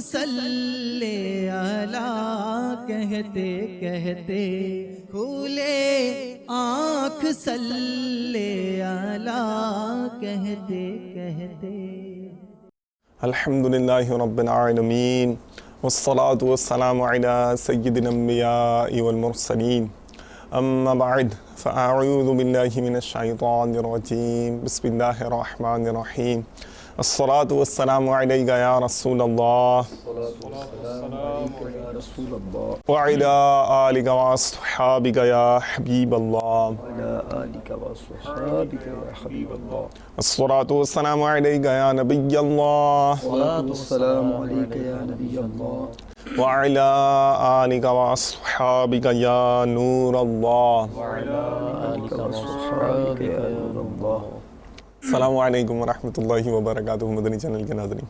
صلی علی کہتے کہتے کھولے آنکھ صلی علی کہتے کہتے. الحمدللہ رب العالمین والصلاة والسلام علی سید الانبیاء والمرسلین. اما بعد فاعوذ باللہ من الشیطان الرجیم. بسم اللہ الرحمن الرحیم. الصلاة والسلام علیک یا رسول اللہ وعلی آلک واصحابک یا حبیب اللہ. الصلاة والسلام علیک یا نبی اللہ وعلی آلک واصحابک یا نور اللہ. السلام علیکم ورحمۃ اللہ وبرکاتہ. مدنی چینل کے ناظرین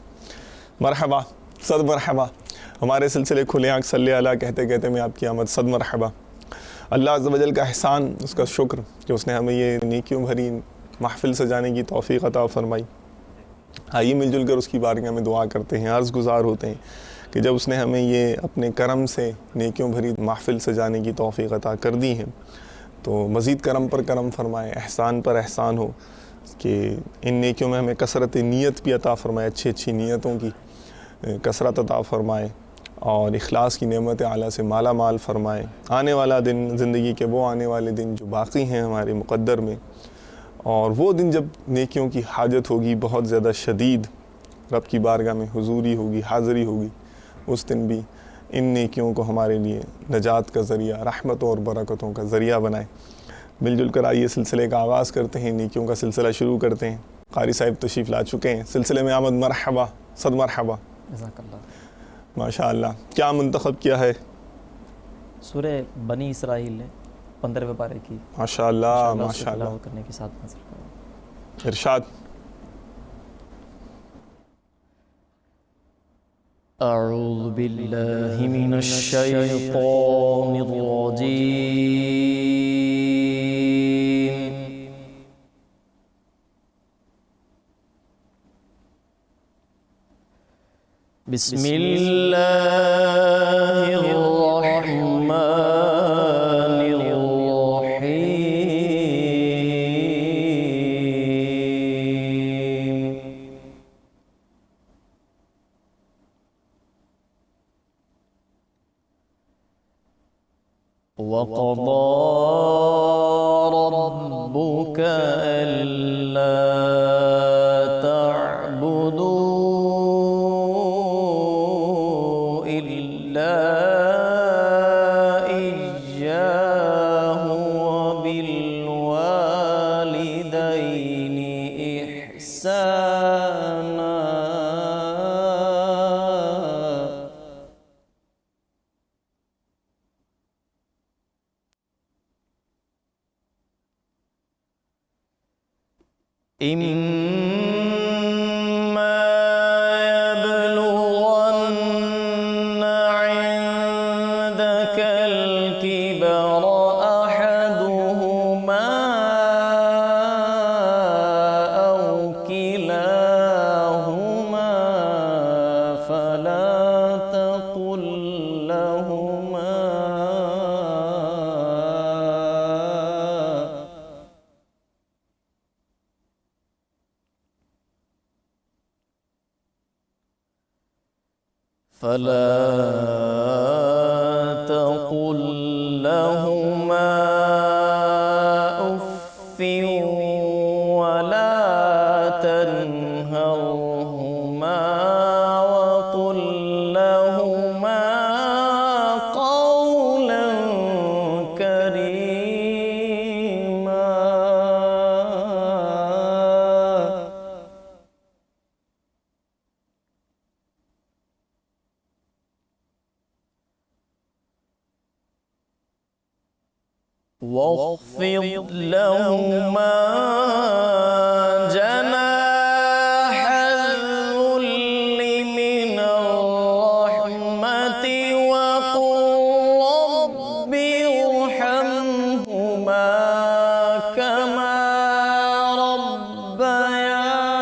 مرحبا، صد مرحبا. ہمارے سلسلے کھلے آنکھ صلی علی کہتے کہتے میں آپ کی آمد. صد مرحبا. اللہ عز و جل کا احسان، اس کا شکر کہ اس نے ہمیں یہ نیکیوں بھری محفل سجانے کی توفیق عطا فرمائی. آئیے مل جل کر اس کی بارگاہ میں دعا کرتے ہیں، عرض گزار ہوتے ہیں کہ جب اس نے ہمیں یہ اپنے کرم سے نیکیوں بھری محفل سجانے کی توفیق عطا کر دی ہے تو مزید کرم پر کرم فرمائے، احسان پر احسان ہو کہ ان نیکیوں میں ہمیں کثرت نیت بھی عطا فرمائے، اچھی اچھی نیتوں کی کثرت عطا فرمائے اور اخلاص کی نعمت اعلیٰ سے مالا مال فرمائے. آنے والا دن، زندگی کے وہ آنے والے دن جو باقی ہیں ہمارے مقدر میں، اور وہ دن جب نیکیوں کی حاجت ہوگی بہت زیادہ شدید، رب کی بارگاہ میں حضوری ہوگی، حاضری ہوگی، اس دن بھی ان نیکیوں کو ہمارے لیے نجات کا ذریعہ، رحمتوں اور برکتوں کا ذریعہ بنائے. مل جل کر آئیے سلسلے کا آغاز کرتے ہیں، نیکیوں کا سلسلہ شروع کرتے ہیں. قاری صاحب تشریف لا چکے ہیں. سلسلے میں آمد. مرحبا، صد مرحبا. جزاک اللہ. ماشاء اللہ. کیا منتخب کیا ہے؟ سورہ بنی اسرائیل نے 15ویں پارے کی ماشاء اللہ ماشاء اللہ کرنے کے ساتھ نازل کرا. ارشاد. اعوذ باللہ من الشیطان الرجیم. بسم اللہ الرحمن الرحیم. وَقَضَى رَبُّكَ أَلَّا تَعْبُدُوا إِمَّا يَبْلُغَنَّ عِندَكَ الْكِبَرَ أَحَدُهُمَا أَوْ كِلَاهُمَا فَلَا تَقُل لَّهُمَا أُفٍّ وَلَا تَنْهَرْهُمَا وَقُل لَّهُمَا قَوْلًا كَرِيمًا. واخفض لهما جناح الذل من الرحمة وقل رب ارحمهما كما ربياني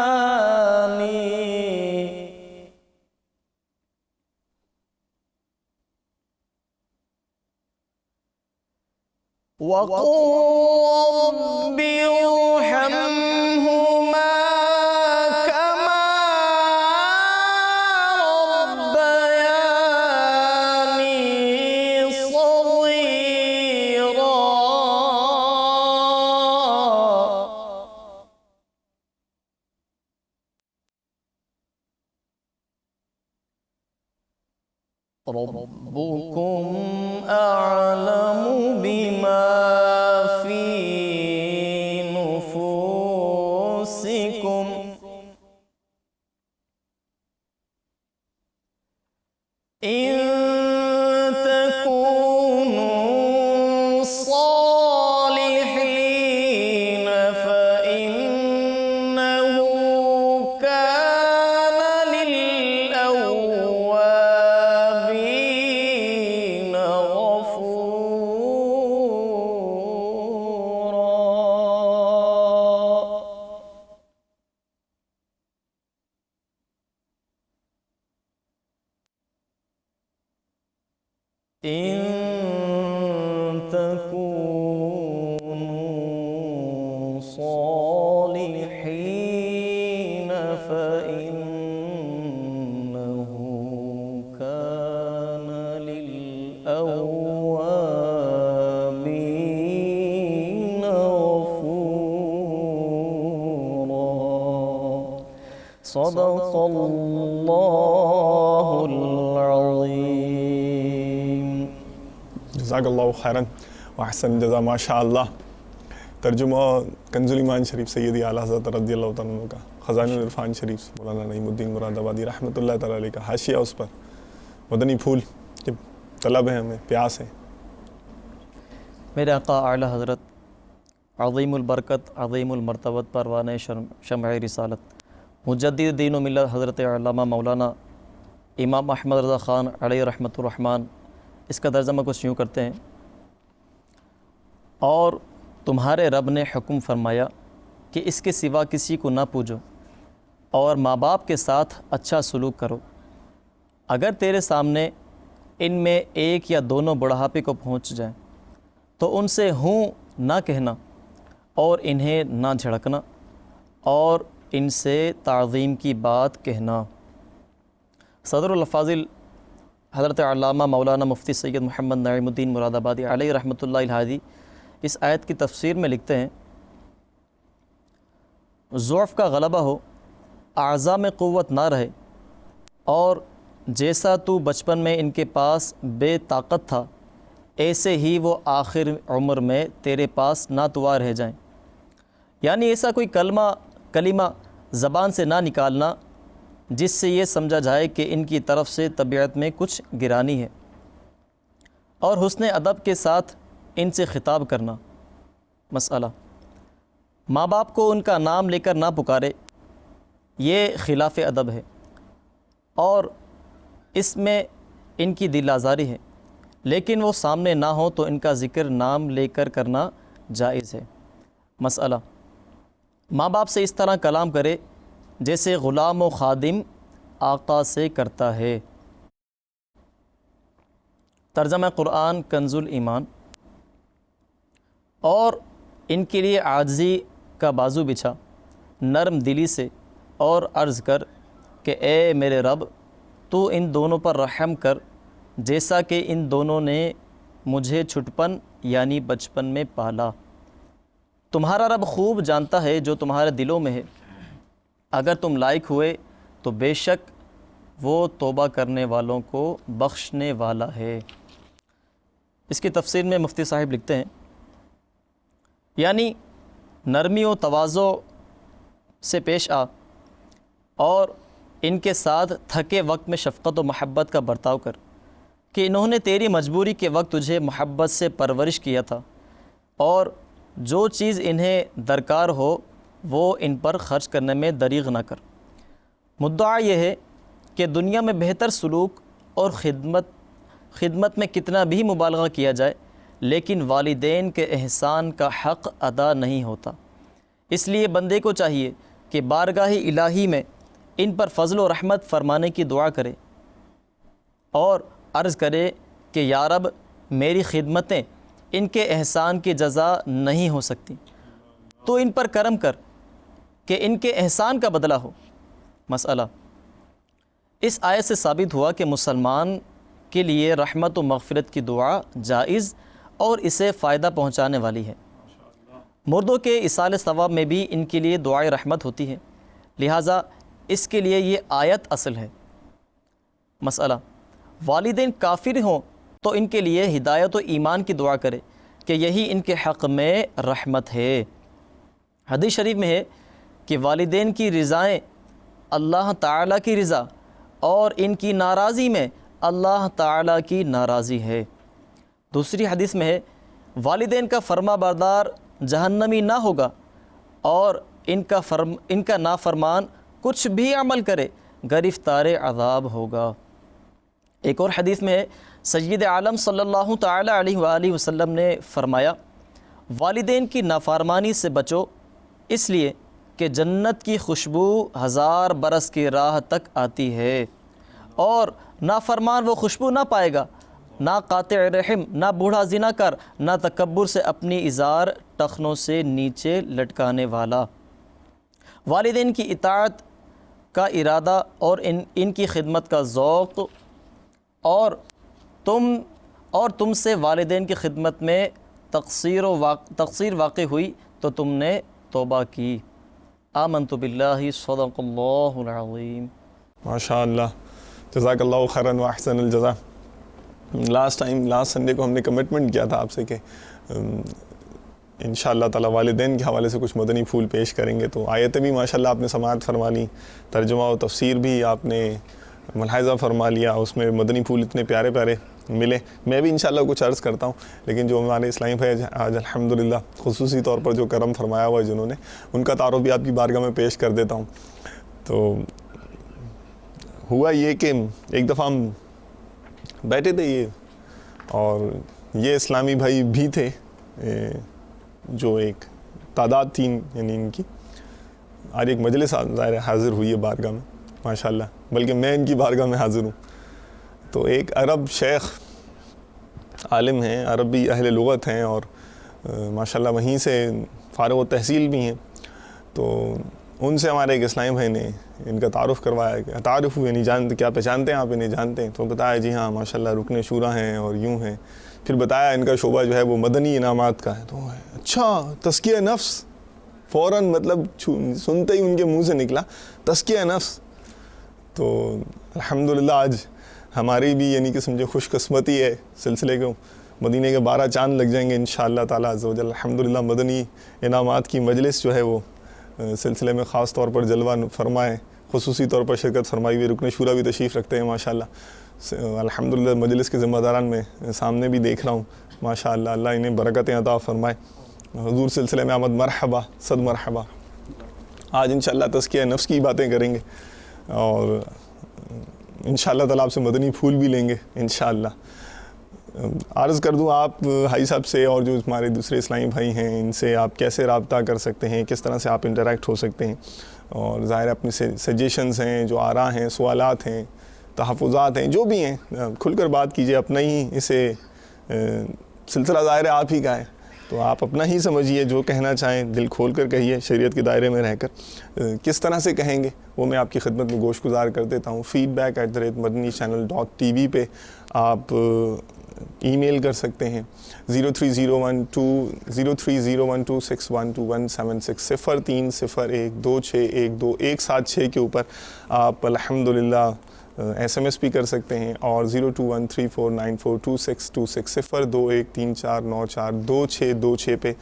وَقُلْ رَبِّ ارْحَمْهُمَا كَمَا رَبَّيَانِي صَغِيرًا. ربكم أعلم بما في نفوسكم إن تكونوا صالحين فإنه كان للأوابين غفورا. إن تكونوا صالحين فإنه كان للأوابين غفورا. صدق الله العظيم. جزاک اللہ خیرن وحسن جزا ماشاء اللہ. ترجمہ کنزُ ایمان شریف سیدی اعلیٰ حضرت رضی اللہ تعالیٰ عنہ کا، خزائن العرفان شریف مولانا نعیم الدین مراد آبادی رحمۃ اللہ تعالیٰ علیہ کا حاشیہ، اس پر مدنی پھول کہ طلب ہے، ہمیں پیاس ہے. میرے آقا اعلیٰ حضرت عظیم البرکت عظیم المرتبت پروانہ شمع رسالت مجدد دین و ملت حضرت علامہ مولانا امام احمد رضا خان علیہ رحمۃ الرحمن اس کا ترجمہ کچھ یوں کرتے ہیں: اور تمہارے رب نے حکم فرمایا کہ اس کے سوا کسی کو نہ پوجو اور ماں باپ کے ساتھ اچھا سلوک کرو. اگر تیرے سامنے ان میں ایک یا دونوں بڑھاپے کو پہنچ جائیں تو ان سے ہوں نہ کہنا اور انہیں نہ جھڑکنا اور ان سے تعظیم کی بات کہنا. صدر الفاضل حضرت علامہ مولانا مفتی سید محمد نعیم الدین مراد آبادی علیہ رحمۃ اللہ الہادی اس آیت کی تفسیر میں لکھتے ہیں: ضعف کا غلبہ ہو، اعضاء میں قوت نہ رہے، اور جیسا تو بچپن میں ان کے پاس بے طاقت تھا ایسے ہی وہ آخر عمر میں تیرے پاس ناتواں رہ جائیں. یعنی ایسا کوئی کلمہ زبان سے نہ نکالنا جس سے یہ سمجھا جائے کہ ان کی طرف سے طبیعت میں کچھ گرانی ہے، اور حسن ادب کے ساتھ ان سے خطاب کرنا. مسئلہ: ماں باپ کو ان کا نام لے کر نہ پکارے، یہ خلاف ادب ہے اور اس میں ان کی دل آزاری ہے، لیکن وہ سامنے نہ ہوں تو ان کا ذکر نام لے کر کرنا جائز ہے. مسئلہ: ماں باپ سے اس طرح کلام کرے جیسے غلام و خادم آقا سے کرتا ہے. ترجمہ قرآن کنز ایمان. اور ان کے لیے عاجزی کا بازو بچھا نرم دلی سے اور عرض کر کہ اے میرے رب، تو ان دونوں پر رحم کر جیسا کہ ان دونوں نے مجھے چھٹپن یعنی بچپن میں پالا. تمہارا رب خوب جانتا ہے جو تمہارے دلوں میں ہے. اگر تم لائق ہوئے تو بے شک وہ توبہ کرنے والوں کو بخشنے والا ہے. اس کی تفسیر میں مفتی صاحب لکھتے ہیں: یعنی نرمی و تواضع سے پیش آ اور ان کے ساتھ تھکے وقت میں شفقت و محبت کا برتاؤ کر کہ انہوں نے تیری مجبوری کے وقت تجھے محبت سے پرورش کیا تھا، اور جو چیز انہیں درکار ہو وہ ان پر خرچ کرنے میں دریغ نہ کر. مدعا یہ ہے کہ دنیا میں بہتر سلوک اور خدمت میں کتنا بھی مبالغہ کیا جائے لیکن والدین کے احسان کا حق ادا نہیں ہوتا. اس لیے بندے کو چاہیے کہ بارگاہ الہی میں ان پر فضل و رحمت فرمانے کی دعا کرے اور عرض کرے کہ یا رب، میری خدمتیں ان کے احسان کی جزا نہیں ہو سکتی، تو ان پر کرم کر کہ ان کے احسان کا بدلہ ہو۔ مسئلہ، اس آیت سے ثابت ہوا کہ مسلمان کے لیے رحمت و مغفرت کی دعا جائز اور اسے فائدہ پہنچانے والی ہے۔ مردوں کے ایصال ثواب میں بھی ان کے لیے دعائے رحمت ہوتی ہے، لہٰذا اس کے لیے یہ آیت اصل ہے۔ مسئلہ، والدین کافر ہوں تو ان کے لیے ہدایت و ایمان کی دعا کرے کہ یہی ان کے حق میں رحمت ہے۔ حدیث شریف میں ہے کہ والدین کی رضائیں اللہ تعالیٰ کی رضا اور ان کی ناراضی میں اللہ تعالیٰ کی ناراضی ہے۔ دوسری حدیث میں ہے والدین کا فرما بردار جہنمی نہ ہوگا اور ان کا نافرمان کچھ بھی عمل کرے گرفتار عذاب ہوگا۔ ایک اور حدیث میں ہے سید عالم صلی اللہ تعالی علیہ وآلہ وسلم نے فرمایا، والدین کی نافرمانی سے بچو، اس لیے کہ جنت کی خوشبو 1000 برس کی راہ تک آتی ہے اور نافرمان وہ خوشبو نہ پائے گا، نہ قاطع رحم، نہ بوڑھا زنا کر، نہ تکبر سے اپنی ازار ٹخنوں سے نیچے لٹکانے والا۔ والدین کی اطاعت کا ارادہ اور ان کی خدمت کا ذوق اور تم سے والدین کی خدمت میں تقصیر واقع ہوئی تو تم نے توبہ کی۔ آمنت باللہ، صدق اللہ العظیم۔ ماشاء اللہ، جزاک اللہ خیراً و احسن الجزا۔ لاسٹ سنڈے کو ہم نے کمٹمنٹ کیا تھا آپ سے کہ انشاءاللہ تعالی والدین کے حوالے سے کچھ مدنی پھول پیش کریں گے، تو آیتیں بھی ماشاءاللہ آپ نے سماعت فرما لی، ترجمہ و تفسیر بھی آپ نے ملاحظہ فرما لیا، اس میں مدنی پھول اتنے پیارے پیارے ملے۔ میں بھی انشاءاللہ کچھ عرض کرتا ہوں، لیکن جو ہمارے اسلامی بھائی آج الحمدللہ خصوصی طور پر جو کرم فرمایا ہوا ہے جنہوں نے، ان کا تعارف بھی آپ کی بارگاہ میں پیش کر دیتا ہوں۔ تو ہوا یہ کہ ایک دفعہ ہم بیٹھے تھے اور یہ اسلامی بھائی بھی تھے، جو ایک تعداد تھی یعنی ان کی، آج ایک مجلس ظاہر حاضر ہوئی ہے بارگاہ میں ماشاءاللہ، بلکہ میں ان کی بارگاہ میں حاضر ہوں۔ تو ایک عرب شیخ عالم ہیں، عربی اہل لغت ہیں اور ماشاءاللہ وہیں سے فارغ و تحصیل بھی ہیں، تو ان سے ہمارے ایک اسلامی بھائی نے ان کا تعارف کروایا کہ تعارف یعنی جانتے، کیا پہچانتے ہیں آپ انہیں؟ جانتے ہیں؟ تو بتایا جی ہاں ماشاءاللہ رکن شورا ہیں اور یوں ہیں۔ پھر بتایا ان کا شعبہ جو ہے وہ مدنی انعامات کا ہے۔ تو اچھا، تزکیہ نفس، فوراً مطلب سنتے ہی ان کے منہ سے نکلا تزکیہ نفس۔ تو الحمدللہ آج ہماری بھی یعنی کہ سمجھے خوش قسمتی ہے، سلسلے کو مدینے کے 12 چاند لگ جائیں گے انشاءاللہ تعالیٰ عز و جل۔ الحمدللہ مدنی انعامات کی مجلس جو ہے وہ سلسلے میں خاص طور پر جلوہ فرمائے، خصوصی طور پر شرکت فرمائی ہوئی رکن شورا بھی تشریف رکھتے ہیں ماشاءاللہ۔ الحمدللہ مجلس کے ذمہ داران میں سامنے بھی دیکھ رہا ہوں ماشاءاللہ، اللہ انہیں برکتیں عطا فرمائے۔ حضور سلسلے میں آمد، مرحبا، صد مرحبا۔ آج انشاءاللہ تزکیہ نفس کی باتیں کریں گے اور انشاءاللہ تعالیٰ آپ سے مدنی پھول بھی لیں گے انشاءاللہ۔ عرض کر دوں آپ بھائی صاحب سے اور جو ہمارے دوسرے اسلامی بھائی ہیں ان سے آپ کیسے رابطہ کر سکتے ہیں، کس طرح سے آپ انٹریکٹ ہو سکتے ہیں، اور ظاہر اپنی سجیشنز ہیں، جو آراء ہیں، سوالات ہیں، تحفظات ہیں، جو بھی ہیں کھل کر بات کیجئے۔ اپنا ہی اسے سلسلہ ظاہر ہے آپ ہی کا ہے، تو آپ اپنا ہی سمجھیے، جو کہنا چاہیں دل کھول کر کہیے، شریعت کے دائرے میں رہ کر کس طرح سے کہیں گے وہ میں آپ کی خدمت میں گوش گزار کر دیتا ہوں۔ feedback@madanichannel.tv پہ آپ ای میل کر سکتے ہیں 030126121760 030126126176 کے اوپر آپ الحمدللہ ایس ایم ایس بھی کر سکتے ہیں، اور 021349422626 021349422626 پہ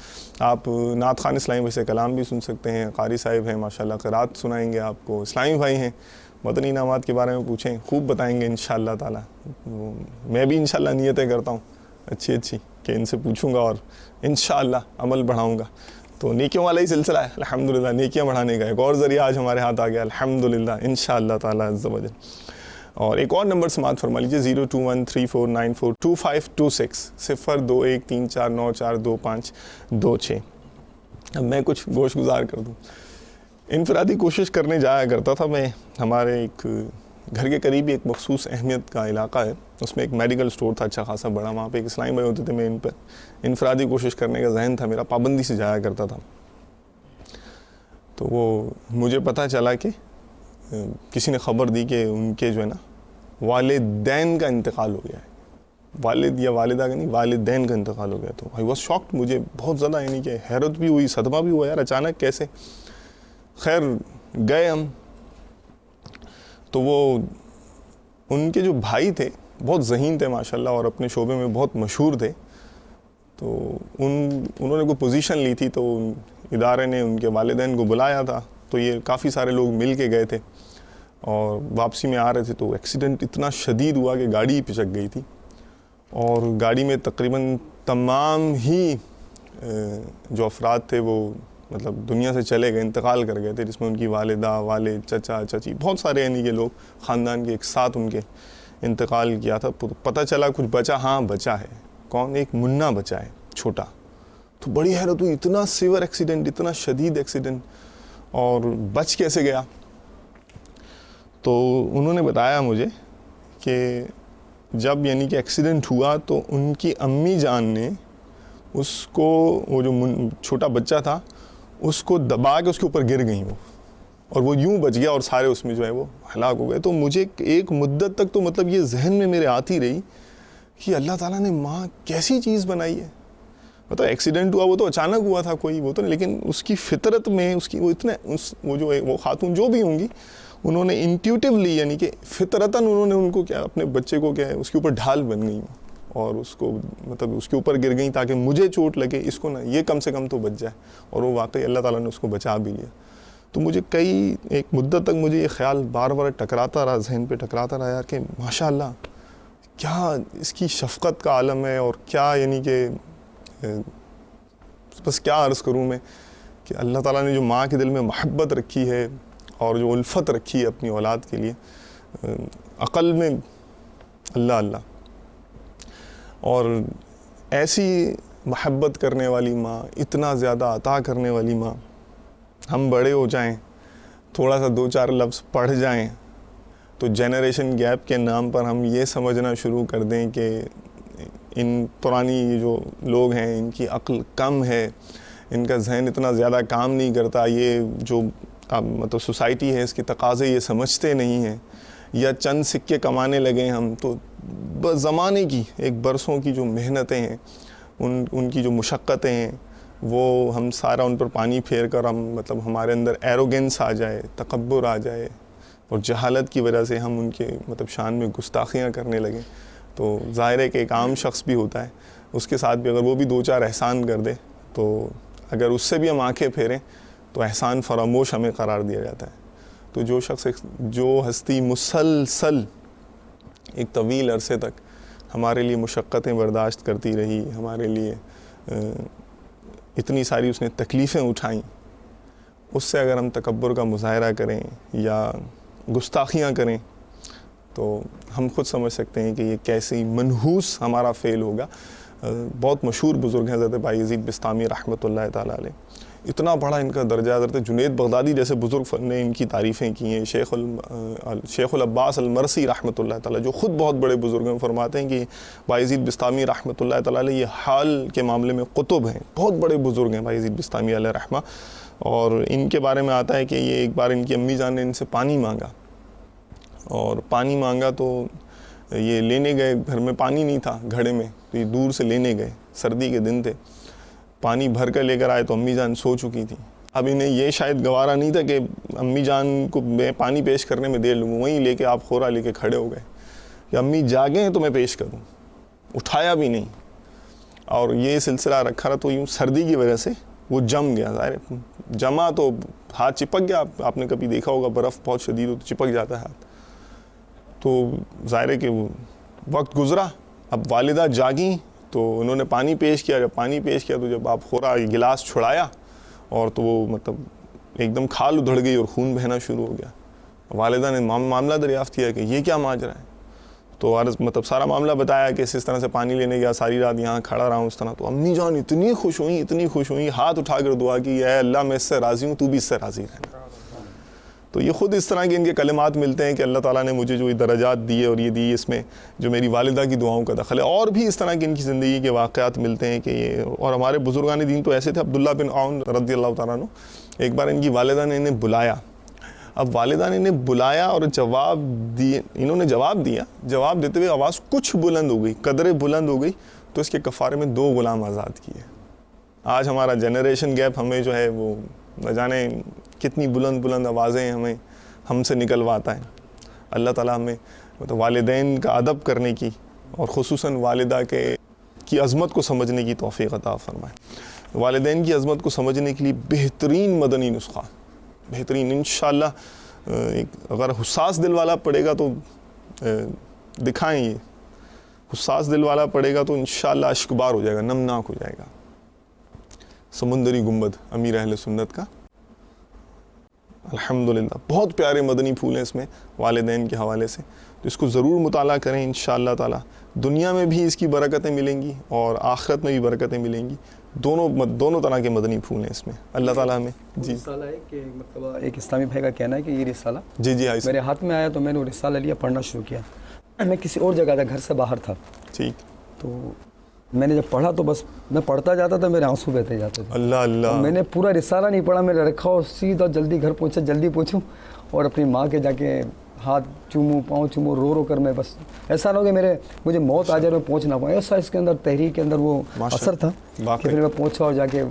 آپ نعت خوان اسلامی بھائی سے کلام بھی سن سکتے ہیں۔ قاری صاحب ہیں ماشاءاللہ، قرات سنائیں گے آپ کو۔ اسلامی بھائی ہیں، مدنی انعامات کے بارے میں پوچھیں، خوب بتائیں گے انشاءاللہ تعالی۔ میں بھی انشاءاللہ نیتیں کرتا ہوں اچھی کہ ان سے پوچھوں گا اور انشاءاللہ عمل بڑھاؤں گا۔ تو نیکیوں والا ہی سلسلہ ہے الحمدللہ، نیکیاں بڑھانے کا ایک اور ذریعہ آج ہمارے ہاتھ آ گیا الحمدللہ انشاءاللہ تعالی عز و جل۔ اور ایک اور نمبر سماعت فرما لیجیے 021349422526 021349422526۔ اب میں کچھ گوش گزار کر دوں۔ انفرادی کوشش کرنے جایا کرتا تھا میں، ہمارے ایک گھر کے قریب ہی ایک مخصوص اہمیت کا علاقہ ہے، اس میں ایک میڈیکل اسٹور تھا اچھا خاصا بڑا، وہاں پہ ایک اسلامی بھائی ہوتے تھے، میں ان پر انفرادی کوشش کرنے کا ذہن تھا میرا، پابندی سے جایا کرتا تھا. تو وہ مجھے پتہ چلا کہ کسی نے خبر دی کہ ان کے جو ہے نا والدین کا انتقال ہو گیا ہے، والد یا والدہ کا نہیں، والدین کا انتقال ہو گیا. تو آئی واز شاکڈ، مجھے بہت زیادہ یعنی کہ حیرت بھی ہوئی، صدمہ بھی ہوا، یار اچانک کیسے. خیر گئے ہم، تو وہ ان کے جو بھائی تھے بہت ذہین تھے ماشاءاللہ اور اپنے شعبے میں بہت مشہور تھے. تو انہوں نے کوئی پوزیشن لی تھی، تو ادارے نے ان کے والدین کو بلایا تھا. تو یہ کافی سارے لوگ مل کے گئے تھے اور واپسی میں آ رہے تھے تو ایکسیڈنٹ اتنا شدید ہوا کہ گاڑی پچک گئی تھی، اور گاڑی میں تقریباً تمام ہی جو افراد تھے وہ مطلب دنیا سے چلے گئے، انتقال کر گئے تھے، جس میں ان کی والدہ، والد، چچا، چچی، بہت سارے یعنی کہ لوگ خاندان کے ایک ساتھ ان کے انتقال کیا تھا. پتہ چلا کچھ بچا، ہاں بچا ہے. کون؟ ایک منا بچا ہے چھوٹا. تو بڑی حیرت ہوئی، اتنا سیور ایکسیڈنٹ، اتنا شدید ایکسیڈنٹ، اور بچ کیسے گیا. تو انہوں نے بتایا مجھے کہ جب یعنی کہ ایکسیڈنٹ ہوا تو ان کی امی جان نے اس کو، وہ جو چھوٹا بچہ تھا اس کو دبا کے اس کے اوپر گر گئیں وہ، اور وہ یوں بچ گیا اور سارے اس میں جو ہے وہ ہلاک ہو گئے. تو مجھے ایک مدت تک تو مطلب یہ ذہن میں میرے آتی رہی کہ اللہ تعالیٰ نے ماں کیسی چیز بنائی ہے. مطلب ایکسیڈنٹ ہوا وہ تو اچانک ہوا تھا کوئی، وہ تو، لیکن اس کی فطرت میں اس کی وہ اتنے وہ جو ہے وہ خاتون جو بھی ہوں گی، انہوں نے انٹیوٹیولی یعنی کہ فطرتاً انہوں نے ان کو کیا، اپنے بچے کو کیا ہے اس کے اوپر ڈھال بن گئی اور اس کو مطلب اس کے اوپر گر گئیں تاکہ مجھے چوٹ لگے، اس کو نہ، یہ کم سے کم تو بچ جائے. اور وہ واقعی اللہ تعالیٰ نے اس کو بچا بھی لیا. تو مجھے ایک مدت تک مجھے یہ خیال بار بار ٹکراتا رہا، ذہن پہ ٹکراتا رہا یار کہ ماشاء اللہ کیا اس کی شفقت کا عالم ہے، اور کیا یعنی کہ بس کیا عرض کروں میں کہ اللہ تعالیٰ نے جو ماں کے دل میں محبت رکھی ہے اور جو الفت رکھی ہے اپنی اولاد کے لیے، عقل میں اللہ اللہ. اور ایسی محبت کرنے والی ماں، اتنا زیادہ عطا کرنے والی ماں، ہم بڑے ہو جائیں، تھوڑا سا 2-4 لفظ پڑھ جائیں تو جنریشن گیپ کے نام پر ہم یہ سمجھنا شروع کر دیں کہ ان پرانی جو لوگ ہیں ان کی عقل کم ہے، ان کا ذہن اتنا زیادہ کام نہیں کرتا، یہ جو مطلب سوسائٹی ہے اس کے تقاضے یہ سمجھتے نہیں ہیں، یا چند سکے کمانے لگے ہم. تو زمانے کی ایک برسوں کی جو محنتیں ہیں، ان کی جو مشقتیں ہیں، وہ ہم سارا ان پر پانی پھیر کر ہم مطلب ہمارے اندر ایروگنس آ جائے، تکبر آ جائے، اور جہالت کی وجہ سے ہم ان کے مطلب شان میں گستاخیاں کرنے لگیں. تو ظاہر ہے کہ ایک عام شخص بھی ہوتا ہے، اس کے ساتھ بھی اگر وہ بھی 2-4 احسان کر دے تو اگر اس سے بھی ہم آنکھیں پھیریں تو احسان فراموش ہمیں قرار دیا جاتا ہے. تو جو ہستی مسلسل ایک طویل عرصے تک ہمارے لیے مشقتیں برداشت کرتی رہی، ہمارے لیے اتنی ساری اس نے تکلیفیں اٹھائیں، اس سے اگر ہم تکبر کا مظاہرہ کریں یا گستاخیاں کریں تو ہم خود سمجھ سکتے ہیں کہ یہ کیسی منحوس ہمارا فعل ہوگا. بہت مشہور بزرگ ہیں حضرت بھائی یزید بستامی رحمۃ اللہ تعالیٰ علیہ، اتنا بڑا ان کا درجہ، حضرت جنید بغدادی جیسے بزرگ نے ان کی تعریفیں کی ہیں. شیخ العباس المرسی رحمۃ اللہ تعالیٰ جو خود بہت بڑے بزرگ ہیں، فرماتے ہیں کہ بھائی یزید بستامی رحمۃ اللہ تعالیٰ علیہ یہ حال کے معاملے میں قطب ہیں، بہت بڑے بزرگ ہیں بھائی یزید بستامی علیہ رحمہ. اور ان کے بارے میں آتا ہے کہ یہ ایک بار ان کی امی جان نے ان سے پانی مانگا، اور پانی مانگا تو یہ لینے گئے، گھر میں پانی نہیں تھا گھڑے میں، تو یہ دور سے لینے گئے، سردی کے دن تھے، پانی بھر کر لے کر آئے تو امی جان سو چکی تھی. اب انہیں یہ شاید گوارا نہیں تھا کہ امی جان کو میں پانی پیش کرنے میں دیر لوں، وہیں لے کے آپ خورا لے کے کھڑے ہو گئے کہ امی جاگیں ہیں تو میں پیش کروں. اٹھایا بھی نہیں، اور یہ سلسلہ رکھا رہا تو یوں سردی کی وجہ سے وہ جم گیا. ظاہر جمع تو ہاتھ چپک گیا، آپ نے کبھی دیکھا ہوگا برف بہت شدید ہو تو چپک جاتا ہے ہاتھ. تو ظاہر ہے کہ وہ وقت گزرا، اب والدہ جاگیں تو انہوں نے پانی پیش کیا. جب پانی پیش کیا تو جب آپ خورا گلاس چھڑایا اور تو وہ مطلب ایک دم کھال ادھڑ گئی اور خون بہنا شروع ہو گیا. والدہ نے معاملہ دریافت کیا کہ یہ کیا ماجرا ہے. تو مطلب سارا معاملہ بتایا کہ اس طرح سے پانی لینے گیا، ساری رات یہاں کھڑا رہا ہوں اس طرح. تو امی جان اتنی خوش ہوئیں، ہاتھ اٹھا کر دعا کی، اے اللہ میں اس سے راضی ہوں، تو بھی اس سے راضی رہنا. تو یہ خود اس طرح کے ان کے کلمات ملتے ہیں کہ اللہ تعالیٰ نے مجھے جو درجات دیے اور یہ دی اس میں جو میری والدہ کی دعاؤں کا دخل ہے. اور بھی اس طرح کے ان کی زندگی کے واقعات ملتے ہیں کہ یہ, اور ہمارے بزرگان دین تو ایسے تھے. عبداللہ بن عون رضی اللہ تعالیٰ عنہ, ایک بار ان کی والدہ نے انہیں بلایا. اب والدہ نے انہیں بلایا اور جواب دیے, انہوں نے جواب دیا, جواب دیتے ہوئے آواز کچھ بلند ہو گئی, قدرے بلند ہو گئی, تو اس کے کفارے میں 2 غلام آزاد کیے. آج ہمارا جنریشن گیپ ہمیں جو ہے وہ نہ جانے کتنی بلند بلند آوازیں ہم سے نکلواتا ہے. اللہ تعالیٰ ہمیں والدین کا ادب کرنے کی اور خصوصاً والدہ کی عظمت کو سمجھنے کی توفیق عطا فرمائے. والدین کی عظمت کو سمجھنے کے لیے بہترین مدنی نسخہ, بہترین انشاءاللہ, اگر حساس دل والا پڑھے گا تو دکھائیں, یہ حساس دل والا پڑھے گا تو انشاءاللہ اشکبار ہو جائے گا, نمناک ہو جائے گا. سمندری گنبد امیر اہل سنت کا, الحمدللہ بہت پیارے مدنی پھول ہیں اس میں والدین کے حوالے سے. تو اس کو ضرور مطالعہ کریں, انشاءاللہ تعالی دنیا میں بھی اس کی برکتیں ملیں گی اور آخرت میں بھی برکتیں ملیں گی. دونوں طرح کے مدنی پھول ہیں اس میں. اللہ تعالیٰ ہمیں جی رسالہ ہے کہ مرتبہ ایک اسلامی بھائی کا کہنا ہے کہ یہ رسالہ جی میرے ہاتھ میں آیا تو میں نے وہ رسالہ لیا, پڑھنا شروع کیا. میں کسی اور جگہ تھا, گھر سے باہر تھا, ٹھیک, تو میں نے جب پڑھا تو بس میں پڑھتا جاتا تھا, میرے آنسو بہتے جاتے تھے. اللہ اللہ, میں نے پورا رسالہ نہیں پڑھا, میں نے رکھا اور سیدھا جلدی گھر پہنچا, جلدی پہنچوں اور اپنی ماں کے جا کے ہاتھ چوموں, پاؤں چوموں, رو کر میں بس ایسا نہ ہو کہ مجھے موت آ جائے میں پہنچ نہ پاؤں. ایسا اس کے اندر تحریک کے اندر وہ اثر تھا کہ پھر میں پہنچا اور جا کے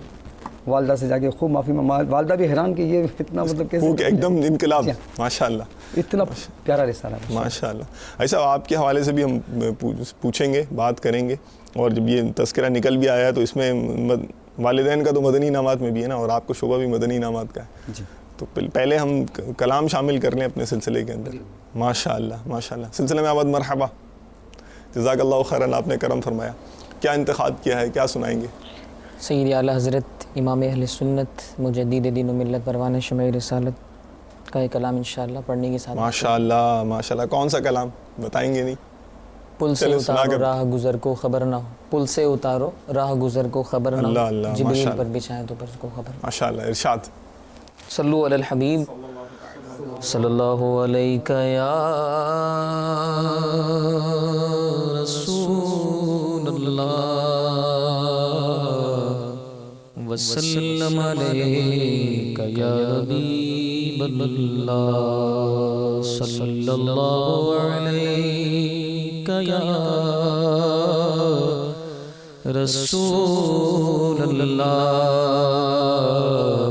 والدہ سے جا کے خوب معافی میں, والدہ بھی حیران کہ یہ اتنا مطلب کیسے ایک دم انقلاب, ماشاءاللہ, اتنا پیارا رسالہ ہے ماشاءاللہ. ایسا آپ کے حوالے سے بھی ہم پوچھیں گے, بات کریں گے. اور جب یہ تذکرہ نکل بھی آیا ہے تو اس میں والدین کا تو مدنی انعامات میں بھی ہے نا, اور آپ کو شعبہ بھی مدنی انعامات کا ہے جی. تو پہلے ہم کلام شامل کر لیں اپنے سلسلے کے اندر. ماشاءاللہ ماشاءاللہ. سلسلے میں آباد مرحبا, جزاک اللہ خیراً, آپ نے کرم فرمایا. کیا انتخاب کیا ہے, کیا سنائیں گے؟ سید اعلیٰ حضرت امام اہل سنت مجدد دین و ملت پروان شمع رسالت کا ایک کلام انشاءاللہ پڑھنے کی ساتھ. ماشاءاللہ ماشاءاللہ. کون سا کلام بتائیں گے؟ نہیں, پل سے اتارو راہ گزر کو خبر نہ ہو, پل سے اتارو راہ گزر کو خبر نہ ہو, جبریل پر بچھائے تو پر کو خبر. ماشاءاللہ, ارشاد. صلو علی الحبیب صلی اللہ علیہ یا رسول اللہ وسلم علیک یا حبیب اللہ صلی اللہ علیک یا رسول اللہ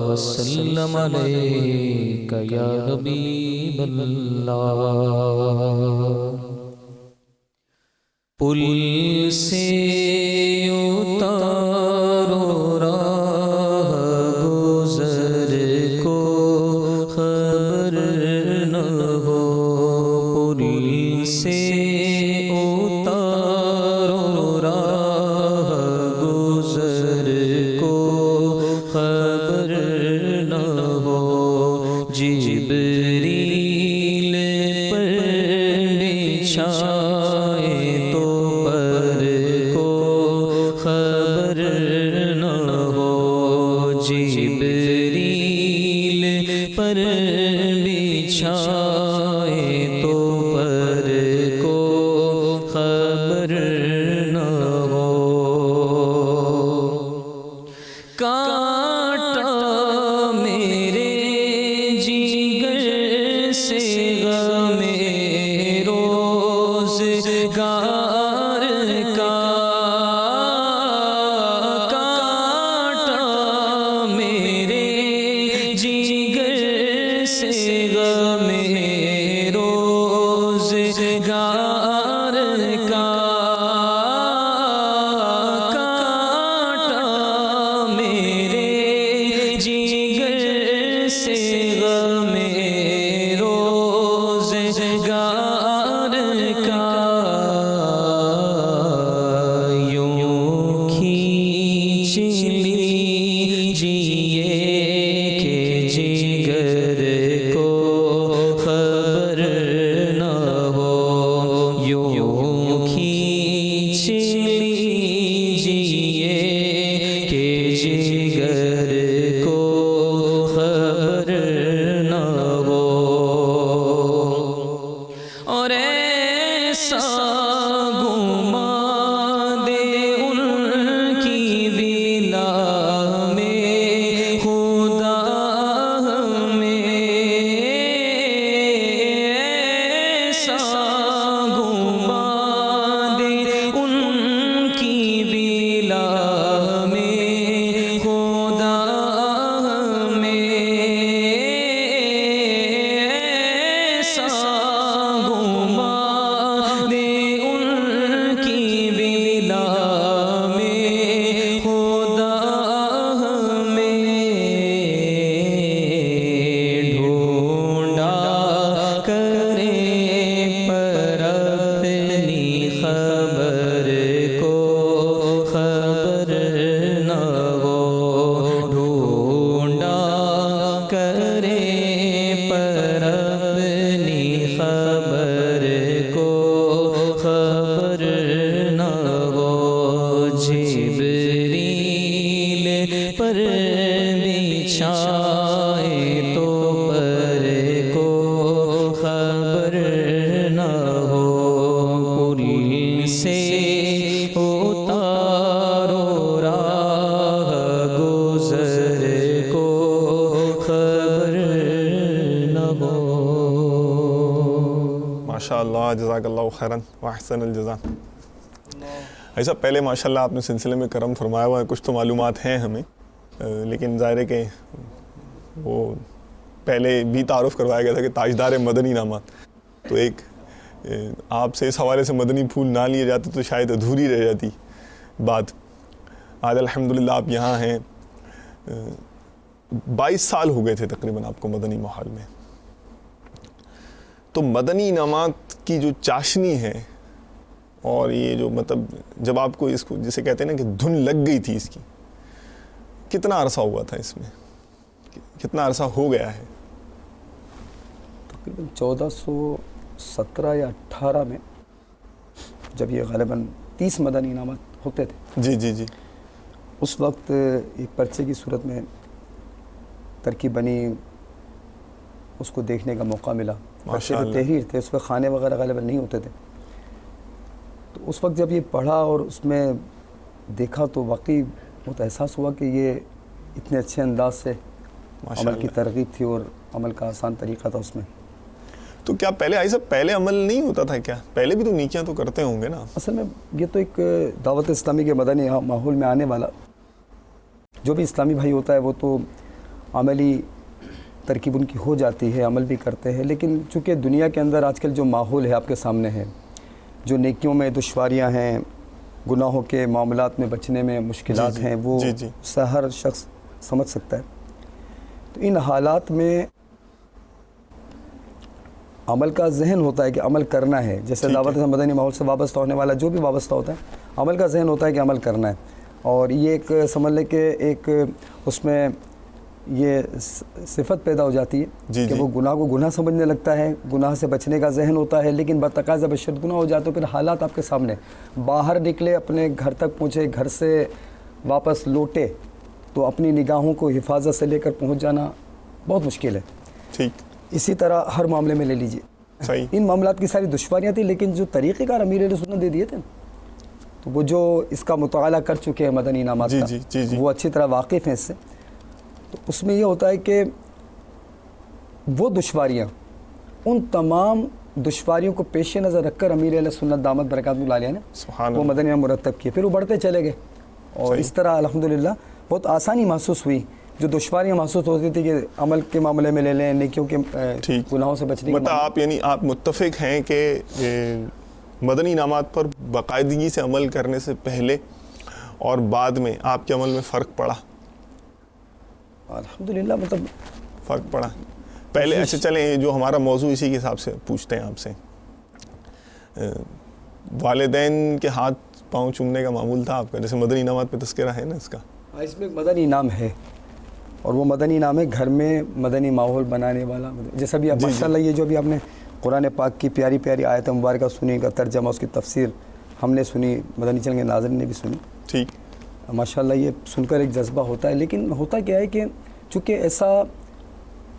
وسلم علیک یا حبیب اللہ. پل سے اتارو راہ گزر کو خبر نہ ہو, پل سے اتارو راہ گزر کو خبر نہ ہو, جبریل پر بچھائے تو پر کو خبر نہ ہو, جبریل پر بچھائے تو پر کو خبر نہ ہو. کانٹا میرے جگر سے غم روزگار کا, کانٹا میرے جگر سے غم روزگار کا, کانٹا میرے جگر سے غم روزگار کا, یوں کھینچ لیجیے کہ جگر کو خبر نہ ہو, ایسا گما دے ان کی ولا میں خدا ہمیں، ایسا گما دے ان کی ولا میں خدا ہمیں، ایسا گما دے ان کی ولا میں خدا ہمیں، ڈھونڈا کرے پر اپنی خبر کو خبر نہ ہو، ڈھونڈا کرے پر اپنی خبر کو خبر نہ ہو، جبریل پر بچھائے تو پر کو خبر نہ ہو، کل سے اتارو راہ گزر کو خبر نہ ہو۔ ماشاء اللہ، جزاک اللہ خیراً واحسن الجزا۔ ایسا پہلے ماشاء اللہ آپ نے سلسلے میں کرم فرمایا ہوا ہے، کچھ تو معلومات ہیں ہمیں، لیکن ظاہر ہے کہ وہ پہلے بھی تعارف کروایا گیا تھا کہ تاجدار مدنی نامات، تو ایک آپ سے اس حوالے سے مدنی پھول نہ لیے جاتے تو شاید ادھوری رہ جاتی بات۔ آج الحمدللہ آپ یہاں ہیں، 22 سال ہو گئے تھے تقریباً آپ کو مدنی ماحول میں، تو مدنی انعامات کی جو چاشنی ہے اور یہ جو مطلب جب آپ کو اس کو جسے کہتے ہیں نا کہ دھن لگ گئی تھی اس کی، کتنا عرصہ ہوا تھا اس میں، کتنا عرصہ ہو گیا ہے؟ تقریباً 1417 یا 18 میں جب یہ غالباً 30 مدنی انعامات ہوتے تھے، جی جی جی، اس وقت ایک پرچے کی صورت میں ترکیب بنی، اس کو دیکھنے کا موقع ملا۔ پرچے ماشاء جو اللہ۔ تحریر تھے اس وقت خانے وغیرہ غالباً نہیں ہوتے تھے، تو اس وقت جب یہ پڑھا اور اس میں دیکھا تو واقعی بہت احساس ہوا کہ یہ اتنے اچھے انداز سے ماشاء عمل کی اللہ۔ ترغیب تھی اور عمل کا آسان طریقہ تھا اس میں۔ تو کیا پہلے ایسا پہلے عمل نہیں ہوتا تھا کیا؟ پہلے بھی تو نیکیاں تو کرتے ہوں گے نا؟ اصل میں یہ تو ایک دعوت اسلامی کے مدنی ماحول میں آنے والا جو بھی اسلامی بھائی ہوتا ہے وہ تو عملی ترکیب ان کی ہو جاتی ہے، عمل بھی کرتے ہیں، لیکن چونکہ دنیا کے اندر آج کل جو ماحول ہے آپ کے سامنے ہے، جو نیکیوں میں دشواریاں ہیں، گناہوں کے معاملات میں بچنے میں مشکلات ہیں، وہ اسے ہر شخص سمجھ سکتا ہے۔ تو ان حالات میں عمل کا ذہن ہوتا ہے کہ عمل کرنا ہے، جیسے دعوت مدنی ماحول سے وابستہ ہونے والا جو بھی وابستہ ہوتا ہے، عمل کا ذہن ہوتا ہے کہ عمل کرنا ہے، اور یہ ایک سمجھ لیں کہ ایک اس میں یہ صفت پیدا ہو جاتی ہے کہ وہ گناہ کو گناہ سمجھنے لگتا ہے، گناہ سے بچنے کا ذہن ہوتا ہے، لیکن بتقاضا بشرط گناہ ہو جاتا ہے، پھر حالات آپ کے سامنے، باہر نکلے، اپنے گھر تک پہنچے، گھر سے واپس لوٹے تو اپنی نگاہوں کو حفاظت سے لے کر پہنچ جانا بہت مشکل ہے۔ ٹھیک، اسی طرح ہر معاملے میں لے لیجئے، صحیح، ان معاملات کی ساری دشواریاں تھیں، لیکن جو طریقہ کار امیر اہل سنت دے دیے تھے تو وہ جو اس کا مطالعہ کر چکے ہیں مدنی انعامات کا، وہ اچھی طرح واقف ہیں اس سے، تو اس میں یہ ہوتا ہے کہ وہ دشواریاں، ان تمام دشواریوں کو پیش نظر رکھ کر امیر اہل سنت دامت برکاتہ اللہ علیہ نے وہ مدنی مرتب کیے، پھر وہ بڑھتے چلے گئے، اور اس طرح الحمدللہ بہت آسانی محسوس ہوئی۔ جو دشواریاں محسوس ہوتی تھی کہ عمل کے معاملے میں لے لیں، نیکیوں کے گناہوں سے بچنے کے مطلب آپ یعنی آپ متفق ہیں کہ مدنی انعامات پر باقاعدگی سے عمل کرنے سے پہلے اور بعد میں آپ کے عمل میں فرق پڑا؟ الحمدللہ مطلب فرق پڑا۔ پہلے ایسے چلیں، جو ہمارا موضوع اسی کے حساب سے پوچھتے ہیں آپ سے، والدین کے ہاتھ پاؤں چومنے کا معمول تھا آپ کا؟ جیسے مدنی انعامات پہ تذکرہ ہے نا اس کا، اس میں ایک مدنی انعام ہے، اور وہ مدنی انعام ہے گھر میں مدنی ماحول بنانے والا، جیسا بھی ماشاءاللہ یہ جو بھی آپ نے قرآن پاک کی پیاری پیاری آیت مبارکہ سنی، کا ترجمہ، اس کی تفسیر ہم نے سنی، مدنی چینل کے ناظرین نے بھی سنی، ٹھیک، ماشاءاللہ یہ سن کر ایک جذبہ ہوتا ہے، لیکن ہوتا کیا ہے کہ چونکہ ایسا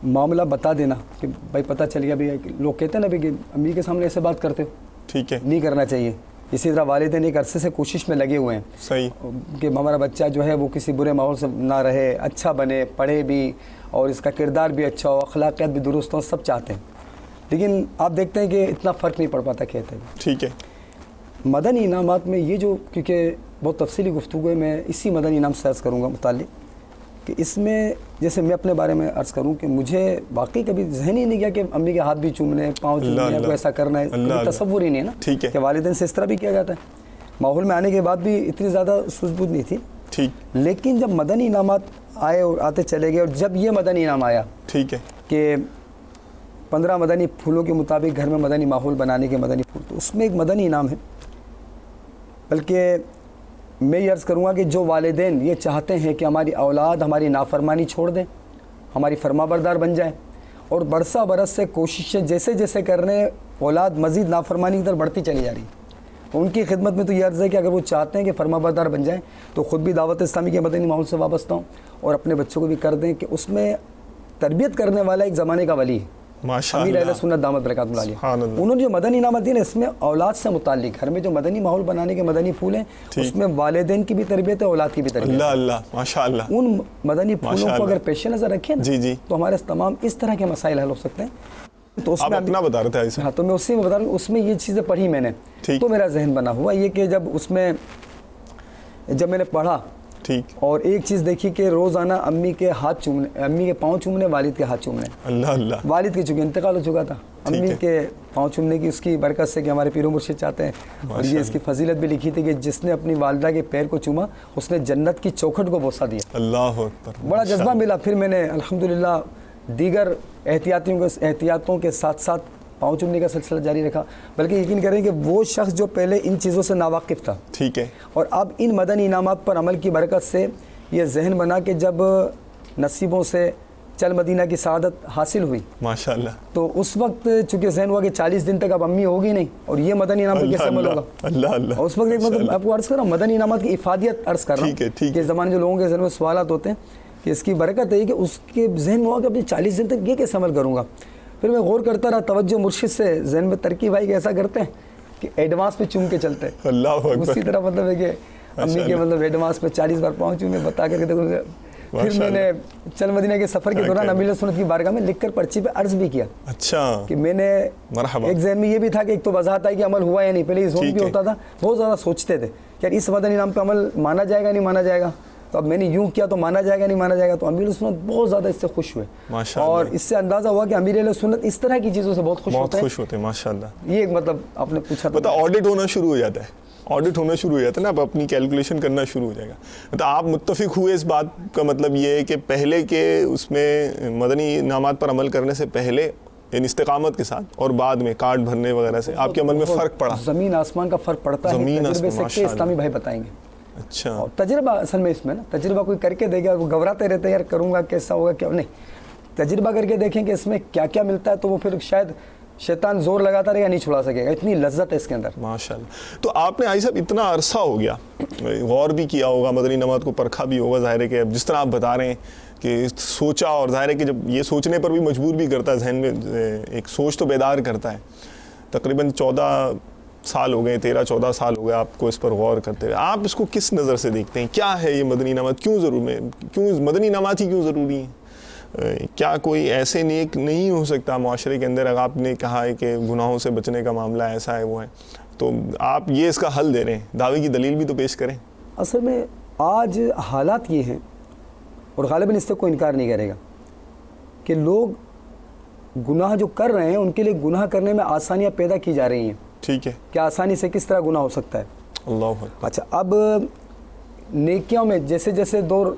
معاملہ بتا دینا کہ بھائی پتہ چل گیا بھی، لوگ کہتے ہیں نا بھی کہ امی کے سامنے ایسے بات کرتے ہو، ٹھیک ہے، نہیں کرنا چاہیے. اسی طرح والدین ایک عرصے سے کوشش میں لگے ہوئے ہیں صحیح کہ ہمارا بچہ جو ہے وہ کسی برے ماحول سے نہ رہے، اچھا بنے، پڑھے بھی، اور اس کا کردار بھی اچھا ہو، اخلاقیات بھی درست ہوں، سب چاہتے ہیں. لیکن آپ دیکھتے ہیں کہ اتنا فرق نہیں پڑ پاتا کہتے ہیں. ٹھیک ہے. مدنی انعامات میں یہ جو، کیونکہ بہت تفصیلی گفتگو ہے، میں اسی مدنی انعام سے عرض کروں گا متعلق کہ اس میں جیسے میں اپنے بارے میں عرض کروں کہ مجھے واقعی کبھی ذہن ہی نہیں گیا کہ امی کے ہاتھ بھی چومنے، پاؤں چومنے، یا کوئی ایسا کرنا ہے، کوئی تصور ہی نہیں ہے نا کہ والدین سے اس طرح بھی کیا جاتا ہے. ماحول میں آنے کے بعد بھی اتنی زیادہ سوجھ بوجھ نہیں تھی. ٹھیک. لیکن جب مدنی انعامات آئے اور آتے چلے گئے، اور جب یہ مدنی انعام آیا ٹھیک ہے کہ 15 مدنی پھولوں کے مطابق گھر میں مدنی ماحول بنانے کے مدنی پھول، تو اس میں ایک مدنی انعام ہے. بلکہ میں یہ عرض کروں گا کہ جو والدین یہ چاہتے ہیں کہ ہماری اولاد ہماری نافرمانی چھوڑ دیں، ہماری فرما بردار بن جائے، اور برسا برس سے کوششیں جیسے جیسے کر رہے ہیں، اولاد مزید نافرمانی کی طرف بڑھتی چلی جا رہی ہے. ان کی خدمت میں تو یہ عرض ہے کہ اگر وہ چاہتے ہیں کہ فرما بردار بن جائیں تو خود بھی دعوت اسلامی کے مدنی ماحول سے وابستہ ہوں، اور اپنے بچوں کو بھی کر دیں کہ اس میں تربیت کرنے والا ایک زمانے کا ولی ہے، امیر اہل سنت دامت برکاتہ علیہ. انہوں نے جو مدنی انعامات دیے اس میں اولاد سے متعلق گھر میں جو مدنی ماحول بنانے کے مدنی پھول ہیں، اس میں والدین کی بھی تربیت ہے، اولاد کی بھی تربیت ہے. اللہ اللہ ماشاءاللہ. ان مدنی پھولوں کو اگر پیش نظر رکھیں نا تو ہمارے تمام اس طرح کے مسائل حل ہو سکتے ہیں. تو اس میں اپنا بتا رہے تھے. ہاں، تو میں اسی میں بتا رہا ہوں، اس میں یہ چیزیں پڑھی میں نے تو میرا ذہن بنا ہوا یہ کہ جب میں نے پڑھا ٹھیک، اور ایک چیز دیکھی کہ روزانہ امی کے ہاتھ چومنے، امی کے پاؤں چومنے، والد کے ہاتھ چومنے. اللہ اللہ. والد کے چونکہ انتقال ہو چکا تھا، امی کے پاؤں چومنے کی اس کی برکت سے کہ ہمارے پیر و مرشد چاہتے ہیں، اور یہ اس کی فضیلت بھی لکھی تھی کہ جس نے اپنی والدہ کے پیر کو چوما اس نے جنت کی چوکھٹ کو بوسہ دیا. اللہ اکبر. بڑا جذبہ ملا. پھر میں نے الحمدللہ دیگر احتیاطوں کے ساتھ ساتھ پاؤں چومنے کا سلسلہ جاری رکھا. بلکہ یقین کریں کہ وہ شخص جو پہلے ان چیزوں سے ناواقف تھا، ٹھیک ہے، اور اب ان مدنی انعامات پر عمل کی برکت سے یہ ذہن بنا کہ جب نصیبوں سے چل مدینہ کی سعادت حاصل ہوئی ماشاءاللہ، تو اس وقت چونکہ ذہن ہوا کہ 40 دن تک اب امی ہوگی نہیں، اور یہ مدنی انعام پہ کیسے عمل ہوگا. اللہ اللہ. اس وقت ایک مطلب آپ کو عرض کر رہا ہوں، مدنی انعامات کی افادیت عرض کر رہا ہوں کہ زمانے جو لوگوں کے ذہن میں سوالات ہوتے ہیں کہ اس کی برکت ہے کہ اس کے ذہن میں ہوا کہ اپنے 40 دن تک یہ کیسے عمل کروں گا. پھر میں غور کرتا رہا، توجہ مرشد سے ذہن میں ترکیب آئی کہ ایسا کرتے ہیں کہ ایڈوانس پہ چوم کے چلتے ہیں. اللہ اکبر. اسی طرح مطلب ہے کہ امی کے مطلب ایڈوانس پہ 40 بار پاؤں چومے بتا کر کے. پھر میں نے چل مدینہ کے سفر کے دوران امیر سنت کی بارگاہ میں لکھ کر پرچی پہ عرض بھی کیا. اچھا. کہ میں نے ایک ذہن میں یہ بھی تھا کہ ایک تو وضاحت ہے کہ عمل ہوا یا نہیں، پہلے یہ ذہن بھی ہوتا تھا، بہت زیادہ سوچتے تھے کہ یار اس مدنی انعام پہ عمل مانا جائے گا نہیں مانا جائے گا. تو اب میں نے یوں کیا تو مانا جائے گا نہیں مانا جائے گا. تو امیر سنت بہت زیادہ اس سے خوش ہوئے، اور اس سے اندازہ ہوا کہ امیر سنت اس طرح کی چیزوں سے بہت خوش ہوتے ہیں. ماشاءاللہ. یہ ایک مطلب آپ نے پوچھا پتہ آڈٹ ہونا شروع ہو جاتا ہے، آڈٹ ہونا شروع ہو جاتا ہے نا، اب اپنی کیلکولیشن کرنا شروع ہو جائے گا. تو آپ متفق ہوئے اس بات کا مطلب یہ ہے کہ پہلے کے اس میں مدنی انعامات پر عمل کرنے سے پہلے یعنی استقامت کے ساتھ اور بعد میں کارڈ بھرنے وغیرہ سے آپ کے عمل میں فرق پڑا؟ زمین آسمان کا فرق پڑتا ہے. تجربے سے کہ اسلامی بھائی بتائیں گے. اچھا. اور تجربہ اصل میں اس میں نا، تجربہ کوئی کر کے دے گا، وہ گھبراتے رہتے ہیں یار کروں گا کیسا ہوگا کیا نہیں. تجربہ کر کے دیکھیں کہ اس میں کیا کیا ملتا ہے، تو وہ پھر شاید شیطان زور لگاتا رہے گا نہیں چھڑا سکے گا. اتنی لذت ہے اس کے اندر. ماشاءاللہ. تو آپ نے آئی صاحب اتنا عرصہ ہو گیا، غور بھی کیا ہوگا، مدنی انعامات کو پرکھا بھی ہوگا. ظاہر ہے کہ اب جس طرح آپ بتا رہے ہیں کہ سوچا، اور ظاہر ہے کہ جب یہ سوچنے پر بھی مجبور بھی کرتا ہے، ذہن میں ایک سوچ تو بیدار کرتا ہے. تقریباً 14 سال ہو گئے، 13-14 سال ہو گئے آپ کو اس پر غور کرتے ہوئے. آپ اس کو کس نظر سے دیکھتے ہیں؟ کیا ہے یہ مدنی انعامات؟ کیوں مدنی انعامات ہی کیوں ضروری ہیں؟ کیا کوئی ایسے نیک نہیں ہو سکتا معاشرے کے اندر؟ اگر آپ نے کہا ہے کہ گناہوں سے بچنے کا معاملہ ایسا ہے وہ ہے، تو آپ یہ اس کا حل دے رہے ہیں، دعوے کی دلیل بھی تو پیش کریں. اصل میں آج حالات یہ ہیں، اور غالباً اس سے کوئی انکار نہیں کرے گا، کہ لوگ گناہ جو کر رہے ہیں ان کے لیے گناہ کرنے میں آسانیاں پیدا کی جا رہی ہیں. ٹھیک ہے. کہ آسانی سے کس طرح گناہ ہو سکتا ہے. اللہ اکبر. اچھا، اب نیکیوں میں جیسے جیسے دور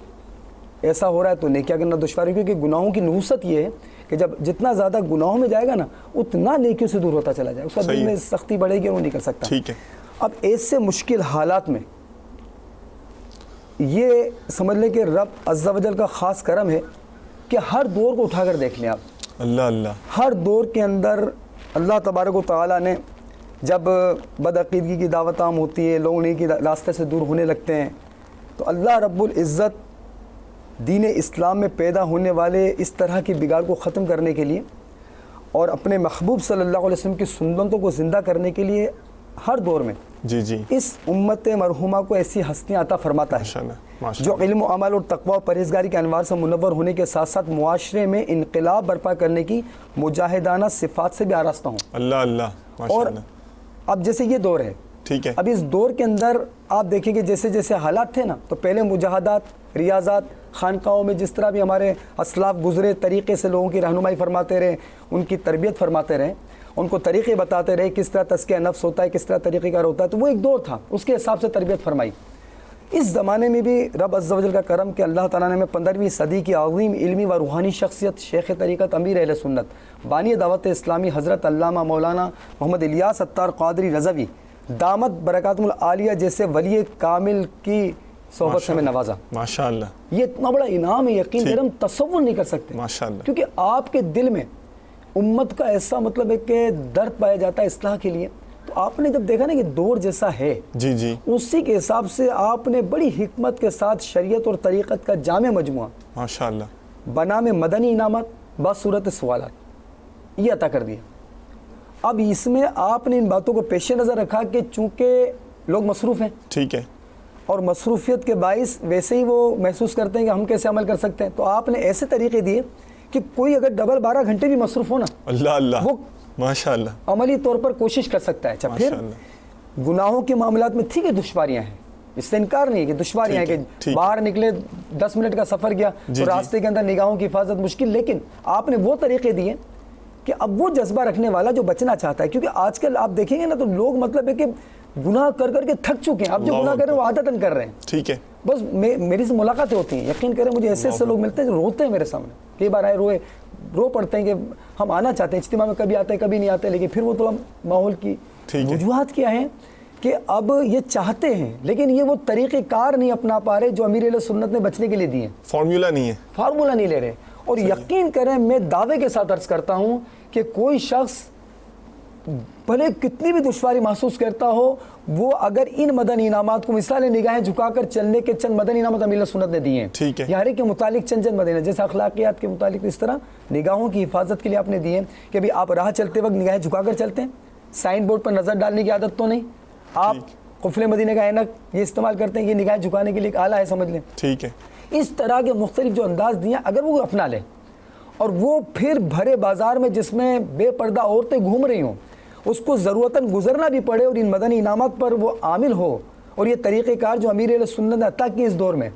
ایسا ہو رہا ہے تو نیکیاں کرنا دشوار ہے، کیونکہ گناہوں کی نحوست یہ ہے کہ جب جتنا زیادہ گناہوں میں جائے گا نا اتنا نیکیوں سے دور ہوتا چلا جائے، اس کا دل میں سختی بڑھے گی اور وہ نہیں کر سکتا. ٹھیک ہے. اب ایسے مشکل حالات میں یہ سمجھ لیں کہ رب عز و جل کا خاص کرم ہے کہ ہر دور کو اٹھا کر دیکھ لیں آپ. اللہ اللہ. ہر دور کے اندر اللہ تبارک و تعالیٰ نے جب بدعقیدگی کی دعوت عام ہوتی ہے، لوگ انہیں کی راستے سے دور ہونے لگتے ہیں، تو اللہ رب العزت دین اسلام میں پیدا ہونے والے اس طرح کی بگاڑ کو ختم کرنے کے لیے اور اپنے محبوب صلی اللہ علیہ وسلم کی سنتوں کو زندہ کرنے کے لیے ہر دور میں جی جی اس امت مرحومہ کو ایسی ہستیاں عطا فرماتا ہے ماشاءاللہ ماشاء جو علم و عمل اور تقوی و پرہیزگاری کے انوار سے منور ہونے کے ساتھ ساتھ معاشرے میں انقلاب برپا کرنے کی مجاہدانہ صفات سے بھی آراستہ ہوں. اللہ اللہ اور ماشاءاللہ. اب جیسے یہ دور ہے، ٹھیک ہے. اب اس دور کے اندر آپ دیکھیں کہ جیسے جیسے حالات تھے نا، تو پہلے مجاہدات، ریاضات، خانقاہوں میں جس طرح بھی ہمارے اسلاف گزرے طریقے سے لوگوں کی رہنمائی فرماتے رہے، ان کی تربیت فرماتے رہے، ان کو طریقے بتاتے رہے کس طرح تزکیہ نفس ہوتا ہے، کس طرح طریقہ کار ہوتا ہے، تو وہ ایک دور تھا، اس کے حساب سے تربیت فرمائی. اس زمانے میں بھی رب عز و جل کا کرم کہ اللہ تعالیٰ نے ہمیں 15ویں صدی کی عظیم علمی و روحانی شخصیت، شیخ طریقت، امیر اہل سنت، بانی دعوت اسلامی حضرت علامہ مولانا محمد الیاس اتار قادری رضوی دامت برکاتہم العالیہ جیسے ولی کامل کی صحبت سے ہمیں نوازا. ماشاءاللہ یہ اتنا بڑا انعام ہے، یقین ٹھیک. کریں ہم تصور نہیں کر سکتے، ماشاءاللہ. کیونکہ آپ کے دل میں امت کا ایسا مطلب ہے کہ درد پایا جاتا ہے اصلاح کے لیے. تو آپ نے جب دیکھا نا کہ دور جیسا ہے، جی جی اسی کے حساب سے آپ نے بڑی حکمت کے ساتھ شریعت اور طریقت کا جامع مجموعہ ماشاءاللہ بنام مدنی انعامات بصورت سوالات یہ عطا کر دیا. اب اس میں آپ نے ان باتوں کو پیش نظر رکھا کہ چونکہ لوگ مصروف ہیں، ٹھیک ہے. اور مصروفیت کے باعث ویسے ہی وہ محسوس کرتے ہیں کہ ہم کیسے عمل کر سکتے ہیں، تو آپ نے ایسے طریقے دیے کہ کوئی اگر ڈبل 12 گھنٹے بھی مصروف ہو نا، اللہ اللہ وہ ماشاءاللہ عملی طور پر کوشش کر سکتا ہے. اچھا پھر ماشاءاللہ. گناہوں کے معاملات میں ٹھیک ہے دشواریاں ہیں، اس سے انکار نہیں ہے کہ دشواریاں ہیں، ٹھیک ہے، کہ ٹھیک. باہر نکلے 10 منٹ کا سفر کیا جی، تو راستے کے اندر نگاہوں کی حفاظت مشکل، لیکن آپ نے وہ طریقے دیے کہ اب وہ جذبہ رکھنے والا جو بچنا چاہتا ہے، کیونکہ آج کل آپ دیکھیں گے نا تو لوگ مطلب ہے کہ گناہ کر کر کے تھک چکے ہیں، اب جو اللہ گناہ کر رہے ہیں وہ عادتاً کر رہے ہیں. ٹھیک ہے. بس میری سے ملاقاتیں ہوتی ہیں، یقین کریں مجھے ایسے لوگ ملتے ہیں جو روتے ہیں میرے سامنے، کئی بار آئے رو پڑتے ہیں کہ ہم آنا چاہتے ہیں اجتماع میں، کبھی آتے ہیں کبھی نہیں آتے، لیکن پھر وہ تھوڑا ماحول کی وجوہات کیا ہیں کہ اب یہ چاہتے ہیں لیکن یہ وہ طریقہ کار نہیں اپنا پا رہے جو امیر اہل سنت نے بچنے کے لیے دیے. فارمولا نہیں ہے، فارمولا نہیں لے رہے. اور یقین کریں میں دعوے کے ساتھ عرض کرتا ہوں کہ کوئی شخص بھلے کتنی بھی دشواری محسوس کرتا ہو، وہ اگر ان مدنی انعامات کو مثال نگاہیں جھکا کر چلنے کے چند مدنی انعامات امیر اہل سنت نے دیے ہیں، ٹھیک ہے، یہ ہر ایک کے متعلق چند مدنی، جیسے اخلاقیات کے متعلق اس طرح نگاہوں کی حفاظت کے لیے آپ نے دیے کہ بھی آپ راہ چلتے وقت نگاہیں جھکا کر چلتے ہیں، سائن بورڈ پر نظر ڈالنے کی عادت تو نہیں، آپ قفل مدینہ کا اینک یہ استعمال کرتے ہیں، یہ نگاہیں جھکانے کے لیے ایک آلہ ہے سمجھ لیں. ٹھیک ہے. اس طرح کے مختلف جو انداز دیے اگر وہ اپنا لیں اور وہ پھر بھرے بازار میں جس میں بے پردہ عورتیں گھوم رہی ہوں اس کو ضرورتاً گزرنا بھی پڑے اور ان مدنی انعامات پر وہ عامل ہو، اور یہ طریقہ کار جو امیر اہل سنت نے عطا کی اس دور میں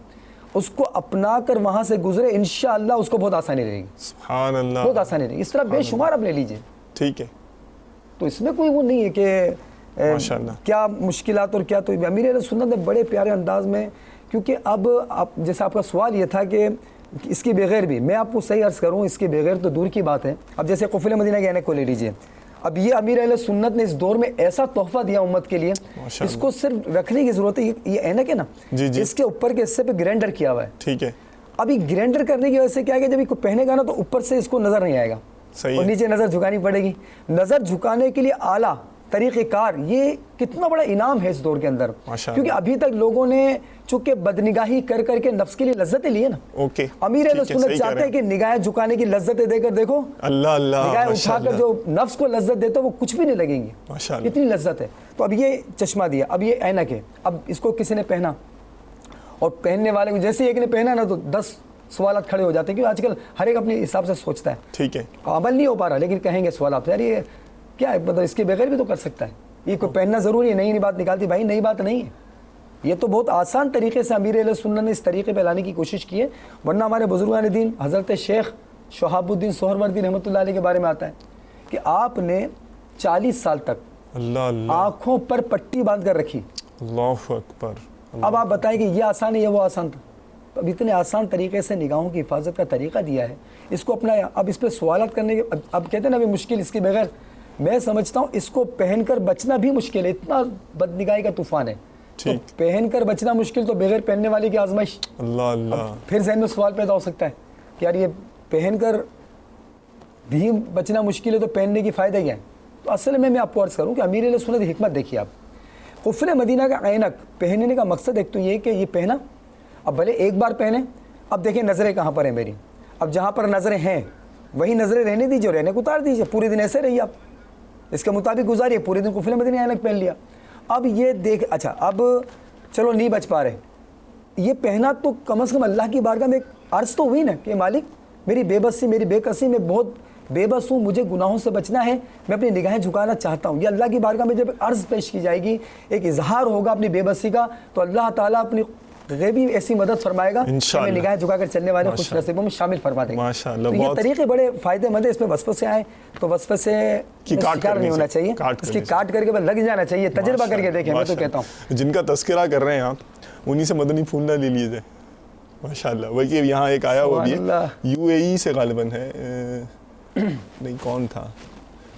اس کو اپنا کر وہاں سے گزرے، انشاءاللہ اس کو بہت آسانی رہے گی. سبحان اللہ. بہت آسانی رہے گی. اس طرح بے شمار آپ لے لیجئے. ٹھیک ہے. تو اس میں کوئی وہ نہیں ہے کہ ماشاءاللہ کیا مشکلات اور کیا، تو امیر اہل سنت نے بڑے پیارے انداز میں، کیونکہ اب جیسا آپ کا سوال یہ تھا کہ اس کے بغیر بھی میں آپ کو صحیح عرض کروں، اس کے بغیر تو دور کی بات ہے. اب جیسے قفل مدینہ کے اینک کو لے لیجئے، اب یہ امیر اہل سنت نے اس دور میں ایسا تحفہ دیا امت کے لیے، اس کو صرف رکھنے کی ضرورت ہے. یہ اینک ہے نا، اس کے اوپر کے حصے پہ گرینڈر کیا ہوا ہے. ٹھیک ہے. اب یہ گرینڈر کرنے کی وجہ سے کیا ہے کہ جب یہ پہنے گا نا تو اوپر سے اس کو نظر نہیں آئے گا، اور نیچے نظر جھکانی پڑے گی. نظر جھکانے کے لیے اعلیٰ طریقہ کار یہ کتنا بڑا انعام ہے اس دور کے اندر، کیونکہ ابھی تک لوگوں نے چونکہ بدنگاہی کر کر کے نفس کے لیے لذتیں لی ہیں نا. امیر اہل سنت چاہتے ہیں کہ نگاہیں جھکانے کی لذتیں دے کر دیکھو، اللہ اللہ نگاہیں اٹھا کر جو نفس کو لذت دیتا ہے وہ کچھ بھی نہیں لگیں گی، اتنی لذت ہے. تو اب یہ چشمہ دیا، اب یہ اینک ہے، اب اس کو کسی نے پہنا اور پہننے والے کو جیسے ایک نے پہنا نا تو 10 سوالات کھڑے ہو جاتے ہیں، کیونکہ آج کل ہر ایک اپنے حساب سے سوچتا ہے. ٹھیک ہے. عمل نہیں ہو پا رہا لیکن کہیں گے سوالات، یار یہ کیا ہے، مطلب اس کے بغیر بھی تو کر سکتا ہے، یہ کوئی پہننا ضروری ہے؟ نئی بات نکالتی. بھائی نئی بات نہیں ہے، یہ تو بہت آسان طریقے سے امیر اہل سنت نے اس طریقے پہ لانے کی کوشش کی ہے. ورنہ ہمارے بزرگان دین حضرت شیخ شہاب الدین سہروردی رحمۃ اللہ علیہ کے بارے میں آتا ہے کہ آپ نے 40 سال تک اللہ اللہ آنکھوں پر پٹی باندھ کر رکھی. اللہ اکبر. اب آپ بتائیں کہ یہ آسان ہے یا وہ آسان تھا؟ اب اتنے آسان طریقے سے نگاہوں کی حفاظت کا طریقہ دیا ہے، اس کو اپنایا. اب اس پہ سوالات کرنے کے اب کہتے ہیں نا ابھی مشکل اس کے بغیر، میں سمجھتا ہوں اس کو پہن کر بچنا بھی مشکل ہے، اتنا بدنگاہی کا طوفان ہے. تو پہن کر بچنا مشکل تو بغیر پہننے والے کی آزمائش. اللہ اللہ. پھر ذہن میں سوال پیدا ہو سکتا ہے کہ یار یہ پہن کر بھی بچنا مشکل ہے تو پہننے کی فائدہ کیا ہے؟ تو اصل میں آپ کو عرض کروں کہ امیر اہل سنت حکمت دیکھیے آپ. قفل مدینہ کا اینک پہننے کا مقصد ایک تو یہ کہ یہ پہنا، اب بھلے ایک بار پہنے اب دیکھیں نظریں کہاں پر ہیں میری, اب جہاں پر نظریں ہیں وہی نظریں رہنے دیجیے, رہنے کو اتار دیجیے, پورے دن ایسے رہیے آپ, اس کے مطابق گزاریے, پورے دن کو فلم مدنی اینک پہن لیا. اب یہ دیکھ, اچھا اب چلو نہیں بچ پا رہے, یہ پہنا تو کم از کم اللہ کی بارگاہ میں ایک عرض تو ہوئی نا کہ مالک میری بے بسی, میری بے کسی, میں بہت بے بس ہوں, مجھے گناہوں سے بچنا ہے, میں اپنی نگاہیں جھکانا چاہتا ہوں. یہ اللہ کی بارگاہ میں جب عرض پیش کی جائے گی, ایک اظہار ہوگا اپنی بے بسی کا, تو اللہ تعالیٰ اپنی غیبی ایسی مدد فرمائے گا کہ ہمیں نگاہیں جھکا کر چلنے والے خوش نصیبوں میں شامل فرما دیں گے. تو یہ طریقے بڑے فائدہ مند ہیں. اس میں وسوسے آئیں تو وسوسے شکار نہیں ہونا چاہیے, اس کی کاٹ کر کے بس لگ جانا چاہیے, تجربہ کر کے دیکھیں. میں تو کہتا ہوں جن کا تذکرہ کر رہے ہیں آپ, انہی سے مدنی پھول نہ لے لیجیے ماشاءاللہ. وہی یہاں ایک آیا ہوا بھی ہے, UAE سے غالباً ہے, نہیں کون تھا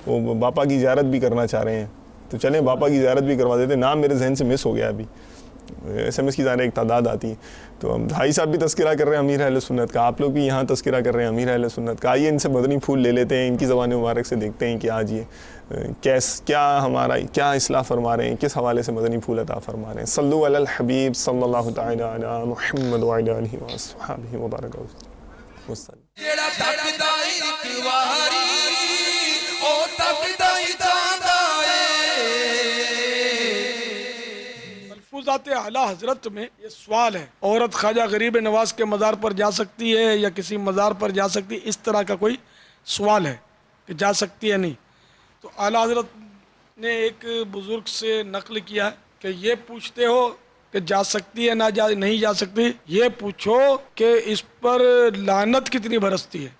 وہ, باپا کی زیارت بھی کرنا چاہ رہے ہیں, تو چلیں باپا کی زیارت بھی کروا دیتے. نام میرے ذہن سے مس ہو گیا ابھی, SMS کی ظاہر ایک تعداد آتی ہے. تو ہم بھائی صاحب بھی تذکرہ کر رہے ہیں امیر اہل سنت کا, آپ لوگ بھی یہاں تذکرہ کر رہے ہیں امیر اہل سنت کا. آئیے ان سے مدنی پھول لے لیتے ہیں, ان کی زبان مبارک سے دیکھتے ہیں کہ آج یہ کیا ہمارا کیا اصلاح فرما رہے ہیں, کس حوالے سے مدنی پھول عطا فرما رہے ہیں. صلو علی الحبیب صلی اللہ تعالی علی محمد وعلی آلہ وصحبہ وبارک وسلم. ملفوظات اعلیٰ حضرت میں یہ سوال ہے, عورت خواجہ غریب نواز کے مزار پر جا سکتی ہے یا کسی مزار پر جا سکتی ہے, اس طرح کا کوئی سوال ہے کہ جا سکتی ہے نہیں. تو اعلیٰ حضرت نے ایک بزرگ سے نقل کیا ہے کہ یہ پوچھتے ہو کہ جا سکتی ہے نہیں جا سکتی, یہ پوچھو کہ اس پر لعنت کتنی برستی ہے,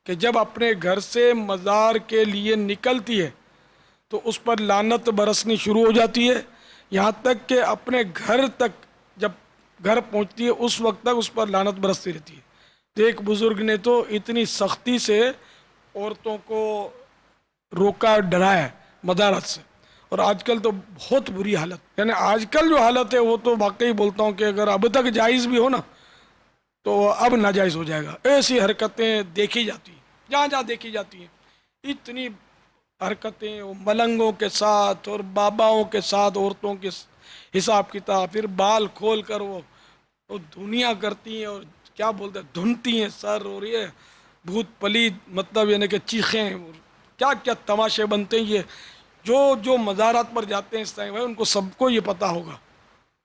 کہ جب اپنے گھر سے مزار کے لیے نکلتی ہے تو اس پر لعنت برسنی شروع ہو جاتی ہے, یہاں تک کہ اپنے گھر تک جب گھر پہنچتی ہے اس وقت تک اس پر لعنت برستی رہتی ہے. تو ایک بزرگ نے تو اتنی سختی سے عورتوں کو روکا, ڈرایا مزارات سے. اور آج کل تو بہت بری حالت, یعنی آج کل جو حالت ہے وہ تو واقعی بولتا ہوں کہ اگر اب تک جائز بھی ہو نا تو اب ناجائز ہو جائے گا. ایسی حرکتیں دیکھی جاتی ہیں, جہاں جہاں دیکھی جاتی ہیں, اتنی حرکتیں ملنگوں کے ساتھ اور باباؤں کے ساتھ عورتوں کے حساب کتاب, پھر بال کھول کر وہ دھنیا کرتی ہیں اور کیا بولتے ہیں دھنتی ہیں سر, اور یہ بھوت پلید مطلب یعنی کہ چیخیں, کیا کیا تماشے بنتے ہیں. یہ جو مزارات پر جاتے ہیں اس ٹائم ان کو سب کو یہ پتہ ہوگا.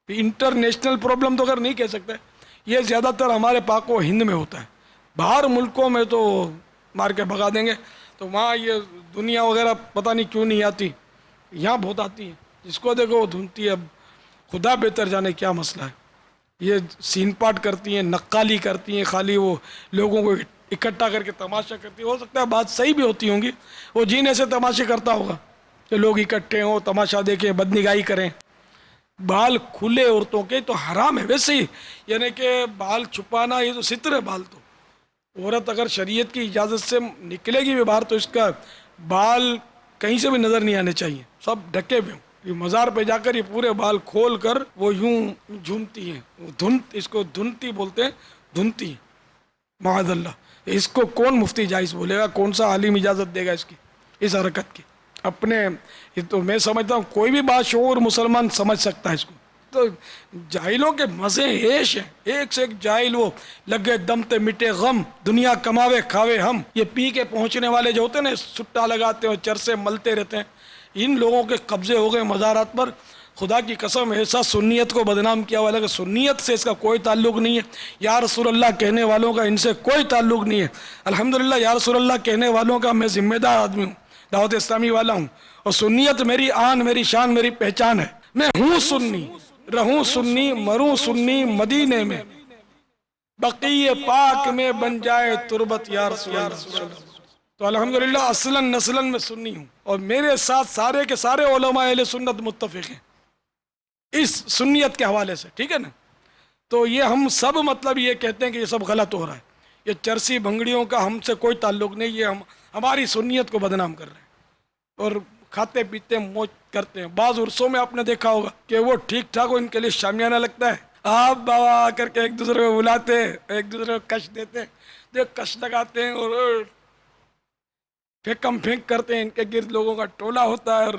انٹرنیشنل پرابلم تو اگر نہیں کہہ سکتے, یہ زیادہ تر ہمارے پاک و ہند میں ہوتا ہے, باہر ملکوں میں تو مار کے بھگا دیں گے. تو وہاں یہ دنیا وغیرہ پتہ نہیں کیوں نہیں آتی, یہاں بہت آتی ہے, جس کو دیکھو وہ دھنتی ہے. اب خدا بہتر جانے کیا مسئلہ ہے, یہ سین پاٹ کرتی ہیں, نقالی کرتی ہیں, خالی وہ لوگوں کو اکٹھا کر کے تماشا کرتی ہیں. ہو سکتا ہے بات صحیح بھی ہوتی ہوں گی, وہ جینے سے تماشے کرتا ہوگا کہ لوگ اکٹھے ہوں, تماشا دیکھیں, بدنگاہی کریں. بال کھلے عورتوں کے تو حرام ہے ویسے ہی, یعنی کہ بال چھپانا یہ تو ستر ہے. بال تو عورت اگر شریعت کی اجازت سے نکلے گی بھی باہر تو اس کا بال کہیں سے بھی نظر نہیں آنے چاہیے, سب ڈھکے ہوئے ہوں. یہ مزار پہ جا کر یہ پورے بال کھول کر وہ یوں جھومتی ہیں, اس کو دھنتی بولتے ہیں, دھنتی ہیں معاذ اللہ. اس کو کون مفتی جائز بولے گا, کون سا عالم اجازت دے گا اس کی, اس حرکت کی. اپنے یہ تو میں سمجھتا ہوں کوئی بھی باشعور مسلمان سمجھ سکتا ہے اس کو. تو جاہلوں کے مزے عیش ہیں, ایک سے ایک جاہل, وہ لگے دم تے مٹے غم, دنیا کماوے کھاوے ہم. یہ پی کے پہنچنے والے جو ہوتے ہیں نا, سٹا لگاتے ہیں, چرسے ملتے رہتے ہیں, ان لوگوں کے قبضے ہو گئے مزارات پر. خدا کی قسم ایسا سنیت کو بدنام کیا ہوا ہے کہ سنیت سے اس کا کوئی تعلق نہیں ہے. یا رسول اللہ کہنے والوں کا ان سے کوئی تعلق نہیں ہے. الحمدللہ یا رسول اللہ کہنے والوں کا میں ذمہ دار آدمی ہوں, دعوت اسلامی والا ہوں, اور سنیت میری آن, میری شان, میری پہچان ہے. میں ہوں سنی, رہوں سنی, مروں سنی, مدینے میں بقی پاک میں بن جائے تربت یا رسول اللہ. تو الحمدللہ اصلاً نسلاً میں سنی ہوں, اور میرے ساتھ سارے کے سارے علماء اہل سنت متفق ہیں اس سنیت کے حوالے سے, ٹھیک ہے نا. تو یہ ہم سب مطلب یہ کہتے ہیں کہ یہ سب غلط ہو رہا ہے. یہ چرسی بھنگڑیوں کا ہم سے کوئی تعلق نہیں, یہ ہماری سنیت کو بدنام کر رہے ہیں اور کھاتے پیتے موج کرتے ہیں. بعض عرصوں میں آپ نے دیکھا ہوگا کہ وہ ٹھیک ٹھاک ہو, ان کے لیے شامیانہ لگتا ہے, آپ بابا کر کے ایک دوسرے کو بلاتے, ایک دوسرے کو کش دیتے, کش لگاتے ہیں اور پھینکم پھینک کرتے ہیں. ان کے گرد لوگوں کا ٹولہ ہوتا ہے اور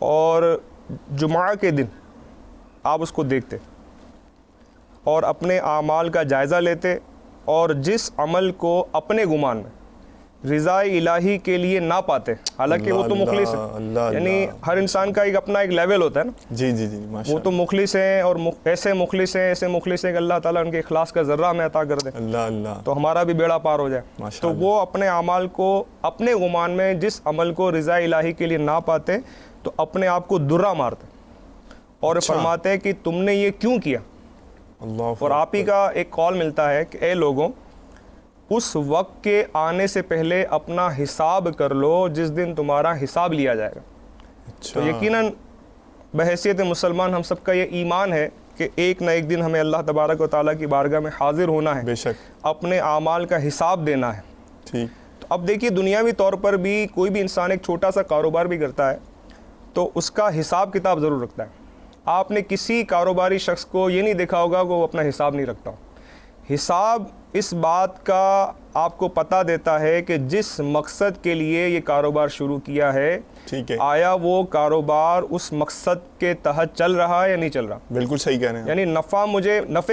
اور جمعہ کے دن آپ اس کو دیکھتے اور اپنے اعمال کا جائزہ لیتے اور جس عمل کو اپنے گمان میں رضا الہی کے لیے نہ پاتے، حالانکہ وہ تو مخلص ہیں، یعنی ہر انسان کا ایک اپنا ایک لیول ہوتا ہے نا، جی جی جی وہ تو مخلص ہیں اور ایسے مخلص ہیں کہ اللہ تعالیٰ ان کے اخلاص کا ذرہ ہمیں عطا کر دے، اللہ اللہ، تو تو ہمارا بھی بیڑا پار ہو جائے۔ تو وہ اپنے اعمال کو اپنے گمان میں جس عمل کو رضا الہی کے لیے نہ پاتے تو اپنے آپ کو درہ مارتے اور فرماتے کہ تم نے یہ کیوں کیا، اللہ، اور آپ ہی کا ایک کال ملتا ہے کہ اے لوگوں، اس وقت کے آنے سے پہلے اپنا حساب کر لو جس دن تمہارا حساب لیا جائے گا۔ تو یقیناً بحیثیت مسلمان ہم سب کا یہ ایمان ہے کہ ایک نہ ایک دن ہمیں اللہ تبارک و تعالیٰ کی بارگاہ میں حاضر ہونا ہے، بے شک، اپنے اعمال کا حساب دینا ہے۔ ٹھیک، تو اب دیکھیے دنیاوی طور پر بھی کوئی بھی انسان ایک چھوٹا سا کاروبار بھی کرتا ہے تو اس کا حساب کتاب ضرور رکھتا ہے۔ آپ نے کسی کاروباری شخص کو یہ نہیں دیکھا ہوگا کہ وہ اپنا حساب نہیں رکھتا ہو۔ حساب اس بات کا آپ کو پتہ دیتا ہے کہ جس مقصد کے لیے یہ کاروبار شروع کیا ہے، ٹھیک ہے، آیا وہ کاروبار اس مقصد کے تحت چل رہا ہے یا نہیں چل رہا۔ بالکل صحیح کہہ رہے ہیں، یعنی نفع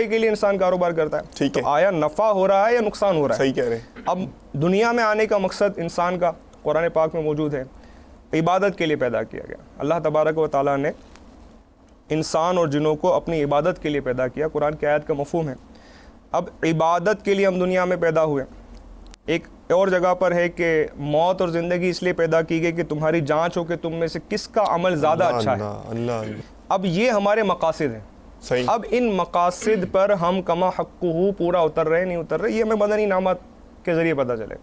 کے لیے انسان کاروبار کرتا ہے، ٹھیک ہے، تو آیا نفع ہو رہا ہے یا نقصان ہو رہا ہے۔ صحیح کہہ رہے ہیں، اب دنیا میں آنے کا مقصد انسان کا قرآن پاک میں موجود ہے، عبادت کے لیے پیدا کیا گیا۔ اللہ تبارک و تعالیٰ نے انسان اور جنوں کو اپنی عبادت کے لیے پیدا کیا، قرآن کی آیت کا مفہوم ہے۔ اب عبادت کے لیے ہم دنیا میں پیدا ہوئے۔ ایک اور جگہ پر ہے کہ موت اور زندگی اس لیے پیدا کی گئی کہ تمہاری جانچ ہو کہ تم میں سے کس کا عمل زیادہ اچھا ہے۔ اللہ اللہ، اب یہ ہمارے مقاصد ہیں، صحیح، اب ان مقاصد پر ہم کما حقہ پورا اتر رہے نہیں اتر رہے، یہ ہمیں مدنی انعامات کے ذریعے پتہ چلے۔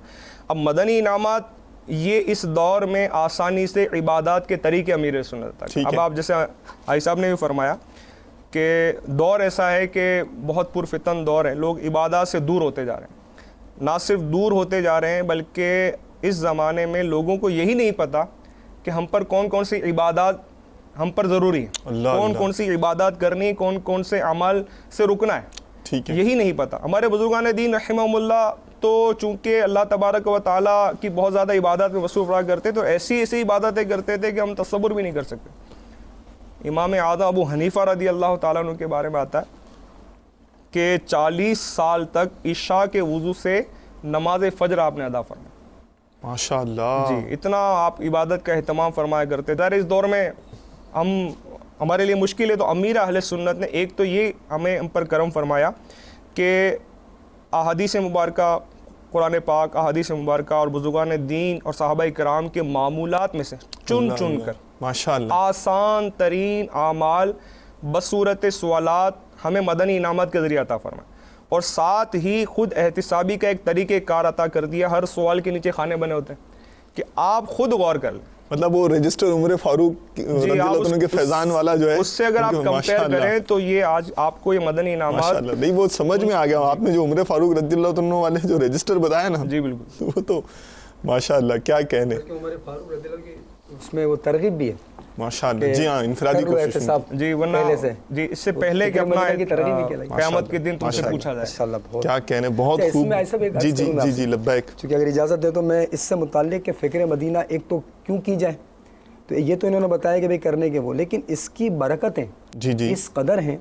اب مدنی انعامات یہ اس دور میں آسانی سے عبادات کے طریقے امیر سنت تک۔ اب آپ جیسے آئی صاحب نے بھی فرمایا کہ دور ایسا ہے کہ بہت پرفتن دور ہے، لوگ عبادات سے دور ہوتے جا رہے ہیں، نہ صرف دور ہوتے جا رہے ہیں بلکہ اس زمانے میں لوگوں کو یہی نہیں پتہ کہ ہم پر کون کون سی عبادات ہم پر ضروری ہیں، کون کون سی عبادات کرنی، کون کون سے اعمال سے رکنا ہے، ٹھیک ہے، یہی نہیں پتہ۔ ہمارے بزرگان دین رحمہم اللہ تو چونکہ اللہ تبارک و تعالیٰ کی بہت زیادہ عبادات میں مصروف رہا کرتے تو ایسی عبادتیں کرتے تھے کہ ہم تصور بھی نہیں کر سکتے۔ امام اعظم ابو حنیفہ رضی اللہ تعالیٰ عنہ کے بارے میں آتا ہے کہ 40 سال تک عشاء کے وضو سے نماز فجر آپ نے ادا فرمائی۔ ماشاء اللہ، جی، اتنا آپ عبادت کا اہتمام فرمایا کرتے تھے۔ اس دور میں ہمارے لیے مشکل ہے، تو امیر اہل سنت نے ایک تو یہ ہم پر کرم فرمایا کہ احادیث مبارکہ، قرآن پاک، احادیث مبارکہ اور بزرگان دین اور صحابہ کرام کے معمولات میں سے چن کر ماشاء اللہ، آسان ترین اعمال بصورت سوالات ہمیں مدنی انعامات کے ذریعے عطا فرمائے، اور ساتھ ہی خود احتسابی کا ایک طریقہ کار عطا کر دیا۔ ہر سوال کے نیچے خانے بنے ہوتے ہیں کہ آپ خود غور کر لیں۔ مطلب وہ رجسٹر عمر فاروق رضی اللہ عنہ کے فیضان والا جو ہے، اس سے اگر آپ کمپیئر کریں تو یہ آج آپ کو یہ مدنی انعامات، ماشاء اللہ، نہیں وہ سمجھ میں آ گیا آپ نے جو عمر فاروق رضی اللہ عنہ والے جو رجسٹر بتایا نا، جی بالکل، وہ تو ماشاء اللہ کیا کہنے، عمر فاروق رضی اللہ کی اس میں وہ ترغیب بھی ہے ماشاء اللہ، جی ہاں، انفرادی کوشش میں، جی ورنہ جی اس سے پہلے کہ اپنا قیامت کے دن تم سے پوچھا جائے۔ ماشاء اللہ، بہت کیا کہنے، بہت خوب، جی جی جی جی لبیک۔ چونکہ اگر اجازت دے تو میں اس سے متعلق کہ فکر مدینہ ایک تو کیوں کی جائے، تو یہ تو انہوں نے بتایا کہ بھئی کرنے کے وہ، لیکن اس کی برکتیں جی جی اس قدر ہیں،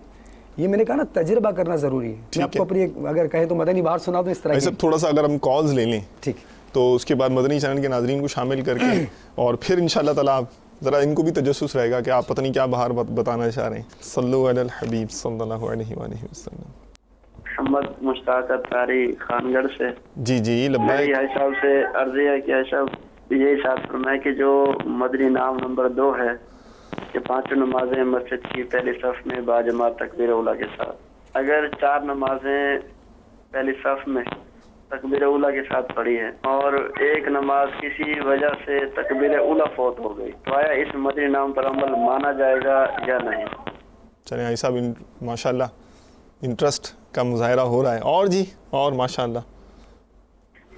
یہ میں نے کہا نا تجربہ کرنا ضروری ہے۔ میں آپ کو اپنی اگر کہیں تو مدنی بات سنا دوں اس طرح کی، سب تھوڑا سا اگر ہم کالز لے لیں ٹھیک، تو اس کے بعد مدنی چینل کے ناظرین کو شامل کر کے اور پھر انشاءاللہ تعالیٰ ذرا ان کو بھی تجسس رہے گا کہ آپ پتہ نہیں کیا باہر بتانا چاہ رہے ہیں۔ صلو علی الحبیب صلی اللہ علیہ وآلہ وسلم۔ محمد مشتاق اتاری خانگڑھ سے، جی جی لبیک۔ میری حاج صاحب سے عرض ہے کہ حاج صاحب یہ ارشاد فرمائے کہ جو مدنی نام نمبر 2 ہے کہ 5 نمازیں مسجد کی پہلی صف میں باجماعت تکبیر اولیٰ کے ساتھ، اگر 4 نمازیں پہلی صف میں تکبیر اولیٰ کے ساتھ پڑھی ہے اور ایک نماز کسی وجہ سے تکبیر اولیٰ فوت ہو گئی، تو آیا اس مدنی نام پر عمل مانا جائے گا یا نہیں؟ چلیں آئی صاحب، ماشاءاللہ انٹرسٹ کا مظاہرہ ہو رہا ہے، اور جی اور ماشاءاللہ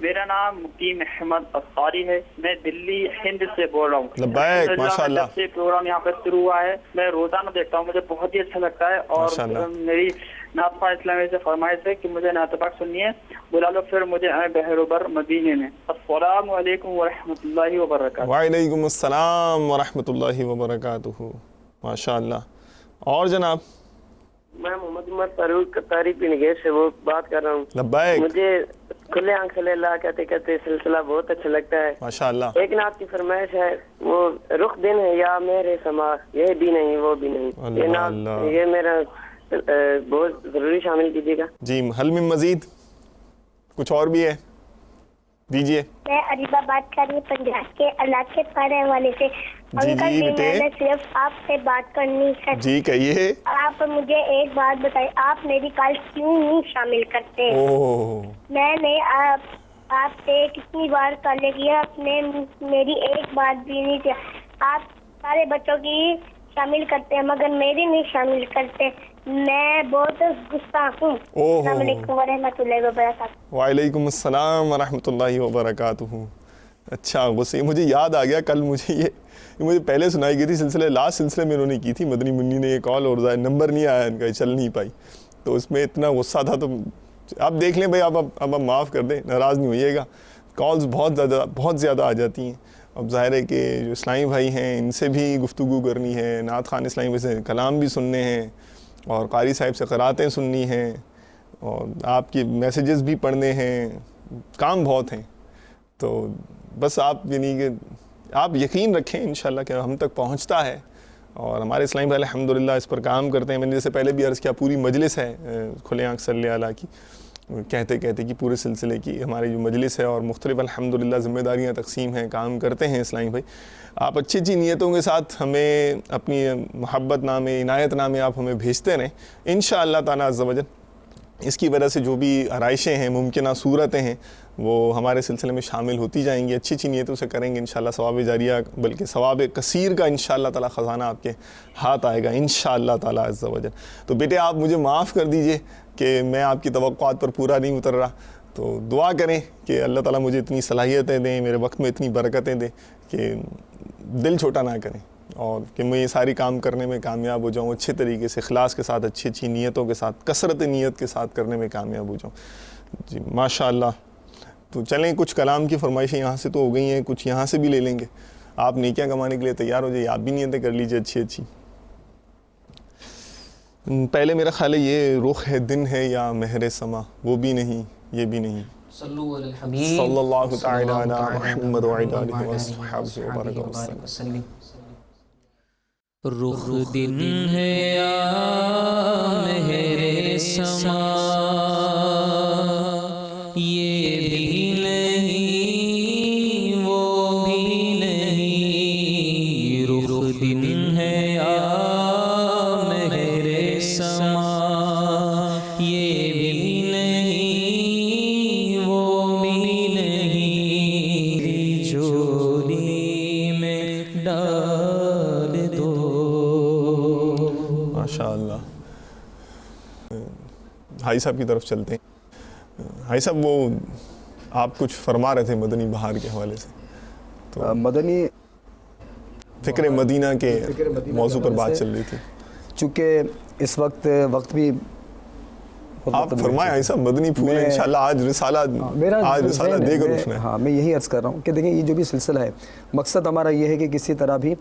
میرا میرا نام مقیم احمد افطاری ہے، میں دلی ہند سے بول رہا ہوں۔ لبیک، ماشاء اللہ۔ جب سے پروگرام یہاں پر شروع ہوا ہے میں روزانہ دیکھتا ہوں، مجھے بہت ہی اچھا لگتا ہے، اور ماشاء اللہ۔ میری نعت خواہ اسلامی سے فرمائش ہے کہ مجھے نعت پاک سننی ہے، بلا لو پھر مجھے بحروبر مدینے میں۔ السلام علیکم ورحمۃ اللہ وبرکاتہ۔ وعلیکم السلام ورحمۃ اللہ وبرکاتہ، ماشاء اللہ۔ اور جناب؟ میں محمد عمر فاروق طارق بن گیر سے وہ بات کر رہا ہوں۔ لبیک۔ مجھے کھلے آنکھ صلی اللہ کہتے کہتے سلسلہ بہت اچھا لگتا ہے، ماشاء اللہ۔ ایک نعت کی فرمائش ہے، وہ رخ دن ہے یا میرے سما، یہ بھی نہیں وہ بھی نہیں، یہ نعت یہ میرا بہت ضروری شامل کیجیے گا جی۔ حل میں مزید کچھ اور بھی ہے دیجیے۔ میں اریبہ بات کر رہی ہوں پنجاب کے علاقے پڑھنے والے سے۔ جی انکل جی جی بیٹے۔ میں نے صرف آپ سے بات کرنی ہے۔ جی کہیے۔ آپ مجھے ایک بات بتائیے، آپ میری کال کیوں نہیں شامل کرتے؟ میں نے آپ سے کتنی بار کال کیا، آپ نے میری ایک بات بھی نہیں کیا۔ آپ سارے بچوں کی شامل کرتے ہیں مگر میری نہیں شامل کرتے، میں بہت غصہ ہوں۔ السلام علیکم ورحمۃ اللہ وبرکاتہ۔ وعلیکم السلام ورحمۃ اللہ وبرکاتہ۔ اچھا، غصے مجھے یاد آ گیا، کل مجھے پہلے سنائی گئی تھی، لاسٹ سلسلے میں انہوں نے کی تھی، مدنی منی نے یہ کال، اور نمبر نہیں آیا ان کا، چل نہیں پائی، تو اس میں اتنا غصہ تھا۔ تو آپ دیکھ لیں بھائی، اب معاف کر دیں، ناراض نہیں ہوئیے گا، کالز بہت زیادہ آ جاتی ہیں۔ اب ظاہر ہے کہ جو اسلامی بھائی ہیں ان سے بھی گفتگو کرنی ہے، نعت خوان اسلامی بھائی سے کلام بھی سننے ہیں، اور قاری صاحب سے قراتیں سننی ہیں، اور آپ کی میسیجز بھی پڑھنے ہیں، کام بہت ہیں۔ تو بس آپ یعنی کہ آپ یقین رکھیں انشاءاللہ کہ ہم تک پہنچتا ہے، اور ہمارے اسلامی بھائی الحمدللہ اس پر کام کرتے ہیں۔ میں نے جیسے پہلے بھی عرض کیا، پوری مجلس ہے کھلے آنکھ صلی اللہ کی، کہتے کہ پورے سلسلے کی ہماری جو مجلس ہے، اور مختلف الحمدللہ ذمہ داریاں تقسیم ہیں، کام کرتے ہیں اسلامی بھائی۔ آپ اچھی اچھی نیتوں کے ساتھ ہمیں اپنی محبت نامے، عنایت نامے آپ ہمیں بھیجتے رہیں، انشاءاللہ تعالیٰ عز و جل اس کی وجہ سے جو بھی آرائشیں ہیں، ممکنہ صورتیں ہیں، وہ ہمارے سلسلے میں شامل ہوتی جائیں گی۔ اچھی اچھی نیتوں سے کریں گے انشاءاللہ، ثواب جاریہ بلکہ ثواب کثیر کا انشاءاللہ تعالیٰ خزانہ آپ کے ہاتھ آئے گا انشاءاللہ تعالیٰ عز و جل۔ تو بیٹے آپ مجھے معاف کر دیجئے کہ میں آپ کی توقعات پر پورا نہیں اتر رہا، تو دعا کریں کہ اللہ تعالیٰ مجھے اتنی صلاحیتیں دیں، میرے وقت میں اتنی برکتیں دیں کہ دل چھوٹا نہ کریں، اور کہ میں یہ ساری کام کرنے میں کامیاب ہو جاؤں، اچھے طریقے سے اخلاص کے ساتھ، اچھی اچھی نیتوں کے ساتھ، کثرت نیت کے ساتھ کرنے میں کامیاب ہو جاؤں۔ جی ماشاءاللہ۔ تو چلیں، کچھ کلام کی فرمائشیں یہاں سے تو ہو گئی ہیں، کچھ یہاں سے بھی لے لیں گے۔ آپ نیکیاں کمانے کے لیے تیار ہو جائیے، آپ بھی نیتیں کر لیجیے اچھی اچھی۔ پہلے میرا خیال ہے یہ رخ ہے دن ہے یا مہر سما، وہ بھی نہیں یہ بھی نہیں۔ صلی اللہ تعالی علی محمد وعلی آلہ وصحبہ وبارک وسلم۔ رخ دن ہے یا مہر سما، یہ بھی نہیں وہ بھی نہیں، رخ دن ہے یا مہر سما، یہ بھی نہیں وہ بھی نہیں، جوڑی میں ڈال دو۔ ماشاءاللہ۔ بھائی صاحب کی طرف چلتے ہیں۔ بھائی صاحب، وہ آپ کچھ فرما رہے تھے مدنی بہار کے حوالے سے، تو مدنی فکر مدینہ کے موضوع پر بات چل رہی تھی۔ چونکہ اس وقت بھی آپ فرمائیں بھائی صاحب، مدنی پھول انشاءاللہ آج رسالہ دے کر اٹھنا ہے۔ ہاں، میں یہی عرض کر رہا ہوں کہ دیکھیں، یہ جو بھی سلسلہ ہے، مقصد ہمارا یہ ہے کہ کسی طرح بھی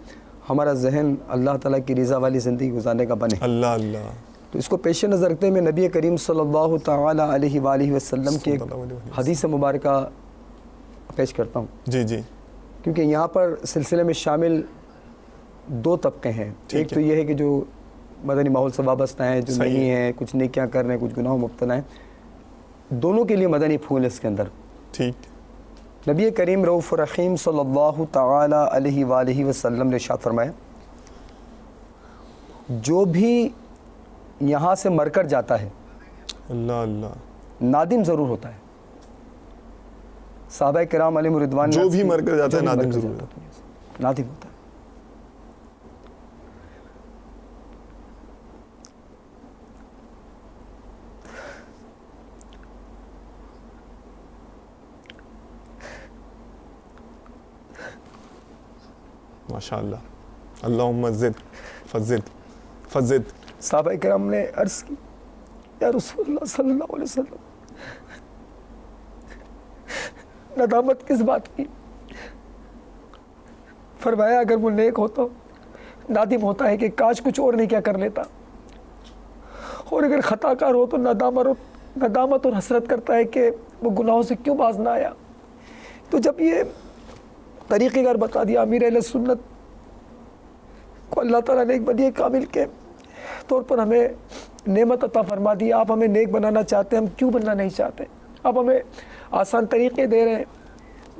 ہمارا ذہن اللہ تعالیٰ کی رضا والی زندگی گزارنے کا بنے۔ اللہ اللہ۔ تو اس کو پیش نظر رکھتے ہوئے میں نبی کریم صلی اللہ تعالیٰ علیہ وآلہ وسلم کی ایک حدیث مبارکہ پیش کرتا ہوں۔ جی جی۔ کیونکہ یہاں پر سلسلے میں شامل دو طبقے ہیں، ایک تو یہ ہے کہ جو مدنی ماحول سے وابستہ ہیں، جو نہیں ہیں، کچھ نیکیاں کر رہے ہیں، کچھ گناہوں مبتلا ہیں، دونوں کے لیے مدنی پھول اس کے اندر۔ ٹھیک۔ نبی کریم رؤوف رحیم صلی اللہ تعالی علیہ وآلہ وسلم نے ارشاد فرمایا، جو بھی یہاں سے مر کر جاتا ہے، اللہ اللہ، نادم ضرور ہوتا ہے۔ صحابہ کرام علیہم رضوان، جو بھی مر کر جاتا ہے نادم ضرور ہوتا ہے، نادم ہوتا ہے۔ ماشاء اللہ، اللہم زد فزد فزد. صحابہ کرام نے عرض کی یا رسول اللہ صلی اللہ علیہ وسلم ندامت کس بات کی؟ فرمایا اگر وہ نیک ہوتا نادم ہوتا ہے کہ کاش کچھ اور نہیں کیا کر لیتا، اور اگر خطا کار ہو تو ندامت اور حسرت کرتا ہے کہ وہ گناہوں سے کیوں باز نہ آیا. تو جب یہ طریقہ کار بتا دیا امیر اہل سنت کو اللہ تعالیٰ نے ایک بنی کامل کے طور پر ہمیں نعمت عطا فرما دی. آپ ہمیں نیک بنانا چاہتے ہیں، ہم کیوں بننا نہیں چاہتے؟ آپ ہمیں آسان طریقے دے رہے ہیں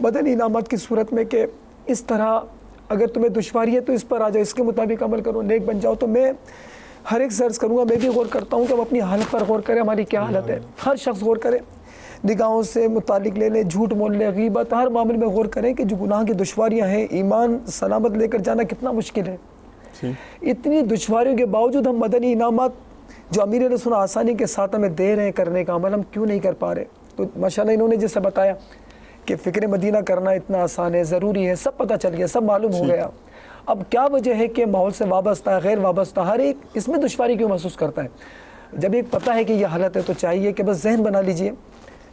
بدنی انعامات کی صورت میں کہ اس طرح اگر تمہیں دشواری ہے تو اس پر آ جاؤ، اس کے مطابق عمل کرو، نیک بن جاؤ. تو میں ہر ایک سے عرض کروں گا، میں بھی غور کرتا ہوں کہ ہم اپنی حالت پر غور کریں، ہماری کیا حالت ہے. ہر شخص غور کرے، نگاہوں سے متعلق لے لیں، جھوٹ بول لیں، غیبت، ہر معاملے میں غور کریں کہ جو گناہ کی دشواریاں ہیں، ایمان سلامت لے کر جانا کتنا مشکل ہے. اتنی دشواریوں کے باوجود ہم مدنی انعامات جو امیر اہل سنت آسانی کے ساتھ ہمیں دے رہے ہیں کرنے کا عمل، ہم کیوں نہیں کر پا رہے؟ تو ماشاءاللہ انہوں نے جیسے بتایا کہ فکر مدینہ کرنا اتنا آسان ہے، ضروری ہے، سب پتہ چل گیا، سب معلوم ہو گیا. اب کیا وجہ ہے کہ ماحول سے وابستہ غیر وابستہ ہر ایک اس میں دشواری کیوں محسوس کرتا ہے؟ جب ایک پتہ ہے کہ یہ حالت ہے تو چاہیے کہ بس ذہن بنا لیجئے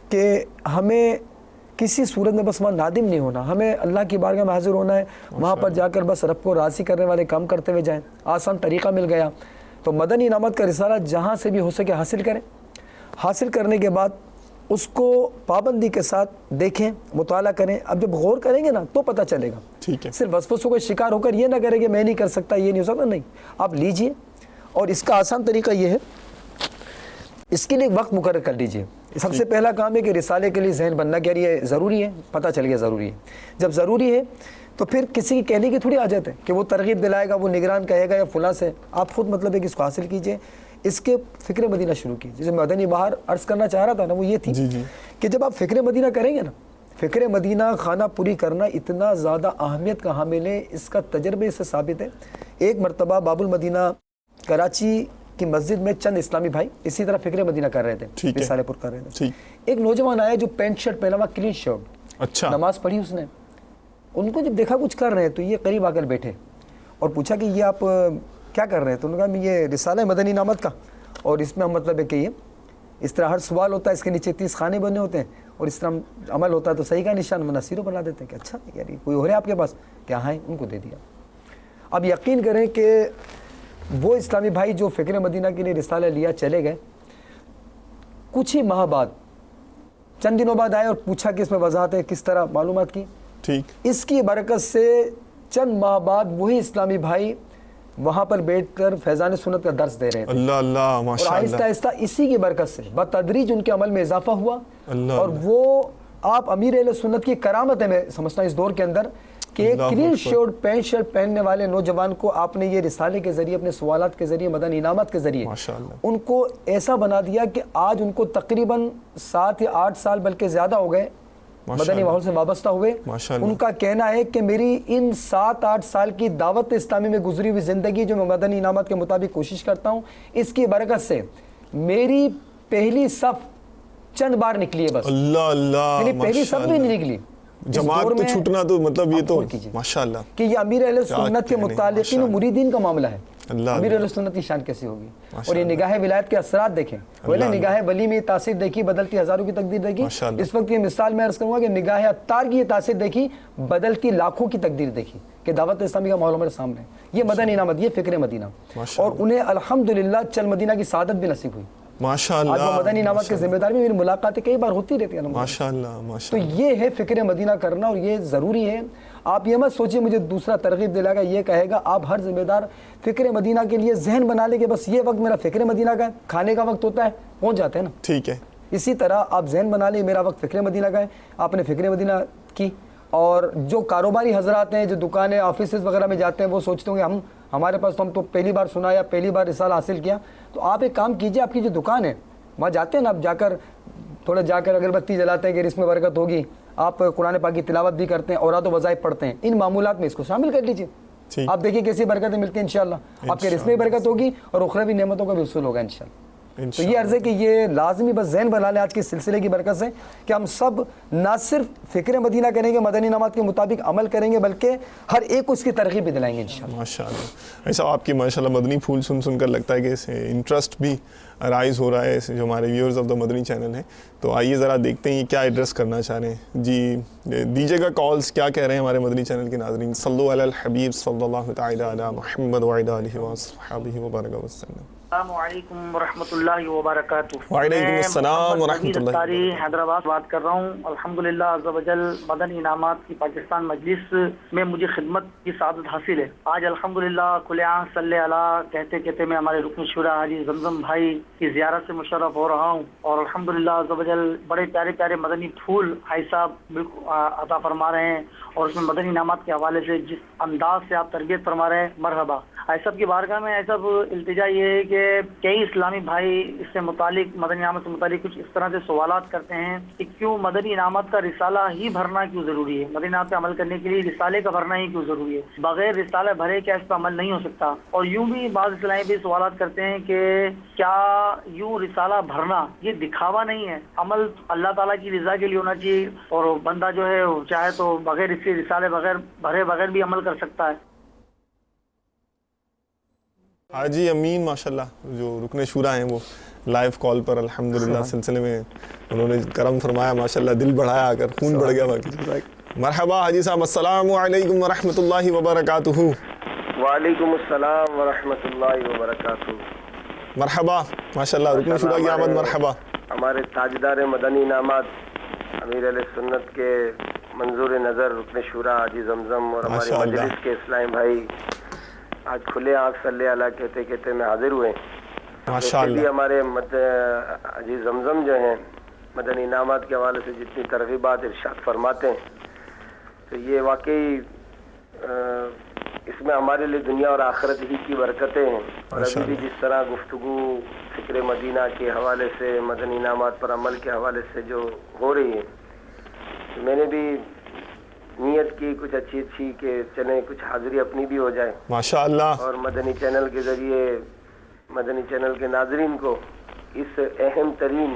کہ ہمیں کسی صورت میں بس وہاں نادم نہیں ہونا، ہمیں اللہ کی بارگاہ میں حاضر ہونا ہے، وہاں پر جا کر بس رب کو راضی کرنے والے کام کرتے ہوئے جائیں. آسان طریقہ مل گیا. تو مدنی انعامات کا رسالہ جہاں سے بھی ہو سکے حاصل کریں. حاصل کرنے کے بعد اس کو پابندی کے ساتھ دیکھیں، مطالعہ کریں. اب جب غور کریں گے نا تو پتہ چلے گا. ٹھیک ہے. صرف وسوسوں کا شکار ہو کر یہ نہ کریں کہ میں نہیں کر سکتا، یہ نہیں ہو سکتا، نہیں. آپ لیجئے، اور اس کا آسان طریقہ یہ ہے، اس کے لیے وقت مقرر کر لیجئے. سب سے پہلا کام ہے کہ رسالے کے لیے ذہن بننا کیا یہ ضروری ہے، پتہ چل گیا ضروری ہے. جب ضروری ہے تو پھر کسی کی کہنے کی تھوڑی حاجت ہے کہ وہ ترغیب دلائے گا، وہ نگران کہے گا یا فلاں سے. آپ خود مطلب ہے کہ اس کو حاصل کیجئے، اس کے فکر مدینہ شروع کیجئے. جیسے مدنی بہار عرض کرنا چاہ رہا تھا نا، وہ یہ تھی کہ جب آپ فکر مدینہ کریں گے نا، فکر مدینہ خانہ پوری کرنا اتنا زیادہ اہمیت کا حامل ہے، اس کا تجربے سے ثابت ہے. ایک مرتبہ باب المدینہ کراچی کی مسجد میں چند اسلامی بھائی اسی طرح فکر مدینہ کر رہے تھے، رسالے پر کر رہے تھے. ایک نوجوان آیا جو پینٹ شرٹ پہنا ہوا، کلین شرٹ. اچھا. نماز پڑھی اس نے. ان کو جب دیکھا کچھ کر رہے ہیں تو یہ قریب آ کر بیٹھے اور پوچھا کہ یہ آپ کیا کر رہے ہیں؟ تو انہوں نے کہا یہ رسالہ مدنی انعامات کا، اور اس میں ہم مطلب ہے کہ یہ اس طرح ہر سوال ہوتا ہے، اس کے نیچے 30 خانے بنے ہوتے ہیں، اور اس طرح عمل ہوتا ہے تو صحیح کا نشان مناصیروں بنا دیتے ہیں. کہ اچھا یار یہ کوئی ہو رہا ہے آپ کے پاس؟ کیا ہاں، ان کو دے دیا. اب یقین کریں کہ وہ اسلامی بھائی جو فکر مدینہ کے لیے رسالہ لیا چلے گئے. کچھ ہی ماہ بعد، چند دنوں بعد آئے اور پوچھا کہ اس میں وضاحت ہے، کس طرح معلومات کی. ٹھیک. اس کی برکت سے چند ماہ بعد وہی اسلامی بھائی وہاں پر بیٹھ کر فیضان سنت کا درس دے رہے تھے. اللہ اللہ ماشاء اللہ. اور آہستہ آہستہ اسی کی برکت سے بتدریج ان کے عمل میں اضافہ ہوا. اور وہ آپ امیر اہل سنت کی کرامت ہے میں سمجھتا ہوں اس دور کے اندر کہ ایک کلین شرٹ پینٹ شرٹ پہننے والے نوجوان کو آپ نے یہ رسالے کے ذریعے، اپنے سوالات کے ذریعے، مدنی انعامات کے ذریعے ان کو ایسا بنا دیا کہ آج ان کو تقریباً 7 یا 8 سال بلکہ زیادہ ہو گئے مدنی ماحول سے وابستہ ہوئے. ان کا کہنا ہے کہ میری ان 7-8 سال کی دعوت اسلامی میں گزری ہوئی زندگی جو میں مدنی انعامات کے مطابق کوشش کرتا ہوں، اس کی برکت سے میری پہلی صف چند بار نکلی ہے بس. اللہ اللہ. میری پہلی صف بھی نہیں نکلی. جماعت تو چھوٹنا تو مطلب یہ تو ماشاءاللہ کہ یہ امیر اہل سنت کے متعلقین و مریدین کا معاملہ ہے. امیر اہل سنت کی شان کیسی ہوگی. اور یہ نگاہ ولایت کے اثرات دیکھیں. پہلے نگاہ ولی میں تاثیر دیکھی، بدلتی ہزاروں کی تقدیر دیکھی. اس وقت یہ مثال میں عرض کروں گا کہ نگاہ عطار کی یہ تاثیر دیکھی، بدلتی لاکھوں کی تقدیر دیکھی کہ دعوت اسلامی کا ماحول ہمارے سامنے. یہ مدنی انعامات، یہ فکر مدینہ، اور انہیں الحمدللہ چل مدینہ کی سعادت بھی نصیب ہوئی. ماشاءاللہ. آج وہ مدنی انعامات کے ذمہ دار بھی، میری ملاقاتیں کئی بار ہوتی رہتی ہیں ماشاءاللہ. تو یہ ہے فکر مدینہ کرنا، اور یہ ضروری ہے. آپ یہ مت سوچیں مجھے دوسرا ترغیب دلائے گا، یہ کہے گا. آپ ہر ذمہ دار فکر مدینہ کے لیے ذہن بنا لیں کہ بس یہ وقت میرا فکر مدینہ کا ہے. کھانے کا وقت ہوتا ہے، پہنچ جاتے ہیں نا. ٹھیک ہے. اسی طرح آپ ذہن بنا لیں میرا وقت فکر مدینہ کا ہے. آپ نے فکر مدینہ کی. اور جو کاروباری حضرات ہیں جو دکانیں آفیسز وغیرہ میں جاتے ہیں وہ سوچتے ہوں کہ ہمارے پاس تو ہم تو پہلی بار سنا یا پہلی بار رسالہ حاصل کیا. تو آپ ایک کام کیجئے، آپ کی جو دکان ہے وہاں جاتے ہیں نا، آپ جا کر اگربتی جلاتے ہیں کہ اس میں برکت ہوگی. آپ قرآن پاک کی تلاوت بھی کرتے ہیں، اوراد و وظائف پڑھتے ہیں. ان معمولات میں اس کو شامل کر لیجئے. آپ دیکھیں کیسی برکتیں ملتی ہیں انشاءاللہ. آپ کے رزق میں برکت ہوگی اور اخروی نعمتوں کا بھی حصول ہوگا انشاءاللہ. تو یہ عرض ہے کہ یہ لازمی بس ذہن بنا لیں آج کے سلسلے کی برکت سے کہ ہم سب نہ صرف فکر مدینہ کریں گے، مدنی انعامات کے مطابق عمل کریں گے، بلکہ ہر ایک کو اس کی ترغیب بھی دلائیں گے انشاءاللہ۔ ماشاءاللہ، ایسا آپ کی ماشاءاللہ مدنی پھول سن کر لگتا ہے کہ اس انٹرسٹ بھی رائز ہو رہا ہے جو ہمارے viewers of the Madani channel ہیں۔ تو آئیے ذرا دیکھتے ہیں یہ کیا ایڈریس کرنا چاہ رہے ہیں۔ جی دیجیے گا کالز، کیا کہہ رہے ہیں ہمارے مدنی چینل کے ناظرین۔ صلو علی الحبیب صلی اللہ تعالی علی محمد وعلی آلہ وصحبہ وبارک وسلم۔ السلام علیکم ورحمۃ اللہ وبرکاتہ۔ وعلیکم السلام ورحمۃ اللہ وبرکاتہ۔ حیدرآباد بات کر رہا ہوں۔ الحمدللہ عز و جل مدنی انعامات کی پاکستان مجلس میں مجھے خدمت کی سعادت حاصل ہے۔ آج الحمدللہ کھلے آنکھ صلی اللہ کہتے کہتے میں ہمارے رکن شورا حاجی زمزم بھائی کی زیارت سے مشرف ہو رہا ہوں، اور الحمدللہ عز و جل بڑے پیارے پیارے مدنی پھول بھائی صاحب بالکل عطا فرما رہے ہیں، اور اس میں مدنی انعامات کے حوالے سے جس انداز سے آپ تربیت فرما رہے ہیں، مرحبا۔ ایسب کی بارگاہ میں ایسب التجا یہ ہے کہ کئی اسلامی بھائی اس سے متعلق مدنی انعامات سے متعلق کچھ اس طرح سے سوالات کرتے ہیں کہ کیوں مدنی انعامات کا رسالہ ہی بھرنا کیوں ضروری ہے، مدنی انعامات پہ عمل کرنے کے لیے رسالے کا بھرنا ہی کیوں ضروری ہے، بغیر رسالہ بھرے کیا اس پہ عمل نہیں ہو سکتا۔ اور یوں بھی بعض اسلامی بھی سوالات کرتے ہیں کہ کیا یوں رسالہ بھرنا یہ دکھاوا نہیں ہے، عمل اللہ تعالیٰ کی رضا کے لیے ہونا چاہیے، اور بندہ جو ہے چاہے تو بغیر اس کے رسالے بھرے بغیر بھی عمل کر سکتا ہے۔ حاجی امین ماشاءاللہ جو رکن شورا ہیں وہ لائیو کال پر الحمدللہ سلسلے میں انہوں نے کرم فرمایا، ماشاءاللہ دل بڑھایا، آ کر خون بڑھ گیا باقی۔ مرحبا حاجی صاحب، السلام علیکم ورحمۃ اللہ وبرکاتہ۔ وعلیکم السلام ورحمۃ اللہ وبرکاتہ۔ مرحبا ماشاءاللہ، رکن شورا کی آمد مرحبا۔ ہمارے تاجدار مدنی انعامات امیر علیہ سنت کے منظور نظر رکن شورا حاجی زمزم اور ہمارے مجلس کے اسلامی بھائی آج کھلے آنکھ صلی اللہ کہتے کہتے میں حاضر ہوئے۔ ماشاءاللہ ہمارے حاجی زمزم جو ہیں مدنی انعامات کے حوالے سے جتنی ترغیبات ارشاد فرماتے ہیں، تو یہ واقعی اس میں ہمارے لیے دنیا اور آخرت ہی کی برکتیں ہیں۔ اور ابھی بھی جس طرح گفتگو فکر مدینہ کے حوالے سے، مدنی انعامات پر عمل کے حوالے سے جو ہو رہی ہے، تو میں نے بھی نیت کی کچھ اچھی کہ چلیں کچھ حاضری اپنی بھی ہو جائے ماشاءاللہ، اور مدنی چینل کے ذریعے مدنی چینل کے ناظرین کو اس اہم ترین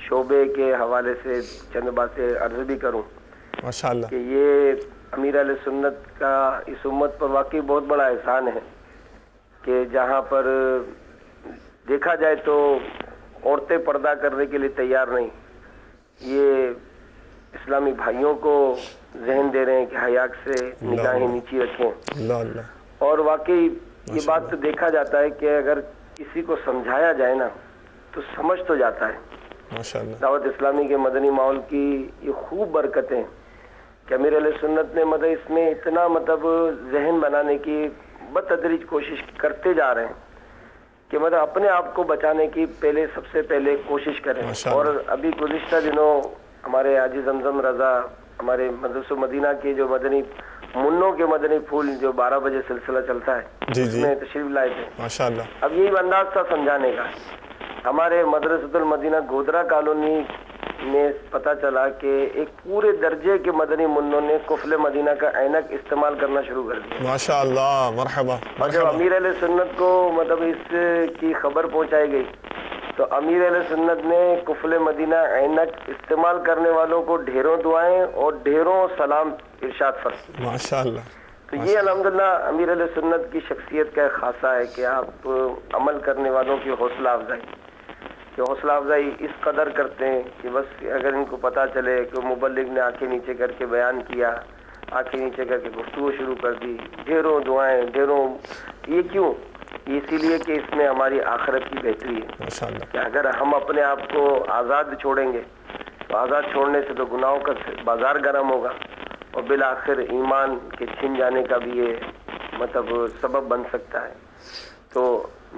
شعبے کے حوالے سے چند باتیں عرض بھی کروں ماشاءاللہ کہ یہ امیر علیہ سنت کا اس امت پر واقعی بہت بڑا احسان ہے کہ جہاں پر دیکھا جائے تو عورتیں پردہ کرنے کے لیے تیار نہیں، یہ اسلامی بھائیوں کو ذہن دے رہے ہیں کہ حیا سے نگاہیں نیچی رکھیں۔ اور واقعی یہ بات تو دیکھا جاتا ہے کہ اگر کسی کو سمجھایا جائے نا تو سمجھ تو جاتا ہے۔ دعوت اسلامی کے مدنی ماحول کی یہ خوب برکتیں کہ امیر علیہ سنت نے اس میں اتنا ذہن بنانے کی بتدریج کوشش کرتے جا رہے ہیں کہ اپنے آپ کو بچانے کی سب سے پہلے کوشش کریں۔ اور ابھی گزشتہ دنوں ہمارے حاجی زمزم رضا ہمارے مدرسہ مدینہ کے جو مدنی منوں کے مدنی پھول جو 12 بجے سلسلہ چلتا ہے اس میں تشریف لائے تھے ماشاءاللہ۔ اب یہی انداز تھا سمجھانے کا۔ ہمارے مدرسۃ المدینہ گودرا کالونی میں پتہ چلا کہ ایک پورے درجے کے مدنی منوں نے قفل مدینہ کا عینک استعمال کرنا شروع کر دیا ماشاءاللہ۔ مرحبا۔ جب امیر علیہ سنت کو اس کی خبر پہنچائی گئی تو امیر علیہ سنت نے قفل مدینہ عینک استعمال کرنے والوں کو ڈھیروں دعائیں اور ڈھیروں سلام ارشاد فرمایا ماشاءاللہ۔ تو یہ الحمدللہ امیر علیہ سنت کی شخصیت کا ایک خاصہ ہے کہ آپ عمل کرنے والوں کی حوصلہ افزائی اس قدر کرتے ہیں کہ بس اگر ان کو پتہ چلے کہ مبلغ نے آنکھیں نیچے کر کے بیان کیا، آنکھیں نیچے کر کے گفتگو شروع کر دی، ڈھیروں دعائیں ڈھیروں، یہ کیوں؟ اسی لیے کہ اس میں ہماری آخرت کی بہتری ہے کہ اگر ہم اپنے آپ کو آزاد چھوڑیں گے تو آزاد چھوڑنے سے تو گناہوں کا بازار گرم ہوگا اور بالآخر ایمان کے چھن جانے کا بھی یہ سبب بن سکتا ہے۔ تو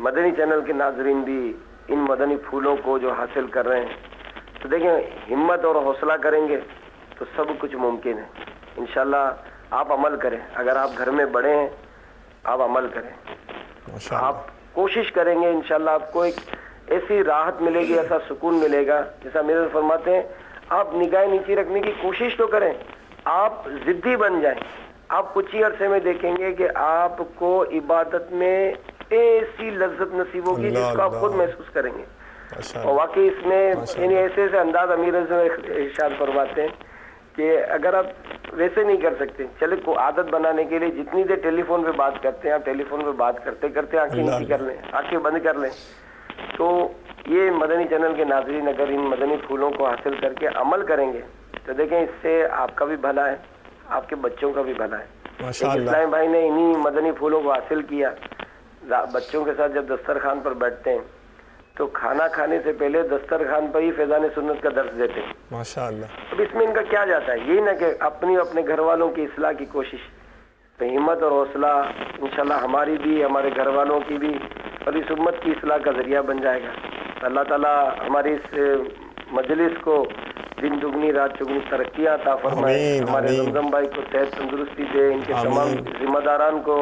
مدنی چینل کے ناظرین بھی ان مدنی پھولوں کو جو حاصل کر رہے ہیں تو دیکھیں ہمت اور حوصلہ کریں گے تو سب کچھ ممکن ہے انشاءاللہ۔ آپ عمل کریں، اگر آپ گھر میں بڑے ہیں آپ عمل کریں، آپ کوشش کریں گے انشاءاللہ آپ کو ایک ایسی راحت ملے گی، ایسا سکون ملے گا جیسا میرے فرماتے ہیں آپ نگاہیں نیچی رکھنے کی کوشش تو کریں، آپ ضدی بن جائیں، آپ کچھ ہی عرصے میں دیکھیں گے کہ آپ کو عبادت میں ایسی لذت نصیب ہوگی جس کو آپ خود محسوس کریں گے. اور واقعی اس میں یعنی ایسے ایسے انداز امیر ارشاد فرماتے ہیں کہ اگر آپ ویسے نہیں کر سکتے, چلے کو عادت بنانے کے لیے جتنی دیر ٹیلی فون پہ بات کرتے ہیں, آپ ٹیلی فون پہ بات کرتے کرتے آنکھیں نیچی کر لیں, آنکھیں بند کر لیں. تو یہ مدنی چینل کے ناظرین اگر ان مدنی پھولوں کو حاصل کر کے عمل کریں گے تو دیکھیں اس سے آپ کا بھی بھلا ہے, آپ کے بچوں کا بھی بھلا ہے. اسلام بھائی نے انہی مدنی پھولوں کو حاصل کیا. بچوں کے ساتھ جب دسترخوان پر بیٹھتے ہیں تو کھانا کھانے سے پہلے دسترخوان پر ہی فیضان سنت کا درس دیتے ہیں. ماشاءاللہ. اب اس میں ان کا کیا جاتا ہے, یہی نہ کہ اپنی اپنے گھر والوں کی اصلاح کی کوشش. تو ہمت اور حوصلہ انشاءاللہ ہماری بھی, ہمارے گھر والوں کی بھی, اور اس امت کی اصلاح کا ذریعہ بن جائے گا. اللہ تعالیٰ ہماری اس مجلس کو دن دگنی رات چگنی ترقیاں عطا فرمائے. ہمارے زمزم بھائی کو صحت تندرستی دے, ان کے تمام ذمہ داران کو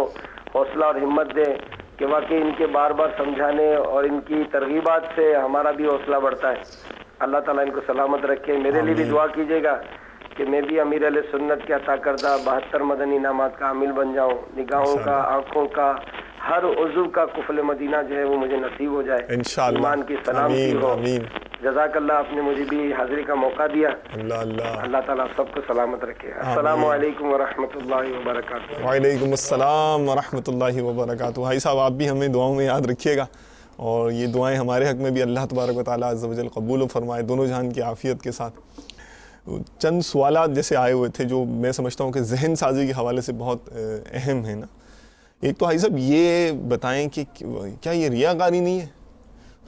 حوصلہ اور ہمت دے کہ واقعی ان کے بار بار سمجھانے اور ان کی ترغیبات سے ہمارا بھی حوصلہ بڑھتا ہے. اللہ تعالیٰ ان کو سلامت رکھے. میرے لیے بھی دعا کیجیے گا کہ میں بھی امیر اہل سنت کے عطا کردہ 72 مدنی انعامات کا حامل بن جاؤں. نگاہوں کا, آنکھوں کا, ہر عضو کا قفل مدینہ جو ہے وہ مجھے نصیب ہو جائے. انشاءاللہ. ایمان کی سلامتی ہو. جزاک اللہ, آپ نے مجھے بھی حاضری کا موقع دیا. اللہ تعالیٰ سب کو سلامت رکھے. السلام علیکم ورحمۃ اللہ وبرکاتہ. وعلیکم السلام ورحمۃ اللہ وبرکاتہ. بھائی صاحب آپ بھی ہمیں دعاؤں میں یاد رکھیے گا, اور یہ دعائیں ہمارے حق میں بھی اللہ تبارک و تعالیٰ عز و جل قبول و فرمائے دونوں جہان کی عافیت کے ساتھ. چند سوالات جیسے آئے ہوئے تھے جو میں سمجھتا ہوں کہ ذہن سازی کے حوالے سے بہت اہم ہیں نا. ایک تو بھائی صاحب یہ بتائیں کہ کیا یہ ریاکاری نہیں ہے؟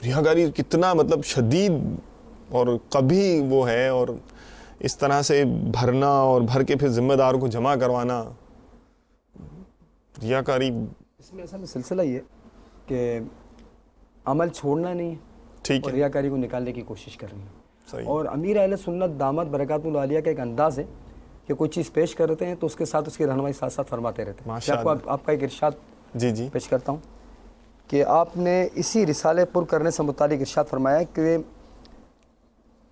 ریاکاری کتنا مطلب شدید اور کبھی وہ ہے, اور اس طرح سے بھرنا اور بھر کے پھر ذمہ دار کو جمع کروانا, ریاکاری. اس میں اصل میں سلسلہ یہ کہ عمل چھوڑنا نہیں ہے, ٹھیک ہے, اور ریاکاری کو نکالنے کی کوشش کرنی ہے. اور امیر اہل سنت دامت برکات اللہ علیہ کا ایک انداز ہے کہ کوئی چیز پیش کرتے ہیں تو اس کے ساتھ اس کی رہنمائی ساتھ ساتھ فرماتے رہتے ہیں. آپ کا ایک ارشاد پیش کرتا ہوں کہ آپ نے اسی رسالے پر کرنے سے متعلق ارشاد فرمایا کہ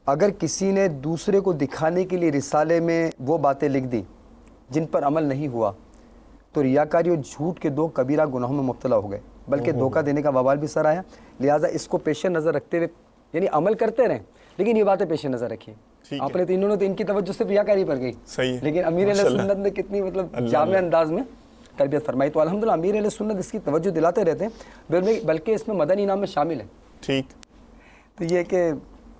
اگر کسی نے دوسرے کو دکھانے کے لیے رسالے میں وہ باتیں لکھ دی جن پر عمل نہیں ہوا تو ریاکاری اور جھوٹ کے 2 کبیرہ گناہوں میں مبتلا ہو گئے, بلکہ دھوکہ دینے کا وبال بھی سر آیا. لہٰذا اس کو پیش نظر رکھتے ہوئے یعنی عمل کرتے رہیں لیکن یہ باتیں پیش نظر رکھیے. آپ نے تو انہوں نے تو ان کی توجہ صرف ریاکاری پر گئی, لیکن امیر اہل سنت نے کتنی مطلب جامع انداز میں تربیت فرمائی. تو الحمدللہ امیر اہل سنت اس کی توجہ دلاتے رہتے ہیں, بلکہ اس میں مدنی انعام میں شامل ہے. ٹھیک, تو یہ کہ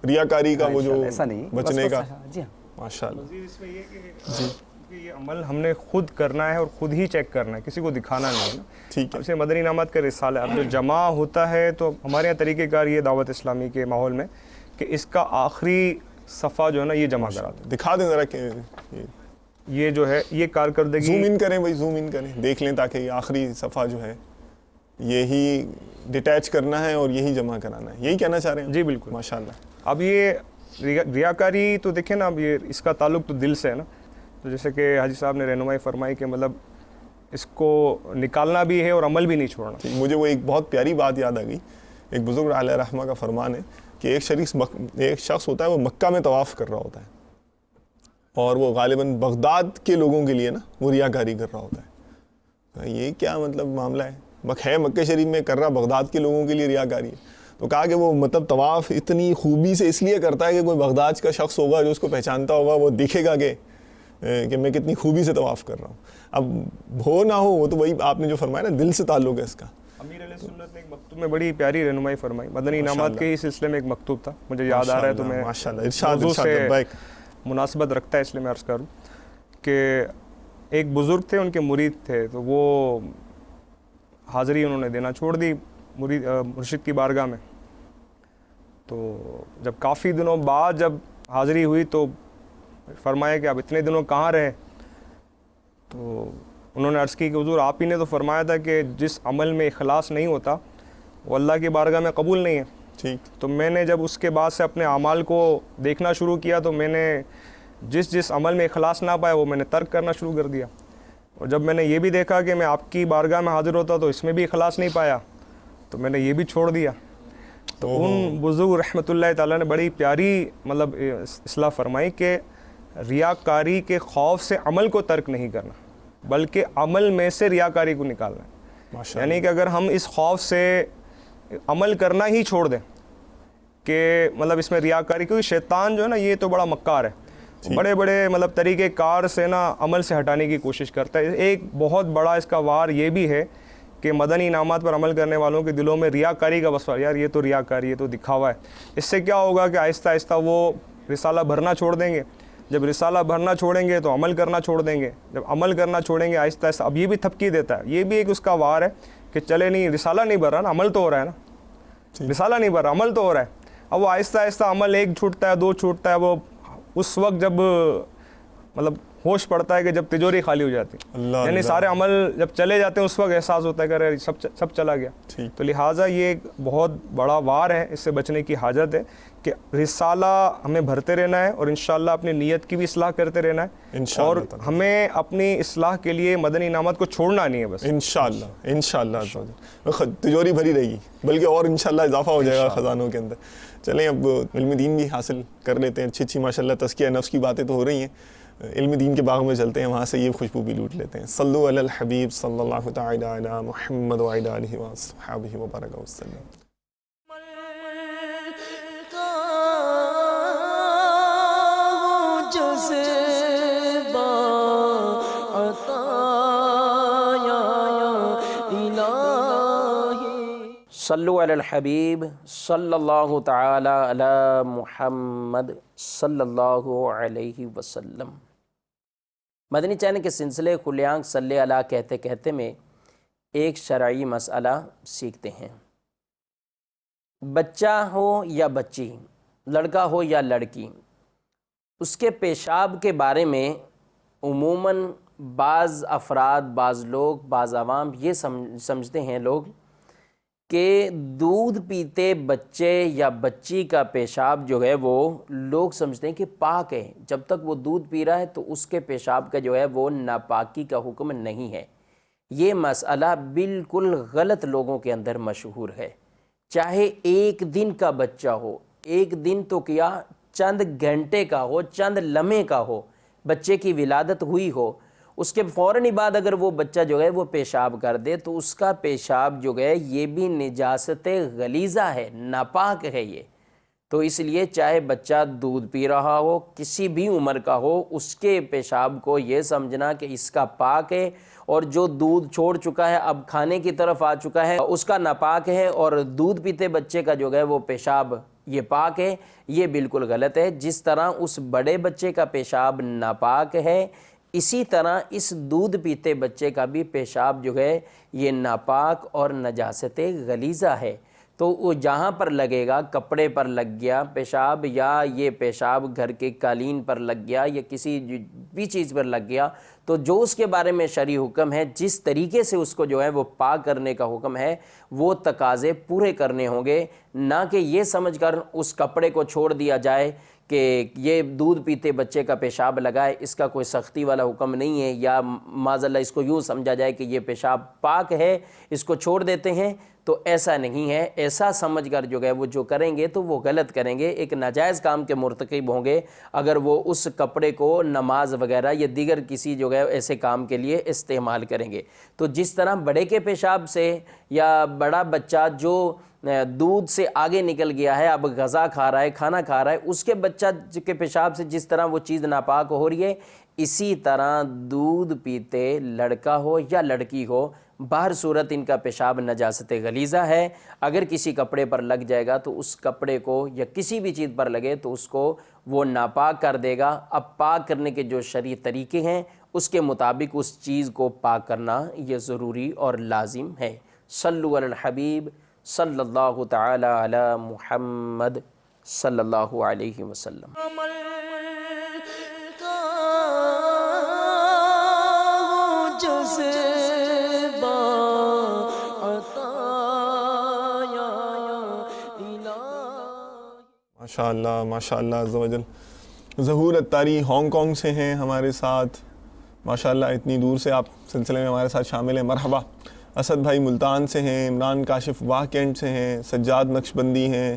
ریاکاری کا وہ جو ایسا نہیں بچنے کا. جی ہاں ماشاءاللہ. اس میں یہ کہ یہ عمل ہم نے خود کرنا ہے اور خود ہی چیک کرنا ہے, کسی کو دکھانا نہیں ہے نا. ٹھیک ہے. اسے مدنی انعامات کا رسالہ اب جو جمع ہوتا ہے تو ہمارے یہاں طریقہ کار یہ دعوت اسلامی کے ماحول میں کہ اس کا آخری صفحہ جو ہے نا یہ جمع کرا دیں. دکھا دیں ذرا کہ یہ جو ہے یہ کارکردگی زوم ان کریں بھائی, زوم ان کریں, دیکھ لیں تاکہ یہ آخری صفحہ جو ہے یہی ڈیٹیچ کرنا ہے اور یہی جمع کرانا ہے. یہی کہنا چاہ رہے ہیں؟ جی بالکل ماشاءاللہ. اب یہ ریاکاری تو دیکھیں نا, اب یہ اس کا تعلق تو دل سے ہے نا. تو جیسے کہ حاجی صاحب نے رہنمائی فرمائی کہ مطلب اس کو نکالنا بھی ہے اور عمل بھی نہیں چھوڑنا. مجھے وہ ایک بہت پیاری بات یاد آ گئی. ایک بزرگ علیہ رحمہ کا فرمان ہے کہ ایک شخص ہوتا ہے وہ مکہ میں طواف کر رہا ہوتا ہے اور وہ غالباً بغداد کے لوگوں کے لیے نا وہ ریاکاری کر رہا ہوتا ہے. یہ کیا مطلب معاملہ ہے مکہ شریف میں کر رہا, بغداد کے لوگوں کے لیے ریاکاری ہے. تو کہا کہ وہ مطلب طواف اتنی خوبی سے اس لیے کرتا ہے کہ کوئی بغداد کا شخص ہوگا جو اس کو پہچانتا ہوگا, وہ دیکھے گا کہ میں کتنی خوبی سے طواف کر رہا ہوں. اب ہو نہ ہو وہ تو وہی آپ نے جو فرمایا نا, دل سے تعلق ہے اس کا. امیر علیہ سنت نے ایک مکتوب میں بڑی پیاری رہنمائی فرمائی. مدنی انعامات کے ہی سلسلے میں ایک مکتوب تھا, مجھے یاد آ رہا ہے تو میں موضوع سے مناسبت رکھتا ہے اس لیے میں عرض کروں کہ ایک بزرگ تھے, ان کے مرید تھے, تو وہ حاضری انہوں نے دینا چھوڑ دی مرشد کی بارگاہ میں. تو جب کافی دنوں بعد جب حاضری ہوئی تو فرمایا کہ آپ اتنے دنوں کہاں رہے. تو انہوں نے عرض کی کہ حضور آپ ہی نے تو فرمایا تھا کہ جس عمل میں اخلاص نہیں ہوتا وہ اللہ کی بارگاہ میں قبول نہیں ہے. ٹھیک. تو میں نے جب اس کے بعد سے اپنے اعمال کو دیکھنا شروع کیا تو میں نے جس عمل میں اخلاص نہ پایا وہ میں نے ترک کرنا شروع کر دیا. اور جب میں نے یہ بھی دیکھا کہ میں آپ کی بارگاہ میں حاضر ہوتا تو اس میں بھی اخلاص نہیں پایا تو میں نے یہ بھی چھوڑ دیا. تو ان بزرگ رحمۃ اللہ تعالیٰ نے بڑی پیاری مطلب اصلاح فرمائی کہ ریاکاری کے خوف سے عمل کو ترک نہیں کرنا بلکہ عمل میں سے ریاکاری کو نکالنا ہے. یعنی کہ اگر ہم اس خوف سے عمل کرنا ہی چھوڑ دیں کہ مطلب اس میں ریاکاری، کیونکہ شیطان جو ہے نا یہ تو بڑا مکار ہے، بڑے بڑے مطلب طریقے کار سے نا عمل سے ہٹانے کی کوشش کرتا ہے۔ ایک بہت بڑا اس کا وار یہ بھی ہے کہ مدنی انعامات پر عمل کرنے والوں کے دلوں میں ریاکاری کا وسوسہ، یار یہ تو ریاکاری، یہ تو دکھاوا ہے۔ اس سے کیا ہوگا کہ آہستہ آہستہ وہ رسالہ بھرنا چھوڑ دیں گے، جب رسالہ بھرنا چھوڑیں گے تو عمل کرنا چھوڑ دیں گے، جب عمل کرنا چھوڑیں گے آہستہ آہستہ، اب یہ بھی تھپکی دیتا ہے، یہ بھی ایک اس کا وار ہے کہ چلے نہیں رسالہ نہیں بھر رہا نا، عمل تو ہو رہا ہے نا، رسالہ نہیں بھر رہا عمل تو ہو رہا ہے۔ اب وہ آہستہ آہستہ عمل ایک چھوٹتا ہے، دو چھوٹتا ہے، وہ اس وقت جب مطلب ہوش پڑتا ہے کہ جب تجوری خالی ہو جاتی ہے، یعنی سارے عمل جب چلے جاتے ہیں اس وقت احساس ہوتا ہے کہ ارے سب چلا گیا۔ تو لہٰذا یہ ایک بہت بڑا وار ہے، اس سے بچنے کی حاجت ہے کہ رسالہ ہمیں بھرتے رہنا ہے اور انشاءاللہ اپنی نیت کی بھی اصلاح کرتے رہنا ہے، اور ہمیں اپنی اصلاح کے لیے مدنی انعامات کو چھوڑنا نہیں ہے بس انشاءاللہ تجوری بھری رہے گی، بلکہ اور انشاءاللہ اضافہ ہو جائے گا خزانوں کے اندر۔ چلیں اب علم دین بھی حاصل کر لیتے ہیں، اچھی ماشاءاللہ تزکیہ نفس کی باتیں تو ہو رہی ہیں، علم دین کے باغ میں چلتے ہیں، وہاں سے یہ خوشبو بھی لوٹ لیتے ہیں۔ صلو علی الحبیب صلی اللہ تعالی علی محمد وعلی آلہ وصحبہ وبارک وسلم۔ صلو علی الحبیب صلی اللہ تعالی علی محمد صلی اللہ علیہ وسلم۔ مدنی چینل کے سلسلے کھلے آنکھ صلی اللہ کہتے کہتے میں ایک شرعی مسئلہ سیکھتے ہیں۔ بچہ ہو یا بچی، لڑکا ہو یا لڑکی، اس کے پیشاب کے بارے میں عموماً بعض افراد، بعض لوگ، بعض عوام یہ سمجھتے ہیں لوگ کہ دودھ پیتے بچے یا بچی کا پیشاب جو ہے وہ لوگ سمجھتے ہیں کہ پاک ہے، جب تک وہ دودھ پی رہا ہے تو اس کے پیشاب کا جو ہے وہ ناپاکی کا حکم نہیں ہے۔ یہ مسئلہ بالکل غلط لوگوں کے اندر مشہور ہے، چاہے ایک دن کا بچہ ہو، ایک دن تو کیا چند گھنٹے کا ہو، چند لمحے کا ہو، بچے کی ولادت ہوئی ہو، اس کے فوراً ہی بعد اگر وہ بچہ جو ہے وہ پیشاب کر دے تو اس کا پیشاب جو ہے یہ بھی نجاست غلیظہ ہے، ناپاک ہے یہ۔ تو اس لیے چاہے بچہ دودھ پی رہا ہو، کسی بھی عمر کا ہو، اس کے پیشاب کو یہ سمجھنا کہ اس کا پاک ہے، اور جو دودھ چھوڑ چکا ہے اب کھانے کی طرف آ چکا ہے اس کا ناپاک ہے، اور دودھ پیتے بچے کا جو ہے وہ پیشاب یہ پاک ہے، یہ بالکل غلط ہے۔ جس طرح اس بڑے بچے کا پیشاب ناپاک ہے، اسی طرح اس دودھ پیتے بچے کا بھی پیشاب جو ہے یہ ناپاک اور نجاست غلیظہ ہے۔ تو وہ جہاں پر لگے گا، کپڑے پر لگ گیا پیشاب، یا یہ پیشاب گھر کے قالین پر لگ گیا، یا کسی بھی چیز پر لگ گیا، تو جو اس کے بارے میں شرعی حکم ہے، جس طریقے سے اس کو جو ہے وہ پاک کرنے کا حکم ہے، وہ تقاضے پورے کرنے ہوں گے، نہ کہ یہ سمجھ کر اس کپڑے کو چھوڑ دیا جائے کہ یہ دودھ پیتے بچے کا پیشاب لگائے، اس کا کوئی سختی والا حکم نہیں ہے، یا معاذ اللہ اس کو یوں سمجھا جائے کہ یہ پیشاب پاک ہے اس کو چھوڑ دیتے ہیں، تو ایسا نہیں ہے۔ ایسا سمجھ کر جو ہے وہ جو کریں گے تو وہ غلط کریں گے، ایک ناجائز کام کے مرتکب ہوں گے اگر وہ اس کپڑے کو نماز وغیرہ یا دیگر کسی جو ہے ایسے کام کے لیے استعمال کریں گے۔ تو جس طرح بڑے کے پیشاب سے یا بڑا بچہ جو دودھ سے آگے نکل گیا ہے، اب غذا کھا رہا ہے، کھانا کھا رہا ہے، اس کے بچہ کے پیشاب سے جس طرح وہ چیز ناپاک ہو رہی ہے، اسی طرح دودھ پیتے لڑکا ہو یا لڑکی ہو، باہر صورت ان کا پیشاب نجاست غلیظہ ہے۔ اگر کسی کپڑے پر لگ جائے گا تو اس کپڑے کو یا کسی بھی چیز پر لگے تو اس کو وہ ناپاک کر دے گا۔ اب پاک کرنے کے جو شرعی طریقے ہیں اس کے مطابق اس چیز کو پاک کرنا یہ ضروری اور لازم ہے۔ صلو علی الحبیب صلی اللہ تعالی علی محمد صلی اللہ علیہ وسلم۔ ماشاءاللہ ماشاءاللہ عز و جل۔ ظہور اتاری ہانگ کانگ سے ہیں ہمارے ساتھ، ماشاءاللہ اتنی دور سے آپ سلسلے میں ہمارے ساتھ شامل ہیں، مرحبا۔ اسد بھائی ملتان سے ہیں، عمران کاشف واہ کینٹ سے ہیں، سجاد نقشبندی ہیں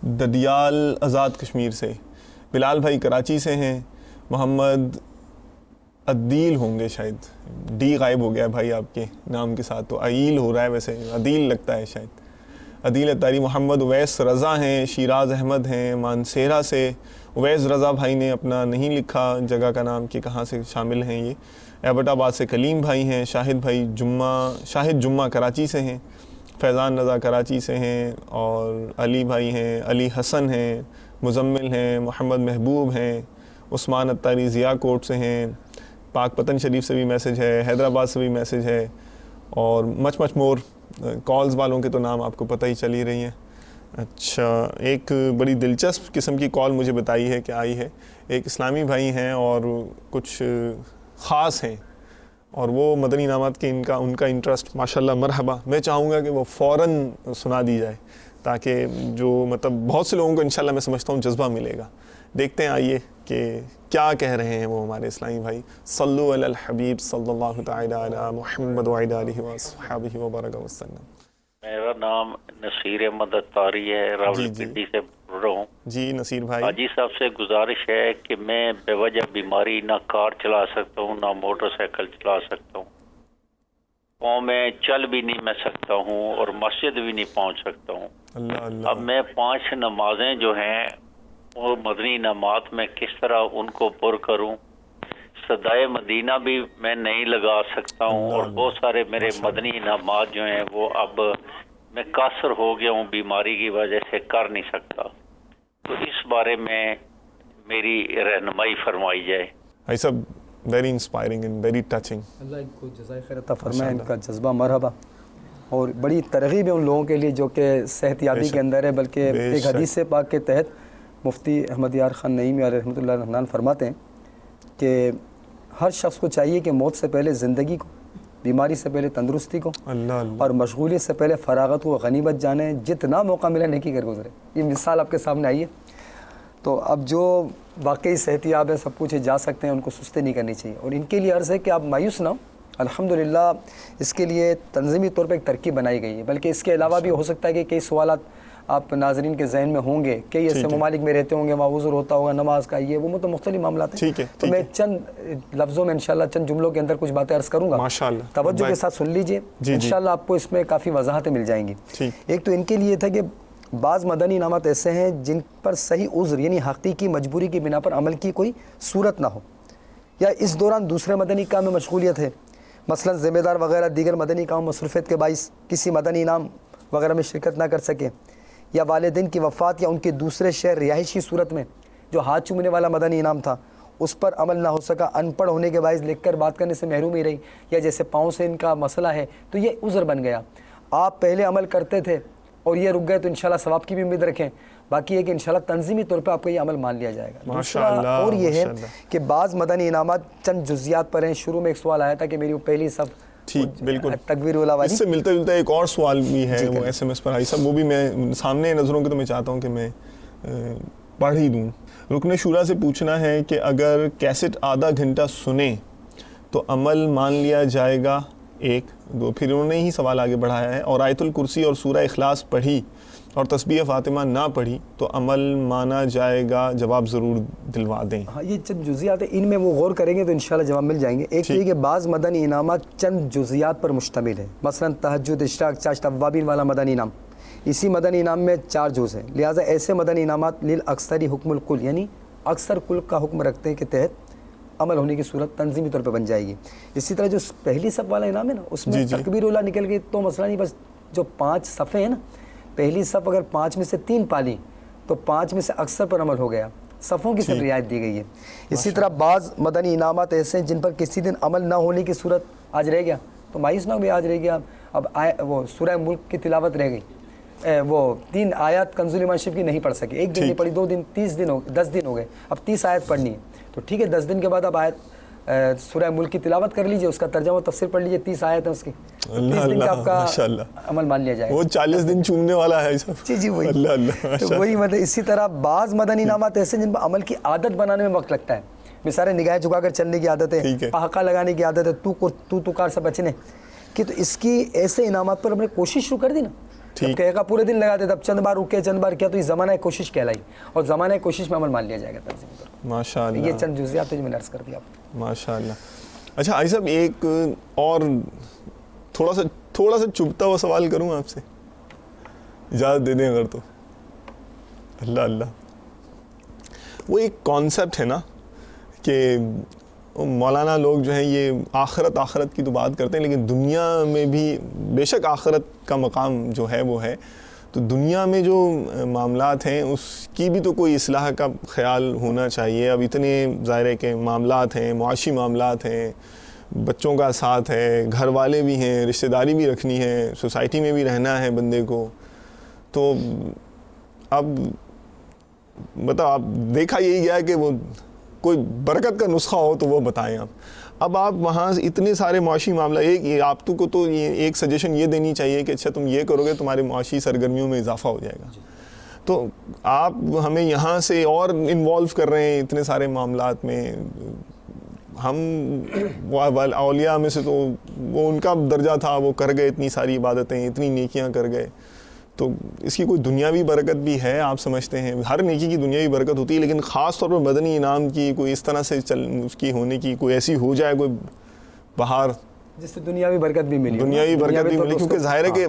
ددیال آزاد کشمیر سے، بلال بھائی کراچی سے ہیں، محمد عدیل ہوں گے شاید، ڈی غائب ہو گیا ہے بھائی آپ کے نام کے ساتھ، تو عیل ہو رہا ہے، ویسے عدیل لگتا ہے شاید۔ عدیل اتاری محمد اویس رضا ہیں، شیراز احمد ہیں مانسیرا سے۔ اویس رضا بھائی نے اپنا نہیں لکھا جگہ کا نام کہ کہاں سے شامل ہیں یہ۔ ایبٹ آباد سے کلیم بھائی ہیں، شاہد جمعہ کراچی سے ہیں، فیضان رضا کراچی سے ہیں، اور علی بھائی ہیں، علی حسن ہیں، مزمل ہیں، محمد محبوب ہیں، عثمان اتاری ضیاء کوٹ سے ہیں، پاک پتن شریف سے بھی میسج ہے، حیدرآباد سے بھی میسج ہے، اور مچ مور۔ کالز والوں کے تو نام آپ کو پتہ ہی چل ہی رہی ہیں۔ اچھا، ایک بڑی دلچسپ قسم کی کال مجھے بتائی ہے کہ آئی ہے، ایک اسلامی بھائی ہیں اور کچھ خاص ہیں، اور وہ مدنی انعامات کے ان کا انٹرسٹ ماشاءاللہ مرحبا، میں چاہوں گا کہ وہ فوراً سنا دی جائے تاکہ جو مطلب بہت سے لوگوں کو انشاءاللہ میں سمجھتا ہوں جذبہ ملے گا۔ دیکھتے ہیں آئیے کہ کیا کہہ رہے ہیں وہ ہمارے اسلامی بھائی۔ صلو علی الحبیب صلی اللہ تعالی علی محمد وعلی آلہ وصحبہ وبارک وسلم۔ میرا نام نصیر احمد اتاری ہے، راولپنڈی سے بول رہا ہوں۔ جی نصیر بھائی، حاجی صاحب سے گزارش ہے کہ میں بے وجہ بیماری نہ کار چلا سکتا ہوں نہ موٹر سائیکل چلا سکتا ہوں، پاؤں میں چل بھی نہیں میں سکتا ہوں اور مسجد بھی نہیں پہنچ سکتا ہوں۔ اللہ اللہ۔ اب میں 5 نمازیں جو ہیں وہ مدنی انعامات میں کس طرح ان کو پر کروں؟ صدائے مدینہ بھی میں نہیں لگا سکتا ہوں، اور بہت سارے میرے مدنی انعامات جو ہیں وہ اب میں قاصر ہو گیا ہوں، بیماری کی وجہ سے کر نہیں سکتا، تو اس بارے میں میری رہنمائی فرمائی جائے۔ بھائی صاحب very inspiring and very touching. اللہ ان کو جزائے خیر عطا فرمائے، ان کا جذبہ مرحبا، اور بڑی ترغیب ہے ان لوگوں کے لیے جو کہ صحت یابی کے اندر ہے۔ بلکہ ایک حدیث پاک کے تحت مفتی احمد یار خان نعیمی علیہ رحمۃ اللہ الرحمن فرماتے ہیں کہ ہر شخص کو چاہیے کہ موت سے پہلے زندگی کو، بیماری سے پہلے تندرستی کو، اور مشغولیت سے پہلے فراغت کو غنیمت جانے، جتنا موقع ملے نیکی کر گزرے۔ یہ مثال آپ کے سامنے آئی ہے۔ تو اب جو واقعی صحت یاب ہے، سب کچھ جا سکتے ہیں، ان کو سستی نہیں کرنی چاہیے، اور ان کے لیے عرض ہے کہ آپ مایوس نہ ہو۔ الحمدللہ اس کے لیے تنظیمی طور پہ ایک ترکیب بنائی گئی ہے، بلکہ اس کے علاوہ بھی ہو سکتا ہے کہ کئی سوالات آپ ناظرین کے ذہن میں ہوں گے، کئی ایسے ممالک میں رہتے ہوں گے وہاں عذر ہوتا ہوگا نماز کا، یہ وہ مختلف معاملات ہیں۔ تو میں چند لفظوں میں انشاءاللہ چند جملوں کے اندر کچھ باتیں عرض کروں گا، توجہ کے ساتھ سن لیجئے، انشاءاللہ آپ کو اس میں کافی وضاحتیں مل جائیں گی۔ ایک تو ان کے لیے تھا کہ بعض مدنی انعامات ایسے ہیں جن پر صحیح عذر یعنی حقیقی مجبوری کی بنا پر عمل کی کوئی صورت نہ ہو، یا اس دوران دوسرے مدنی کام میں مشغولیت ہے، مثلا ذمہ دار وغیرہ دیگر مدنی کام مصروفیت کے باعث کسی مدنی انعام وغیرہ میں شرکت نہ کر سکے، یا والدین کی وفات یا ان کے دوسرے شہر رہائش کی صورت میں جو ہاتھ چومنے والا مدنی انعام تھا اس پر عمل نہ ہو سکا، ان پڑھ ہونے کے باعث لکھ کر بات کرنے سے محروم ہی رہی، یا جیسے پاؤں سے ان کا مسئلہ ہے تو یہ عذر بن گیا۔ آپ پہلے عمل کرتے تھے اور یہ رک گئے تو انشاءاللہ ثواب کی بھی امید رکھیں، باقی ہے کہ انشاءاللہ تنظیمی طور پہ آپ کا یہ عمل مان لیا جائے گا۔ دوسرا اور یہ ہے کہ بعض مدنی انعامات چند جزیات پر ہیں۔ شروع میں ایک سوال آیا تھا کہ میری وہ پہلی صف ٹھیک بالکل تکبیر اولا والی، اس سے ملتا جلتا ایک اور سوال بھی ہے وہ ایس ایم ایس پر آئی صاحب، وہ بھی میں سامنے نظروں کے تو میں چاہتا ہوں کہ میں پڑھ ہی دوں۔ رکن شورا سے پوچھنا ہے کہ اگر کیسٹ آدھا گھنٹہ سنیں تو عمل مان لیا جائے گا؟ ایک دو پھر انہوں نے ہی سوال آگے بڑھایا ہے، اور آیت الکرسی اور سورہ اخلاص پڑھی اور تسبیح فاطمہ نہ پڑھی تو عمل مانا جائے گا؟ جواب ضرور دلوا دیں۔ ہاں یہ چند جزیات ہیں، ان میں وہ غور کریں گے تو انشاءاللہ جواب مل جائیں گے۔ ایک یہ کہ بعض مدنی انعامات چند جزیات پر مشتمل ہیں، مثلا تہجد، اشراق، چاشت، اوابین والا مدنی انعام، اسی مدنی انعام میں 4 جز ہیں، لہٰذا ایسے مدنی انعامات للاکثری حکم الکل یعنی اکثر کل کا حکم رکھتے ہیں کہ تحت عمل ہونے کی صورت تنظیمی طور پہ بن جائے گی۔ اسی طرح جو پہلی صف والا انعام ہے نا، اس میں تکبیر اولا نکل گئی تو مسئلہ نہیں، بس جو 5 صفیں ہیں نا، پہلی صف اگر 5 میں سے 3 پالی تو 5 میں سے اکثر پر عمل ہو گیا، صفوں کی صرف رعایت دی گئی ہے۔ اسی طرح بعض مدنی انعامات ایسے ہیں جن پر کسی دن عمل نہ ہونے کی صورت آج رہ گیا تو مایوس نہ ہو بھی آج رہ گیا، اب وہ سورہ ملک کی تلاوت رہ گئی، وہ 3 آیات کنز ایمان شریف کی نہیں پڑھ سکے، ایک دن نہیں پڑھی، 2 دن، 30 دن ہو 10 دن ہو گئے، اب 30 آیت پڑھنی ہے تو ٹھیک ہے 10 دن کے بعد اب آیت سورہ ملک کی تلاوت کر لیجئے، اس کا ترجمہ و تفسیر پڑھ لیجئے، 30 آیت ہیں اس کی، 30 دن کا آپ کا عمل مان لیا جائے گا۔ وہ 40 دن چومنے والا ہے جی وہی وہی مطلب۔ اسی طرح بعض مدنی انعامات ایسے جن پر عمل کی عادت بنانے میں وقت لگتا ہے، مثال نگاہیں جھکا کر چلنے کی عادت ہے، پہاکا لگانے کی عادت ہے، تو کار سے بچنے کی، تو اس کی ایسے انعامات پر ہم نے کوشش شروع کر دی نا جب کہے پورے دن لگاتے تب چند بار رکے چند بار کیا تو یہ زمانہ کوشش کہلائی اور زمانہ کوشش میں عمل مان لیا جائے گا ترجمے پر. ماشاء اللہ. یہ چند جزیات جو میں نے عرض کر دیا آپ کو. ماشاء اللہ. اچھا آئی صاحب ایک اور تھوڑا سا چبھتا ہوا سوال کروں آپ سے, اجازت دے دیں اگر تو. اللہ اللہ. وہ ایک کانسیپٹ ہے نا کہ مولانا لوگ جو ہیں یہ آخرت کی تو بات کرتے ہیں, لیکن دنیا میں بھی بے شک آخرت کا مقام جو ہے وہ ہے, تو دنیا میں جو معاملات ہیں اس کی بھی تو کوئی اصلاح کا خیال ہونا چاہیے. اب اتنے ظاہر ہے کہ معاملات ہیں, معاشی معاملات ہیں, بچوں کا ساتھ ہے, گھر والے بھی ہیں, رشتہ داری بھی رکھنی ہے, سوسائٹی میں بھی رہنا ہے بندے کو. تو اب مطلب آپ دیکھا یہی گیا کہ وہ کوئی برکت کا نسخہ ہو تو وہ بتائیں آپ. اب آپ وہاں سے اتنے سارے معاشی معاملہ, آپ کو تو یہ ایک سجیشن یہ دینی چاہیے کہ اچھا تم یہ کرو گے تمہارے معاشی سرگرمیوں میں اضافہ ہو جائے گا. تو آپ ہمیں یہاں سے اور انوالو کر رہے ہیں اتنے سارے معاملات میں. ہم اولیاء میں سے تو وہ ان کا درجہ تھا, وہ کر گئے اتنی ساری عبادتیں, اتنی نیکیاں کر گئے, تو اس کی کوئی دنیاوی برکت بھی ہے آپ سمجھتے ہیں؟ ہر نیکی کی دنیاوی برکت ہوتی ہے, لیکن خاص طور پر مدنی انعام کی کوئی اس طرح سے اس کی ہونے کی کوئی ایسی ہو جائے کوئی بہار جس سے دنیاوی برکت بھی ملی, دنیاوی برکت بھی ملی, کیونکہ ظاہر ہے کہ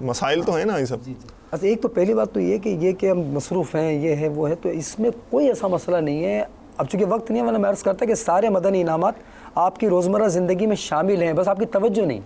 مسائل تو ہیں نا یہ سب. اچھا ایک تو پہلی بات تو یہ کہ ہم مصروف ہیں, یہ ہے وہ ہے, تو اس میں کوئی ایسا مسئلہ نہیں ہے. اب چونکہ وقت نہیں ہے, میں عرض کرتا کہ سارے مدنی انعامات آپ کی روزمرہ زندگی میں شامل ہیں, بس آپ کی توجہ نہیں.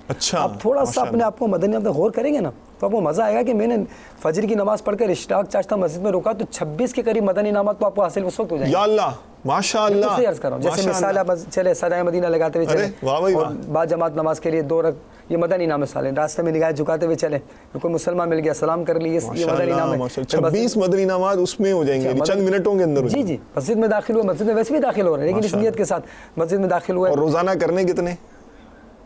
اچھا آپ تھوڑا سا اپنے آپ کو مدنی انعام غور کریں گے نا تو آپ کو مزہ آئے گا کہ میں نے فجر کی نماز پڑھ کر اشراق چاشتہ مسجد میں رکا تو 26 کے قریب مدنی انعامات تو آپ کو حاصل اس وقت ہو جائیں گے. یا اللہ ماشاء اللہ. عرض کر رہا ہوں جیسے مثال آپ چلے صدائے مدینہ لگاتے ہوئے چلے, اور با جماعت نماز کے لیے 2 رکعت, یہ مدنی انعام مثال ہے. راستے میں نگاہ جھکاتے ہوئے چلے, کوئی مسلمان مل گیا سلام کر لی, یہ مدنی انعام ہے. 26 مدنی انعامات اس میں ہو جائیں گے چند منٹوں کے اندر. جی مسجد میں داخل ہوا, مسجد میں ویسے بھی داخل ہو رہے ہیں لیکن اس نیت کے ساتھ مسجد میں داخل ہوئے. اور روزانہ کرنے کتنے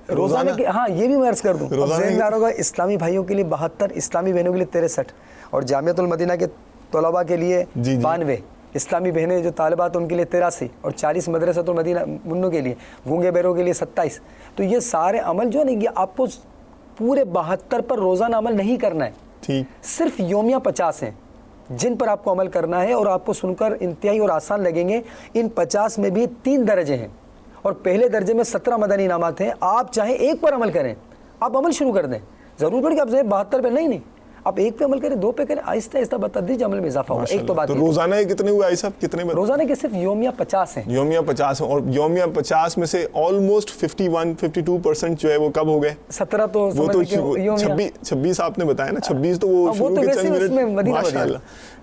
روزانہ کے؟ ہاں یہ بھی میں عرض کر دوں, ذہن داروں کا اسلامی بھائیوں کے لیے 72, اسلامی بہنوں کے لیے 63, اور جامعۃ المدینہ کے طلباء کے لیے 92, اسلامی بہنیں جو طالبات ان کے لیے 83, اور 40 مدرسۃ المدینہ منوں کے لیے, گونگے بہروں کے لیے 27. تو یہ سارے عمل جو ہے نا یہ آپ کو پورے 72 پر روزانہ عمل نہیں کرنا ہے, صرف یومیہ 50 ہیں جن پر آپ کو عمل کرنا ہے, اور آپ کو سن کر انتہائی اور آسان لگیں گے. ان 50 میں بھی 3 درجے ہیں, اور پہلے درجے میں 17 مدنی انعامات ہیں. آپ چاہیں ایک پر عمل کریں, آپ عمل شروع کر دیں, ضرور پڑ کہ آپ 72 پہ نہیں, آپ ایک پہ عمل کریں, 2 پہ کریں, آہستہ آہستہ بتا دیجیے عمل میں اضافہ ہوگا. ایک تو بات ہے. روزانہ کتنے ہوئے آئی صاحب, کتنے روزانہ کے صرف یومیہ 50 ہیں. یومیہ 50 ہیں, اور یومیہ 50 میں سے آلموسٹ 51-52% جو ہے وہ کب ہو گئے؟ 17 تو 26 آپ نے بتایا نا, 26 تو وہ شروع کے چند منٹ. ماشاءاللہ.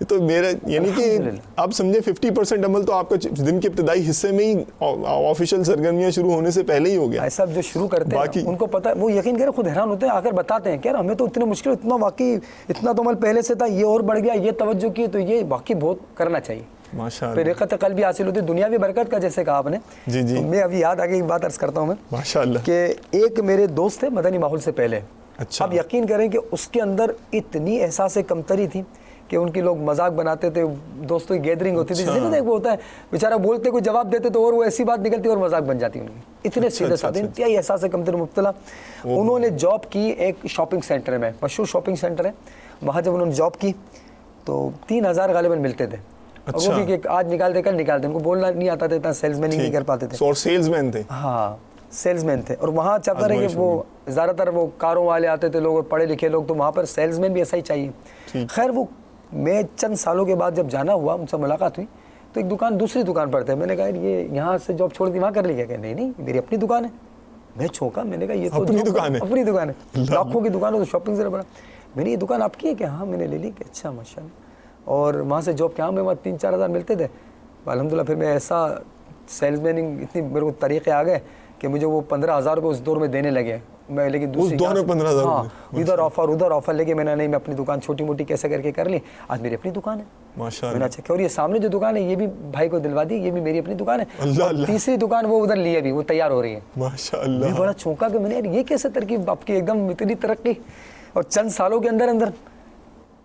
تو میرا یعنی کہ آپ سمجھے 50% عمل تو آپ کا دن کے ابتدائی حصے میں ہی آفیشیل سرگرمیاں شروع ہونے سے پہلے ہی ہو گیا. ایسا جو شروع کرتے ہیں ان کو پتہ, وہ یقین کریں خود حیران ہوتے ہیں, آ کر بتاتے ہیں کہ ہمیں تو اتنے مشکل, اتنا واقعی اتنا تو عمل پہلے سے تھا, یہ اور بڑھ گیا, یہ توجہ کی, تو یہ واقعی بہت کرنا چاہیے. پھر رقت قلب بھی حاصل ہوتی ہے, دنیاوی برکت کا جیسے کہا آپ نے. تو میں ابھی یاد آگے ایک بات عرض کرتا ہوں میں, ماشاءاللہ, کہ ایک میرے دوست تھے مدنی ماحول سے پہلے. اب یقین کریں کہ اس کے اندر اتنی احساس کمتری تھی کہ ان کے لوگ مذاق بناتے تھے, دوستوں کی گیدرنگ ہوتی تھی, جس دن وہ ہوتا ہے بیچارہ بولتے کوئی جواب دیتے تو اور وہ ایسی بات نکلتی اور مذاق بن جاتی ان کی. اتنے سیدھے سادھے, انتہائی احساس کمتری مبتلا. انہوں نے جاب کی ایک شاپنگ سینٹر میں, مشہور شاپنگ سینٹر ہے, وہاں جب انہوں نے جاب کی تو 3000 غالباً ملتے تھے. وہ بھی کہ آج نکال دے کل نکال دے, ان کو بولنا نہیں آتا تھا, اتنا سیلز مین نہیں کر پاتے تھے. اور سیلز مین تھے. ہاں سیلز مین تھے, اور وہاں چاہتا رہے کہ وہ زیادہ تر وہ کاروں والے آتے تھے لوگ, پڑھے لکھے لوگ, تو وہاں پر سیلز مین بھی ایسا ہی چاہیے. خیر وہ میں چند سالوں کے بعد جب جانا ہوا, ان سے ملاقات ہوئی تو ایک دکان دوسری دکان پر تھے. میں نے کہا یہ یہاں سے جاب چھوڑ دی وہاں کر لی کیا؟ کہ نہیں میری اپنی دکان ہے. میں چونکا, میں نے کہا یہ تو اپنی دکان ہے, لاکھوں کی دکان ہے, تو شاپنگ سے بڑا. میں نے یہ دکان آپ کی ہے کہ ہاں, میں نے لے لی. کہ اچھا ماشاء اللہ. اور وہاں سے جاب کیا میں وہاں 3-4 ہزار ملتے تھے الحمدللہ. پھر میں ایسا سیلز میننگ اتنی میرے کو طریقے آ گئے کہ مجھے وہ 15,000 روپے اس دور میں دینے لگے. میں لیکن دوسری دور میں 15,000 ہاں ادھر آفر لے کے میں نے اپنی دکان چھوٹی موٹی کیسے کر کے کر لی. آج میری اپنی دکان ہے ماشاءاللہ. اچھا کیا, اور یہ سامنے جو دکان ہے یہ بھی بھائی کو دلوا دی, یہ بھی میری اپنی دکان ہے. تیسری دکان وہ ادھر لی ابھی, وہ تیار ہو رہی ہے ماشاءاللہ. میں بڑا چونکا کہ میں نے یار یہ کیسے ترکیب آپ کی, ایک دم اتنی ترقی اور چند سالوں کے اندر.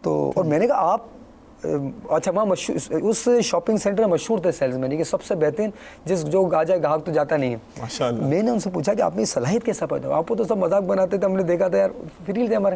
تو اور میں نے کہا آپ اچھا وہاں مشہور اس شاپنگ سینٹر میں مشہور تھے سیلز مین کہ سب سے بہترین جس جو آ جائے گاہک تو جاتا نہیں ہے. ماشاءاللہ. میں نے ان سے پوچھا کہ آپ نے صلاحیت کیسا پیدا, آپ کو تو سب مذاق بناتے تھے, ہم نے دیکھا تھا یار فری تھے ہمارے.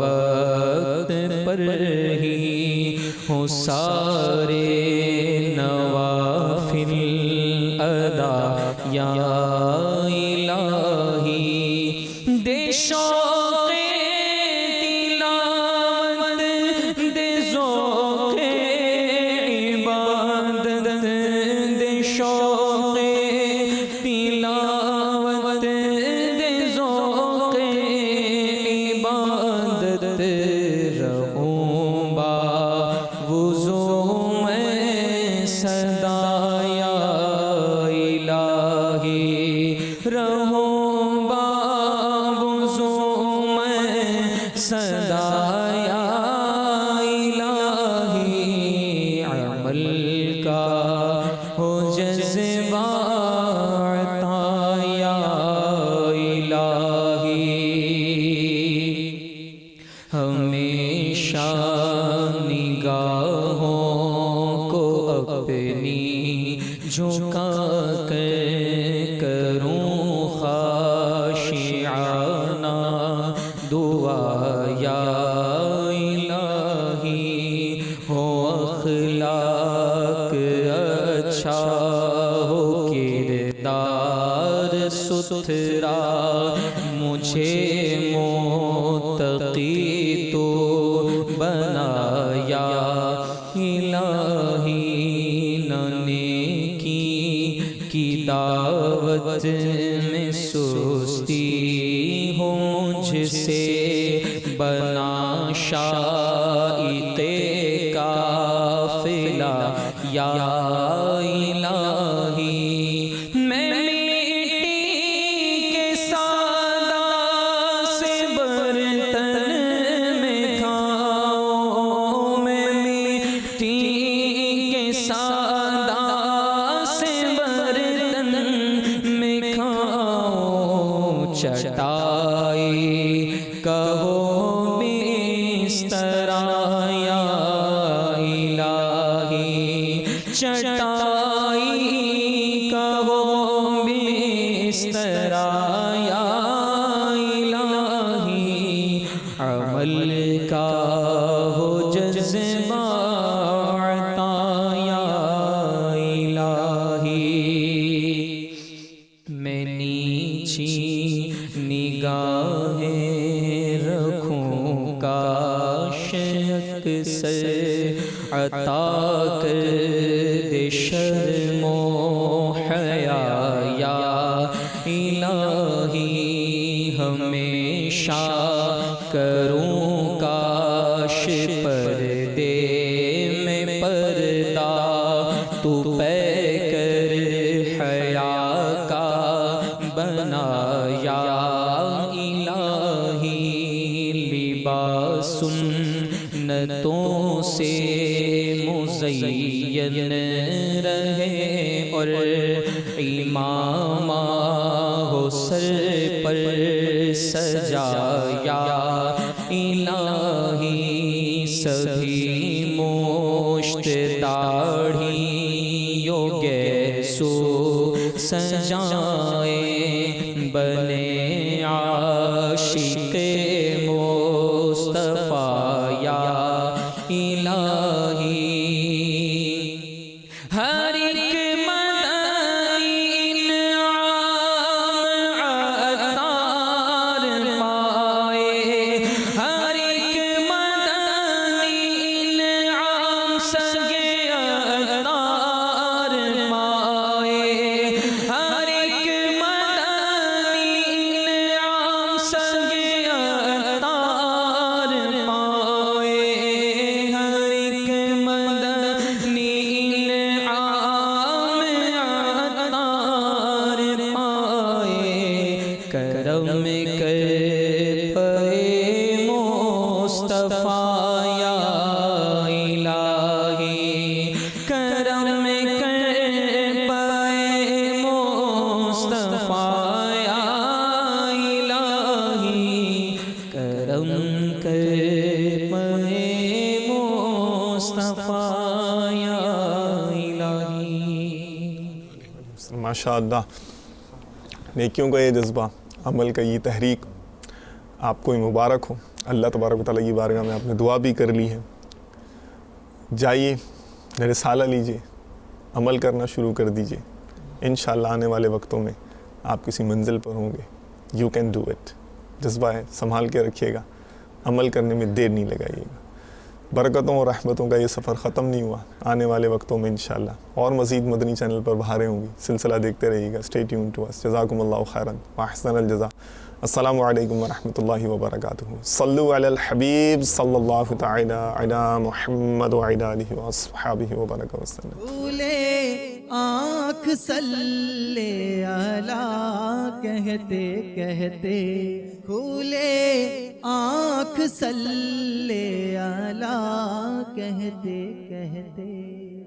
وقت پر ہی ہوں سارے نوافل ادا یا الہی دے شوق تلاوت دے ذوق عبادت دے شوق تلاوت دے ذوق عبادت رہوں با وضو میں صدا یا الہی رہوں با وضو میں صدا یا الہی عمل کا ہو جذبہ عطا یا الہی ہمیشہ نگاہوں کو اپنی جھکا کر کروں خاشعانہ دعا یا الہی ہو اخلاق اچھا ہو کردار ستھرا مجھے متقی تو بنا یا الہی نہ نیکی کی دعوت میں سستی ہو مجھ سے بنا شائق قافلہ یا الہی میں مٹی کے سادہ سے برتن میں کھاؤں میں مٹی کے سادہ سے برتن میں کھاؤں چٹائی کہو بستر یا الہی چٹائی کہو بستر یا الہی عمل کا ہو جذبہ عطا یا الہی میں نیچی نگاہیں رکھوں کاش اکثر عطا کر دے شرم و حیا یا الہی ہمیشہ کروں کاش پردے میں پردہ تو پے کر حیا کا بنا یا الہی لباس سنتوں سے مزین رہے اور امامہ ہو سر پر سجایا الہی سبھی مشت داڑھیوں گیسو سجائیں بنے عاشق مصطفیٰ یا الہی ہر ایک مدنی انعام عطار پائے ہر ایک مدنی انعام سگے عطار پائے ہر ایک مدنی انعام سگے عطار پائے ہر ایک مدنی انعام عطار پائے کرم کر پے مصطفیٰ یا الہی کرم کر پے مصطفیٰ یا الہی کرم کر پے مصطفیٰ یا الہی. ماشاء اللہ، نیکیوں کا یہ جذبہ، عمل کا یہ تحریک آپ کو مبارک ہو. اللہ تبارک و تعالیٰ کی بارگاہ میں آپ نے دعا بھی کر لی ہے. جائیے رسالہ لیجیے, عمل کرنا شروع کر دیجیے. انشاءاللہ آنے والے وقتوں میں آپ کسی منزل پر ہوں گے. You can do it. جذبہ ہے, سنبھال کے رکھیے گا, عمل کرنے میں دیر نہیں لگائیے گا. برکتوں اور رحمتوں کا یہ سفر ختم نہیں ہوا. آنے والے وقتوں میں انشاءاللہ اور مزید مدنی چینل پر بہاریں ہوں گی. سلسلہ دیکھتے رہیے گا. اسٹے ٹیون ٹو اس. جزاکم اللہ خیرا واحسن الجزاء. السلام علیکم ورحمۃ اللہ وبرکاتہ. صلو علی الحبیب صلی اللہ تعالی علی محمد وعلی آلہ واصحابہ وبارک وسلم. کھولے آنکھ صلی علی کہتے کہتے, کھولے آنکھ صلی علی کہتے کہتے.